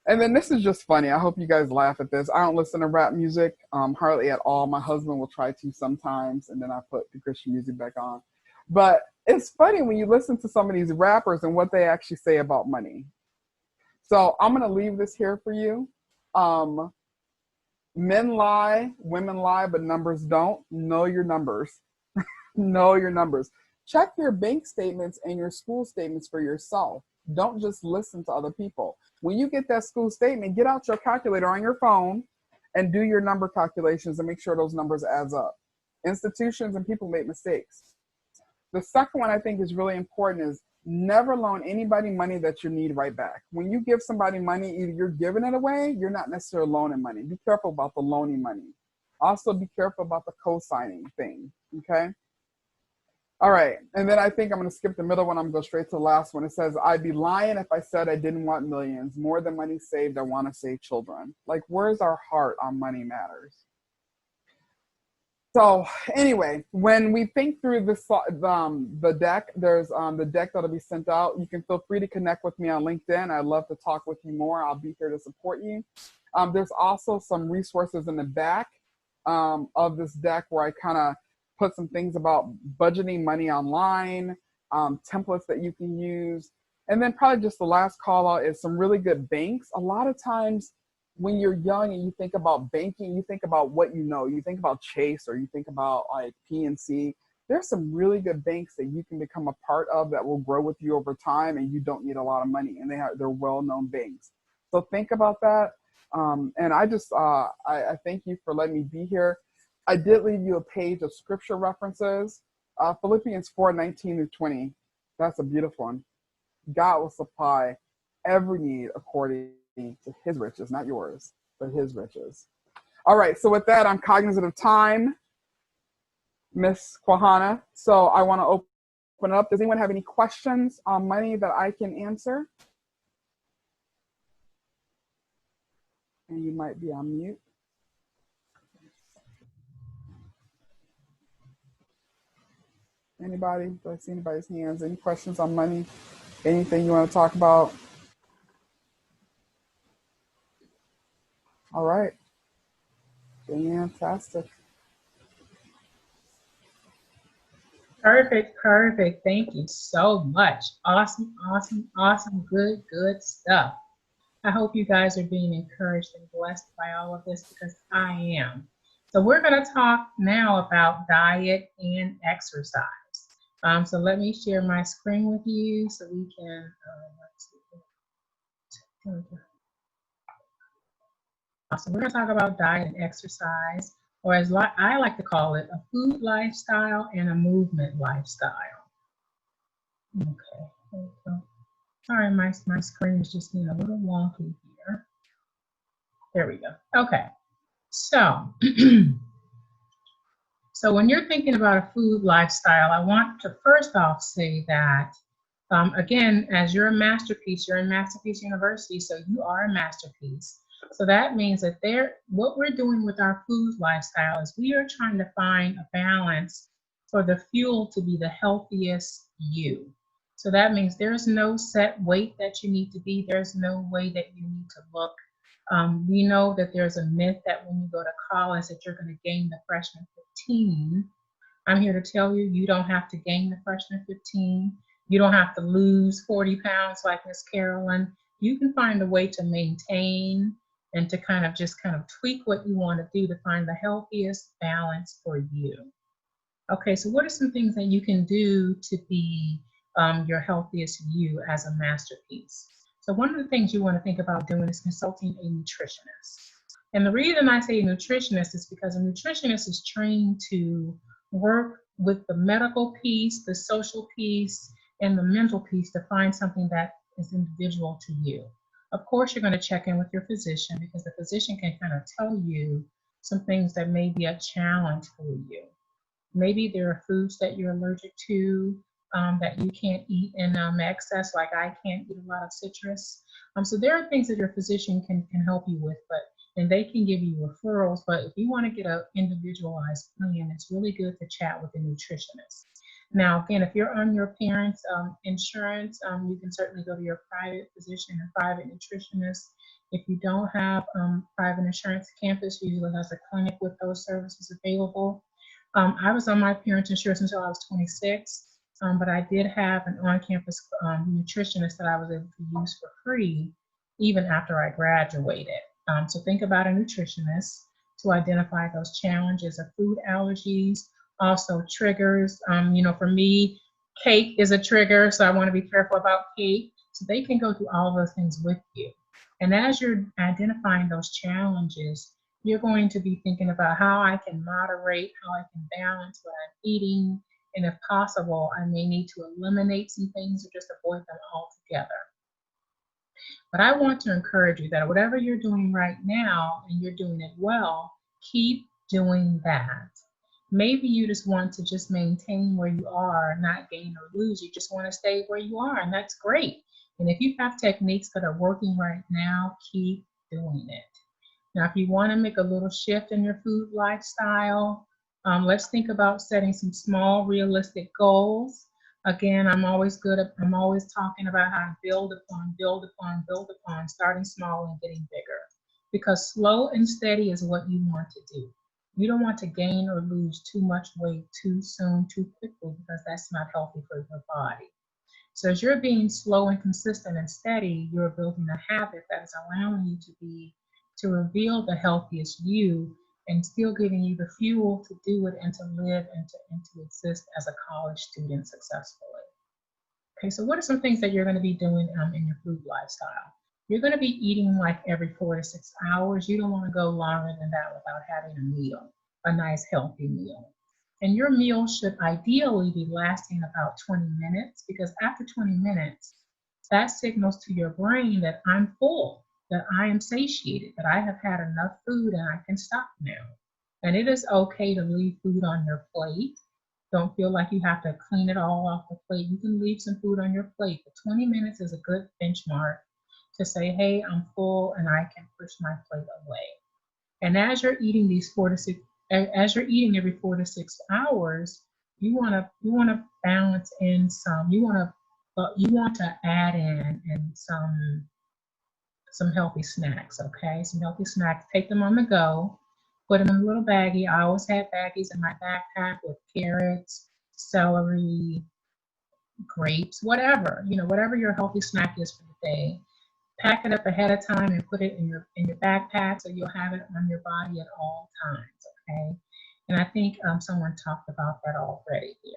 And then this is just funny. I hope you guys laugh at this. I don't listen to rap music hardly at all. My husband will try to sometimes, and then I put the Christian music back on. But it's funny when you listen to some of these rappers and what they actually say about money. So I'm going to leave this here for you. Men lie, women lie, but numbers don't. Know your numbers. Know your numbers. Check your bank statements and your school statements for yourself. Don't just listen to other people. When you get that school statement, get out your calculator on your phone and do your number calculations and make sure those numbers adds up. Institutions and people make mistakes. The second one I think is really important is never loan anybody money that you need right back. When you give somebody money, either you're giving it away, you're not necessarily loaning money. Be careful about the loaning money. Also be careful about the co-signing thing, okay? All right, and then I think I'm going to skip the middle one. I'm going to go straight to the last one. It says, I'd be lying if I said I didn't want millions. More than money saved, I want to save children. Like, where's our heart on money matters? So anyway, when we think through this, the deck, there's the deck that'll be sent out. You can feel free to connect with me on LinkedIn. I'd love to talk with you more. I'll be here to support you. There's also some resources in the back of this deck where I kind of put some things about budgeting money online, templates that you can use. And then probably just the last call out is some really good banks. A lot of times when you're young and you think about banking, you think about what you know. You think about Chase or you think about like PNC. There's some really good banks that you can become a part of that will grow with you over time, and you don't need a lot of money, and they're well-known banks. So think about that. And I just, I thank you for letting me be here. I did leave you a page of scripture references. Philippians 4:19-20. That's a beautiful one. God will supply every need according to his riches, not yours, but his riches. All right, so with that, I'm cognizant of time, Miss Kwahana. So I want to open up. Does anyone have any questions on money that I can answer? And you might be on mute. Anybody? Do I see anybody's hands? Any questions on money? Anything you want to talk about? All right. Fantastic. Perfect, perfect. Thank you so much. Awesome, awesome, awesome. Good, good stuff. I hope you guys are being encouraged and blessed by all of this, because I am. So we're going to talk now about diet and exercise. So let me share my screen with you so we can, let's see. Here we go. So we're going to talk about diet and exercise, or as I like to call it, a food lifestyle and a movement lifestyle. Okay, there we go. Sorry, my screen is just being a little wonky here. There we go. Okay, so so when you're thinking about a food lifestyle, I want to first off say that, again, as you're a masterpiece, you're in Masterpiece University, so you are a masterpiece. So that means that what we're doing with our food lifestyle is we are trying to find a balance for the fuel to be the healthiest you. So that means there's no set weight that you need to be. There's no way that you need to look. We know that there's a myth that when you go to college that you're going to gain the freshman 15. I'm here to tell you, you don't have to gain the freshman 15. You don't have to lose 40 pounds like Miss Carolyn. You can find a way to maintain and to kind of tweak what you want to do to find the healthiest balance for you. Okay, so what are some things that you can do to be your healthiest you as a masterpiece? So one of the things you want to think about doing is consulting a nutritionist. And the reason I say nutritionist is because a nutritionist is trained to work with the medical piece, the social piece, and the mental piece to find something that is individual to you. Of course, you're going to check in with your physician because the physician can kind of tell you some things that may be a challenge for you. Maybe there are foods that you're allergic to that you can't eat in excess, like I can't eat a lot of citrus. So there are things that your physician can help you with, and they can give you referrals. But if you want to get an individualized plan, it's really good to chat with a nutritionist. Now, again, if you're on your parents' insurance, you can certainly go to your private physician or private nutritionist. If you don't have private insurance, campus usually has a clinic with those services available. I was on my parents' insurance until I was 26, but I did have an on-campus nutritionist that I was able to use for free even after I graduated. So think about a nutritionist to identify those challenges of food allergies, also triggers. For me, cake is a trigger, so I want to be careful about cake. So they can go through all of those things with you. And as you're identifying those challenges, you're going to be thinking about how I can moderate, how I can balance what I'm eating, and if possible, I may need to eliminate some things or just avoid them altogether. But I want to encourage you that whatever you're doing right now and you're doing it well, keep doing that. Maybe you just want to just maintain where you are, not gain or lose. You just want to stay where you are, and that's great. And if you have techniques that are working right now, keep doing it. Now, if you want to make a little shift in your food lifestyle, let's think about setting some small, realistic goals. Again, I'm always talking about how to build upon, starting small and getting bigger. Because slow and steady is what you want to do. You don't want to gain or lose too much weight too soon, too quickly, because that's not healthy for your body. So as you're being slow and consistent and steady, you're building a habit that is allowing you to reveal the healthiest you and still giving you the fuel to do it and to live and to exist as a college student successfully. Okay, so what are some things that you're going to be doing in your food lifestyle? You're going to be eating like every 4 to 6 hours. You don't want to go longer than that without having a meal, a nice healthy meal. And your meal should ideally be lasting about 20 minutes, because after 20 minutes, that signals to your brain that I'm full, that I am satiated, that I have had enough food and I can stop now. And it is okay to leave food on your plate. Don't feel like you have to clean it all off the plate. You can leave some food on your plate, but 20 minutes is a good benchmark to say, hey, I'm full and I can push my plate away. And as you're eating as you're eating every 4 to 6 hours, you want to balance in some. You want to add in some healthy snacks. Okay, some healthy snacks. Take them on the go. Put them in a little baggie. I always have baggies in my backpack with carrots, celery, grapes, whatever your healthy snack is for the day. Pack it up ahead of time and put it in your backpack so you'll have it on your body at all times, okay? And I think someone talked about that already here.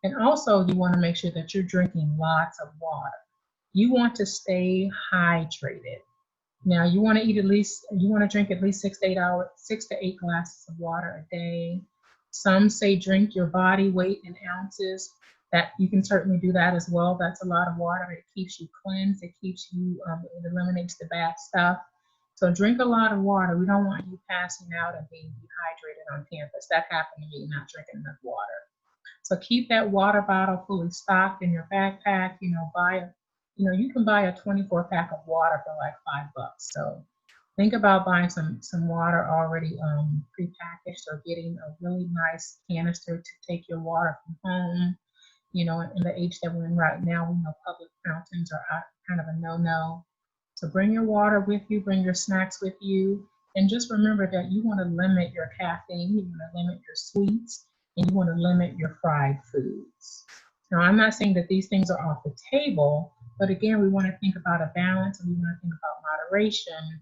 And also you want to make sure that you're drinking lots of water. You want to stay hydrated. Now you want to drink at least 6 to 8 glasses of water a day. Some say drink your body weight in ounces. That you can certainly do that as well. That's a lot of water. It keeps you cleansed. It keeps you, it eliminates the bad stuff. So drink a lot of water. We don't want you passing out and being dehydrated on campus. That happened to me, not drinking enough water. So keep that water bottle fully stocked in your backpack. You can buy a 24 pack of water for like $5. So think about buying some water already prepackaged, or getting a really nice canister to take your water from home. In the age that we're in right now, we know public fountains are kind of a no-no. So bring your water with you, bring your snacks with you, and just remember that you want to limit your caffeine, you want to limit your sweets, and you want to limit your fried foods. Now, I'm not saying that these things are off the table, but again, we want to think about a balance, and we want to think about moderation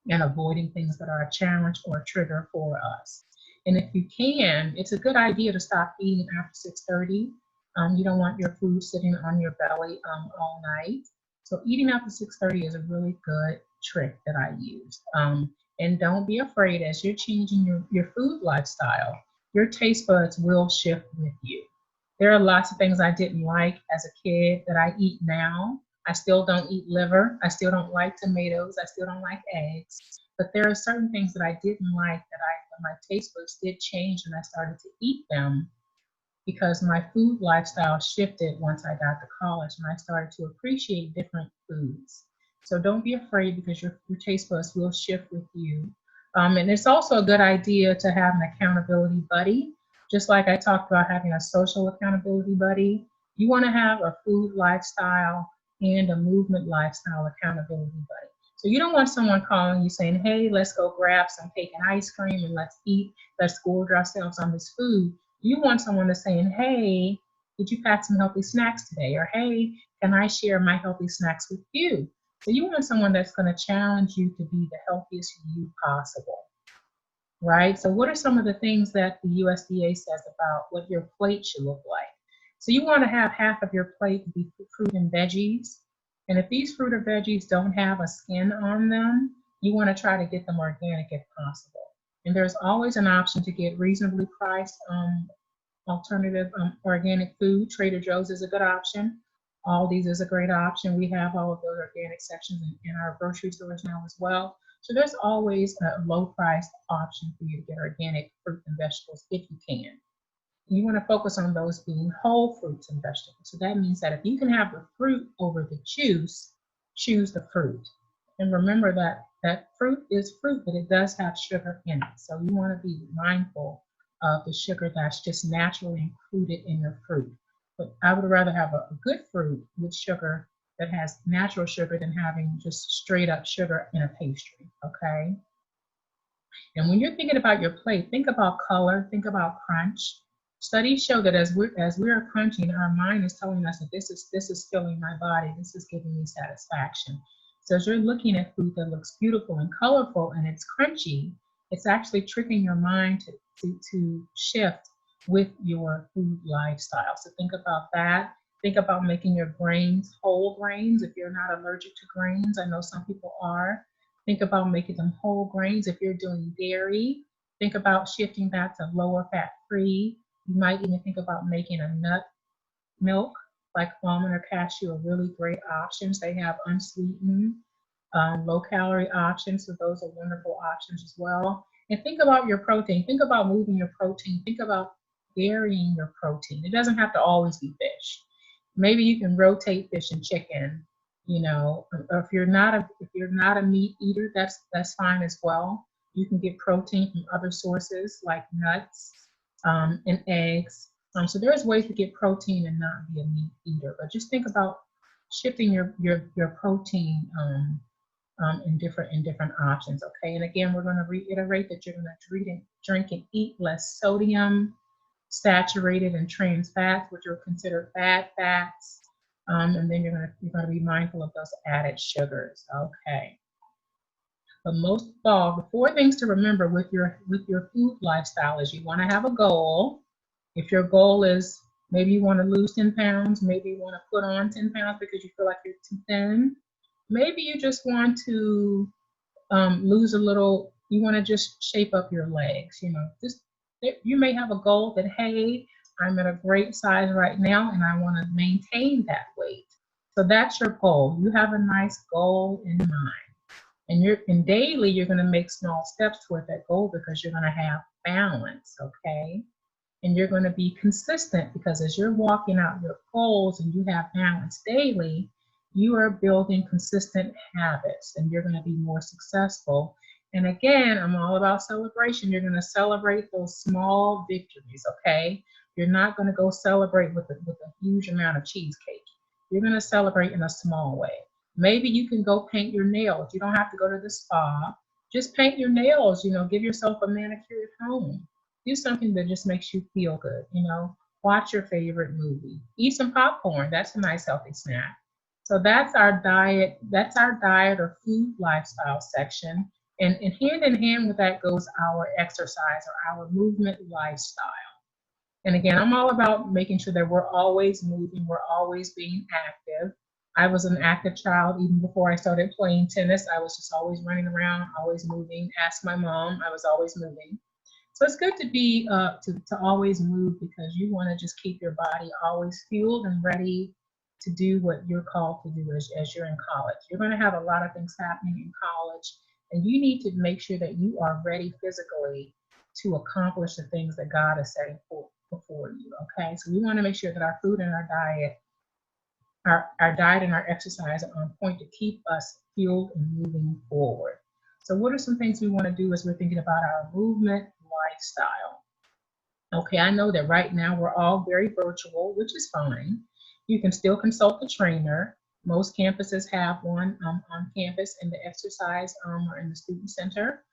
and avoiding things that are a challenge or a trigger for us. And if you can, it's a good idea to stop eating after 6:30. You don't want your food sitting on your belly all night. So eating after 6:30 is a really good trick that I use. And don't be afraid, as you're changing your food lifestyle, your taste buds will shift with you. There are lots of things I didn't like as a kid that I eat now. I still don't eat liver. I still don't like tomatoes. I still don't like eggs. But there are certain things that I didn't like that my taste buds did change and I started to eat them because my food lifestyle shifted once I got to college and I started to appreciate different foods. So don't be afraid because your taste buds will shift with you. And it's also a good idea to have an accountability buddy. Just like I talked about having a social accountability buddy, you want to have a food lifestyle and a movement lifestyle accountability buddy. So you don't want someone calling you saying, hey, let's go grab some cake and ice cream and let's eat, let's gorge ourselves on this food. You want someone that's saying, hey, did you pack some healthy snacks today? Or hey, can I share my healthy snacks with you? So you want someone that's going to challenge you to be the healthiest you possible, right? So what are some of the things that the USDA says about what your plate should look like? So you want to have half of your plate be fruit and veggies. And if these fruit or veggies don't have a skin on them, you want to try to get them organic if possible. And there's always an option to get reasonably priced alternative organic food. Trader Joe's is a good option. Aldi's is a great option. We have all of those organic sections in our grocery stores now as well. So there's always a low priced option for you to get organic fruit and vegetables if you can. You want to focus on those being whole fruits and vegetables. So that means that if you can have the fruit over the juice, choose the fruit. And remember that fruit is fruit, but it does have sugar in it. So you want to be mindful of the sugar that's just naturally included in your fruit. But I would rather have a good fruit with sugar that has natural sugar than having just straight up sugar in a pastry, okay? And when you're thinking about your plate, think about color, think about crunch. Studies show that as we're crunching, our mind is telling us that this is filling my body, this is giving me satisfaction. So as you're looking at food that looks beautiful and colorful and it's crunchy, it's actually tricking your mind to shift with your food lifestyle. So think about that. Think about making your grains whole grains if you're not allergic to grains. I know some people are. Think about making them whole grains if you're doing dairy. Think about shifting back to lower fat free. You might even think about making a nut milk like almond or cashew are really great options. They have unsweetened, low calorie options. So those are wonderful options as well. And think about your protein. Think about moving your protein. Think about varying your protein. It doesn't have to always be fish. Maybe you can rotate fish and chicken. You know, or if you're not a meat eater, that's fine as well. You can get protein from other sources like nuts and eggs. So there's ways to get protein and not be a meat eater. But just think about shifting your protein in different options. Okay, and again, we're going to reiterate that you're going to drink and eat less sodium, saturated and trans fats, which are considered bad fats. And then you're going to be mindful of those added sugars. Okay. But most of all, the 4 things to remember with your food lifestyle is you want to have a goal. If your goal is maybe you want to lose 10 pounds, maybe you want to put on 10 pounds because you feel like you're too thin. Maybe you just want to lose a little. You want to just shape up your legs. You know, you may have a goal that, hey, I'm at a great size right now and I want to maintain that weight. So that's your goal. You have a nice goal in mind. And daily, you're going to make small steps toward that goal because you're going to have balance, okay? And you're going to be consistent because as you're walking out your goals and you have balance daily, you are building consistent habits and you're going to be more successful. And again, I'm all about celebration. You're going to celebrate those small victories, okay? You're not going to go celebrate with a huge amount of cheesecake. You're going to celebrate in a small way. Maybe you can go paint your nails. You don't have to go to the spa. Just paint your nails, you know, give yourself a manicure at home. Do something that just makes you feel good, you know. Watch your favorite movie. Eat some popcorn. That's a nice healthy snack. So that's our diet or food lifestyle section. And hand in hand with that goes our exercise or our movement lifestyle. And again, I'm all about making sure that we're always moving, we're always being active. I was an active child even before I started playing tennis. I was just always running around, always moving. Ask my mom, I was always moving. So it's good to be to always move, because you want to just keep your body always fueled and ready to do what you're called to do as you're in college. You're going to have a lot of things happening in college, and you need to make sure that you are ready physically to accomplish the things that God is setting before you. Okay, so we want to make sure that our food and our diet and our exercise are on point to keep us fueled and moving forward. So what are some things we want to do as we're thinking about our movement lifestyle? Okay, I know that right now we're all very virtual, which is fine. You can still consult the trainer. Most campuses have one on campus in the exercise or in the student center.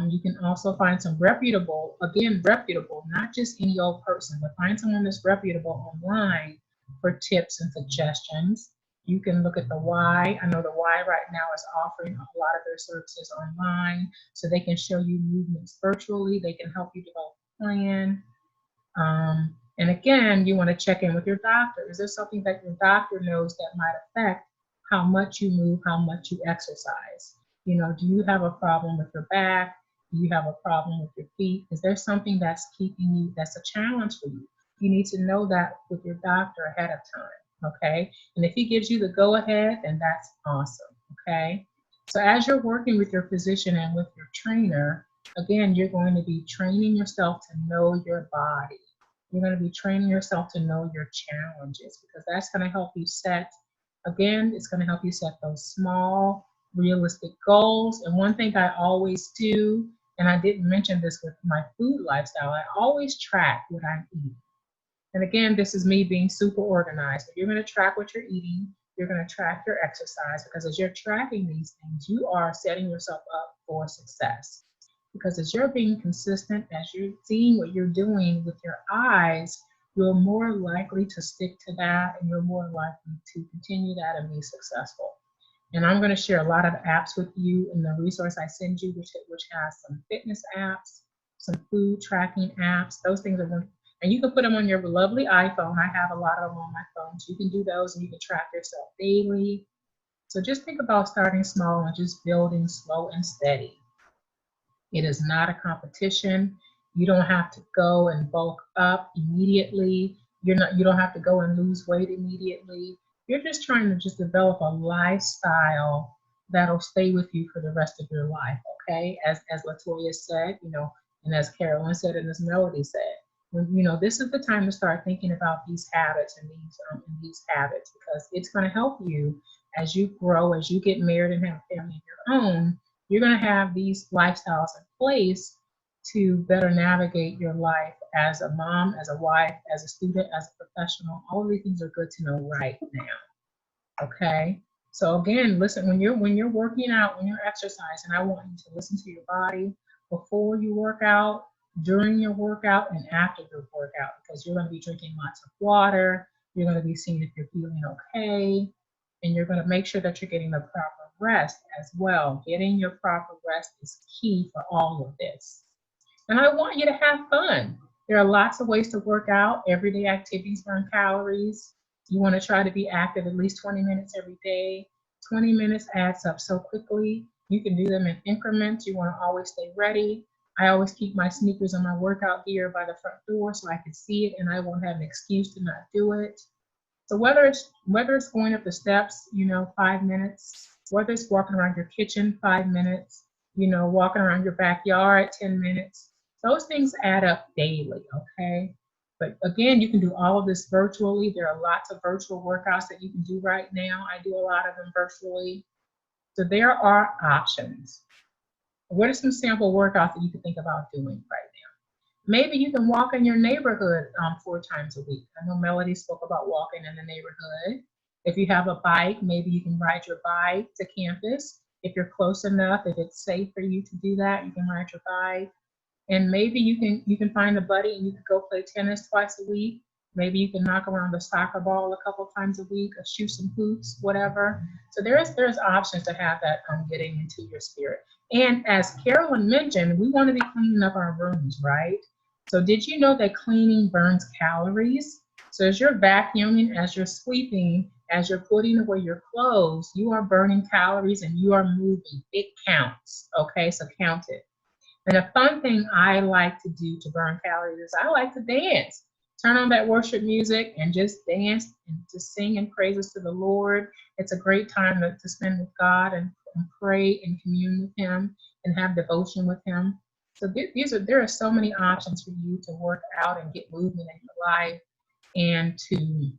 You can also find some reputable, not just any old person, but find someone that's reputable online for tips and suggestions. You can look at the Y. I know the Y right now is offering a lot of their services online, so they can show you movements virtually. They can help you develop a plan. And again, you want to check in with your doctor. Is there something that your doctor knows that might affect how much you move, how much you exercise? You know, do you have a problem with your back? Do you have a problem with your feet? Is there something that's keeping you, that's a challenge for you? You need to know that with your doctor ahead of time, okay? And if he gives you the go-ahead, then that's awesome, okay? So as you're working with your physician and with your trainer, again, you're going to be training yourself to know your body. You're going to be training yourself to know your challenges, because that's going to help you set, again, it's going to help you set those small, realistic goals. And one thing I always do, and I didn't mention this with my food lifestyle, I always track what I'm eating. And again, this is me being super organized. If you're going to track what you're eating, you're going to track your exercise, because as you're tracking these things, you are setting yourself up for success. Because as you're being consistent, as you're seeing what you're doing with your eyes, you're more likely to stick to that, and you're more likely to continue that and be successful. And I'm going to share a lot of apps with you in the resource I send you, which has some fitness apps, some food tracking apps. Those things are going, and you can put them on your lovely iPhone. I have a lot of them on my phone, so you can do those and you can track yourself daily. So just think about starting small and just building slow and steady. It is not a competition. You don't have to go and bulk up immediately. You don't have to go and lose weight immediately. You're just trying to just develop a lifestyle that'll stay with you for the rest of your life, okay? As Latoya said, you know, and as Carolyn said, and as Melody said, when, you know, this is the time to start thinking about these habits and these habits, because it's going to help you as you grow, as you get married and have a family of your own. You're going to have these lifestyles in place to better navigate your life as a mom, as a wife, as a student, as a professional. All of these things are good to know right now. Okay? So again, listen, when you're working out, when you're exercising, I want you to listen to your body before you work out, during your workout, and after your workout, because you're going to be drinking lots of water. You're going to be seeing if you're feeling okay, and you're going to make sure that you're getting the proper rest as well. Getting your proper rest is key for all of this. And I want you to have fun. There are lots of ways to work out. Everyday activities burn calories. You want to try to be active at least 20 minutes every day. 20 minutes adds up so quickly. You can do them in increments. You want to always stay ready. I always keep my sneakers and my workout gear by the front door so I can see it and I won't have an excuse to not do it. So whether it's going up the steps, 5 minutes, whether it's walking around your kitchen 5 minutes, walking around your backyard 10 minutes, those things add up daily, okay? But again, you can do all of this virtually. There are lots of virtual workouts that you can do right now. I do a lot of them virtually. So there are options. What are some sample workouts that you can think about doing right now? Maybe you can walk in your neighborhood 4 times a week. I know Melody spoke about walking in the neighborhood. If you have a bike, maybe you can ride your bike to campus. If you're close enough, if it's safe for you to do that, you can ride your bike. And maybe you can find a buddy and you can go play tennis twice a week. Maybe you can knock around the soccer ball a couple times a week or shoot some hoops, whatever. So there's options to have that getting into your spirit. And as Carolyn mentioned, we want to be cleaning up our rooms, right? So did you know that cleaning burns calories? So as you're vacuuming, as you're sweeping, as you're putting away your clothes, you are burning calories and you are moving. It counts, okay? So count it. And a fun thing I like to do to burn calories is I like to dance. Turn on that worship music and just dance and just sing and praises to the Lord. It's a great time to spend with God and pray and commune with Him and have devotion with Him. So there are so many options for you to work out and get movement in your life and to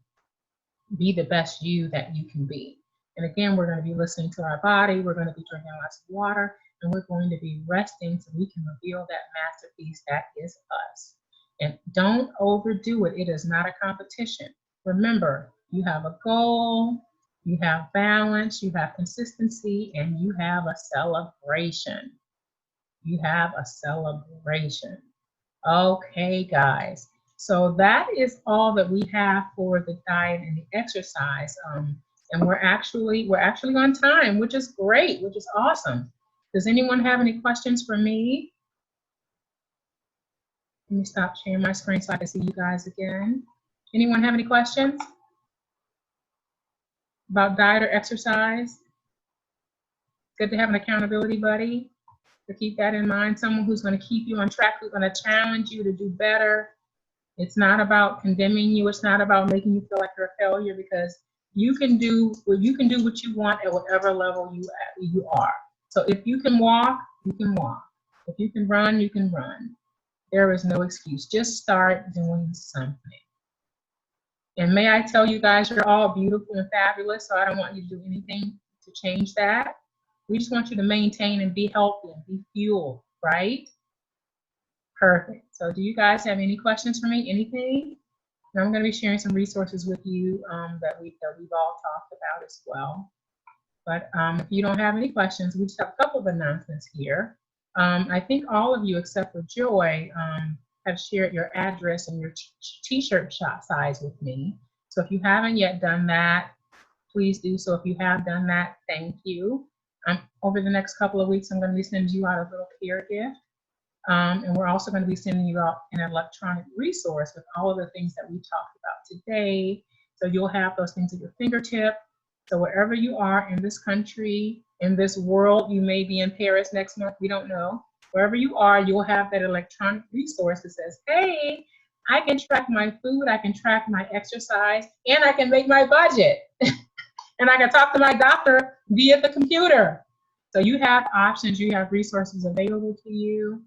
be the best you that you can be. And again, we're going to be listening to our body. We're going to be drinking lots of water, and we're going to be resting so we can reveal that masterpiece that is us. And don't overdo it. It is not a competition. Remember, you have a goal, you have balance, you have consistency, and you have a celebration. You have a celebration. Okay, guys. So that is all that we have for the diet and the exercise. And we're actually on time, which is great, which is awesome. Does anyone have any questions for me? Let me stop sharing my screen so I can see you guys again. Anyone have any questions about diet or exercise? Good to have an accountability buddy. So keep that in mind. Someone who's going to keep you on track, who's going to challenge you to do better. It's not about condemning you. It's not about making you feel like you're a failure, because you can do what you want at whatever level you are. So if you can walk, you can walk. If you can run, you can run. There is no excuse. Just start doing something. And may I tell you guys, you're all beautiful and fabulous, so I don't want you to do anything to change that. We just want you to maintain and be healthy and be fueled, right? Perfect. So do you guys have any questions for me? Anything? And I'm going to be sharing some resources with you that we've all talked about as well. But if you don't have any questions, we just have a couple of announcements here. I think all of you, except for Joy, have shared your address and your t-shirt shop size with me. So if you haven't yet done that, please do so. If you have done that, thank you. Over the next couple of weeks, I'm going to be sending you out a little care gift. And we're also going to be sending you out an electronic resource with all of the things that we talked about today. So you'll have those things at your fingertip. So wherever you are in this country, in this world, you may be in Paris next month, we don't know. Wherever you are, you'll have that electronic resource that says, hey, I can track my food, I can track my exercise, and I can make my budget. And I can talk to my doctor via the computer. So you have options, you have resources available to you.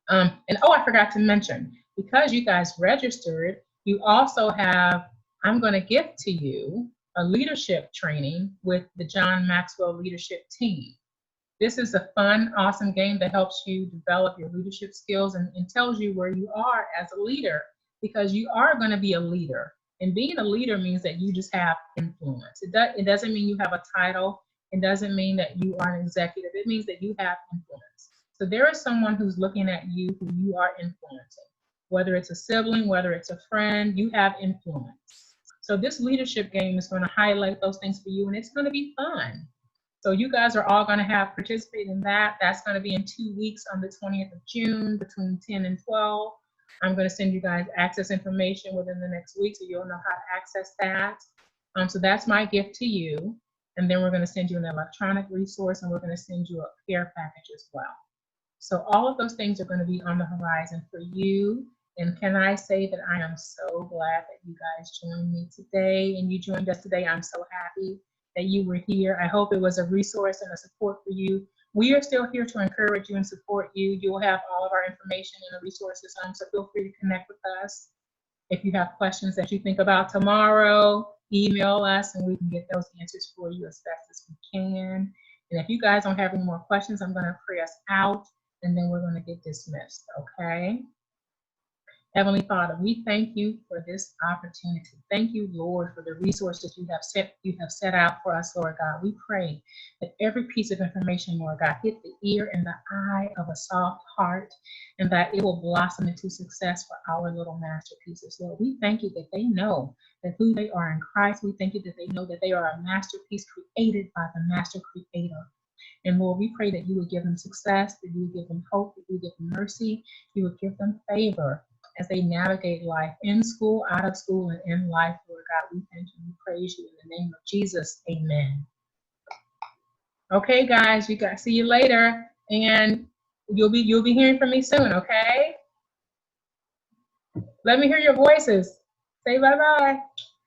And oh, I forgot to mention, because you guys registered, you also have, I'm going to gift to you a leadership training with the John Maxwell Leadership Team. This is a fun, awesome game that helps you develop your leadership skills and tells you where you are as a leader, because you are going to be a leader. And being a leader means that you just have influence. It doesn't mean you have a title. It doesn't mean that you are an executive. It means that you have influence. So there is someone who's looking at you who you are influencing. Whether it's a sibling, whether it's a friend, you have influence. So this leadership game is going to highlight those things for you, and it's going to be fun. So you guys are all going to participate in that. That's going to be in 2 weeks on the 20th of June between 10 and 12. I'm going to send you guys access information within the next week so you'll know how to access that. So that's my gift to you. And then we're going to send you an electronic resource, and we're going to send you a care package as well. So all of those things are going to be on the horizon for you. And can I say that I am so glad that you guys joined me today and you joined us today. I'm so happy that you were here. I hope it was a resource and a support for you. We are still here to encourage you and support you. You'll have all of our information and the resources on, so feel free to connect with us. If you have questions that you think about tomorrow, email us and we can get those answers for you as fast as we can. And if you guys don't have any more questions, I'm going to pray us out and then we're going to get dismissed, okay? Heavenly Father, we thank you for this opportunity. Thank you, Lord, for the resources you have set out for us, Lord God. We pray that every piece of information, Lord God, hit the ear and the eye of a soft heart, and that it will blossom into success for our little masterpieces, Lord. We thank you that they know that who they are in Christ. We thank you that they know that they are a masterpiece created by the master creator. And Lord, we pray that you would give them success, that you would give them hope, that you would give them mercy, you would give them favor as they navigate life in school, out of school, and in life, Lord God. We thank you, we praise you in the name of Jesus. Amen. Okay, guys, see you later. And You'll be hearing from me soon, okay? Let me hear your voices. Say bye-bye.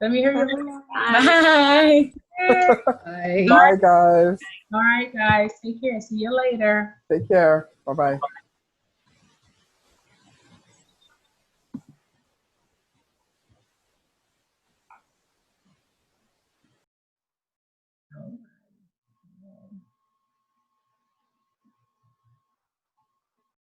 Let me hear your voices. Bye. Bye, guys. All right, guys. Take care. See you later. Take care. Bye-bye.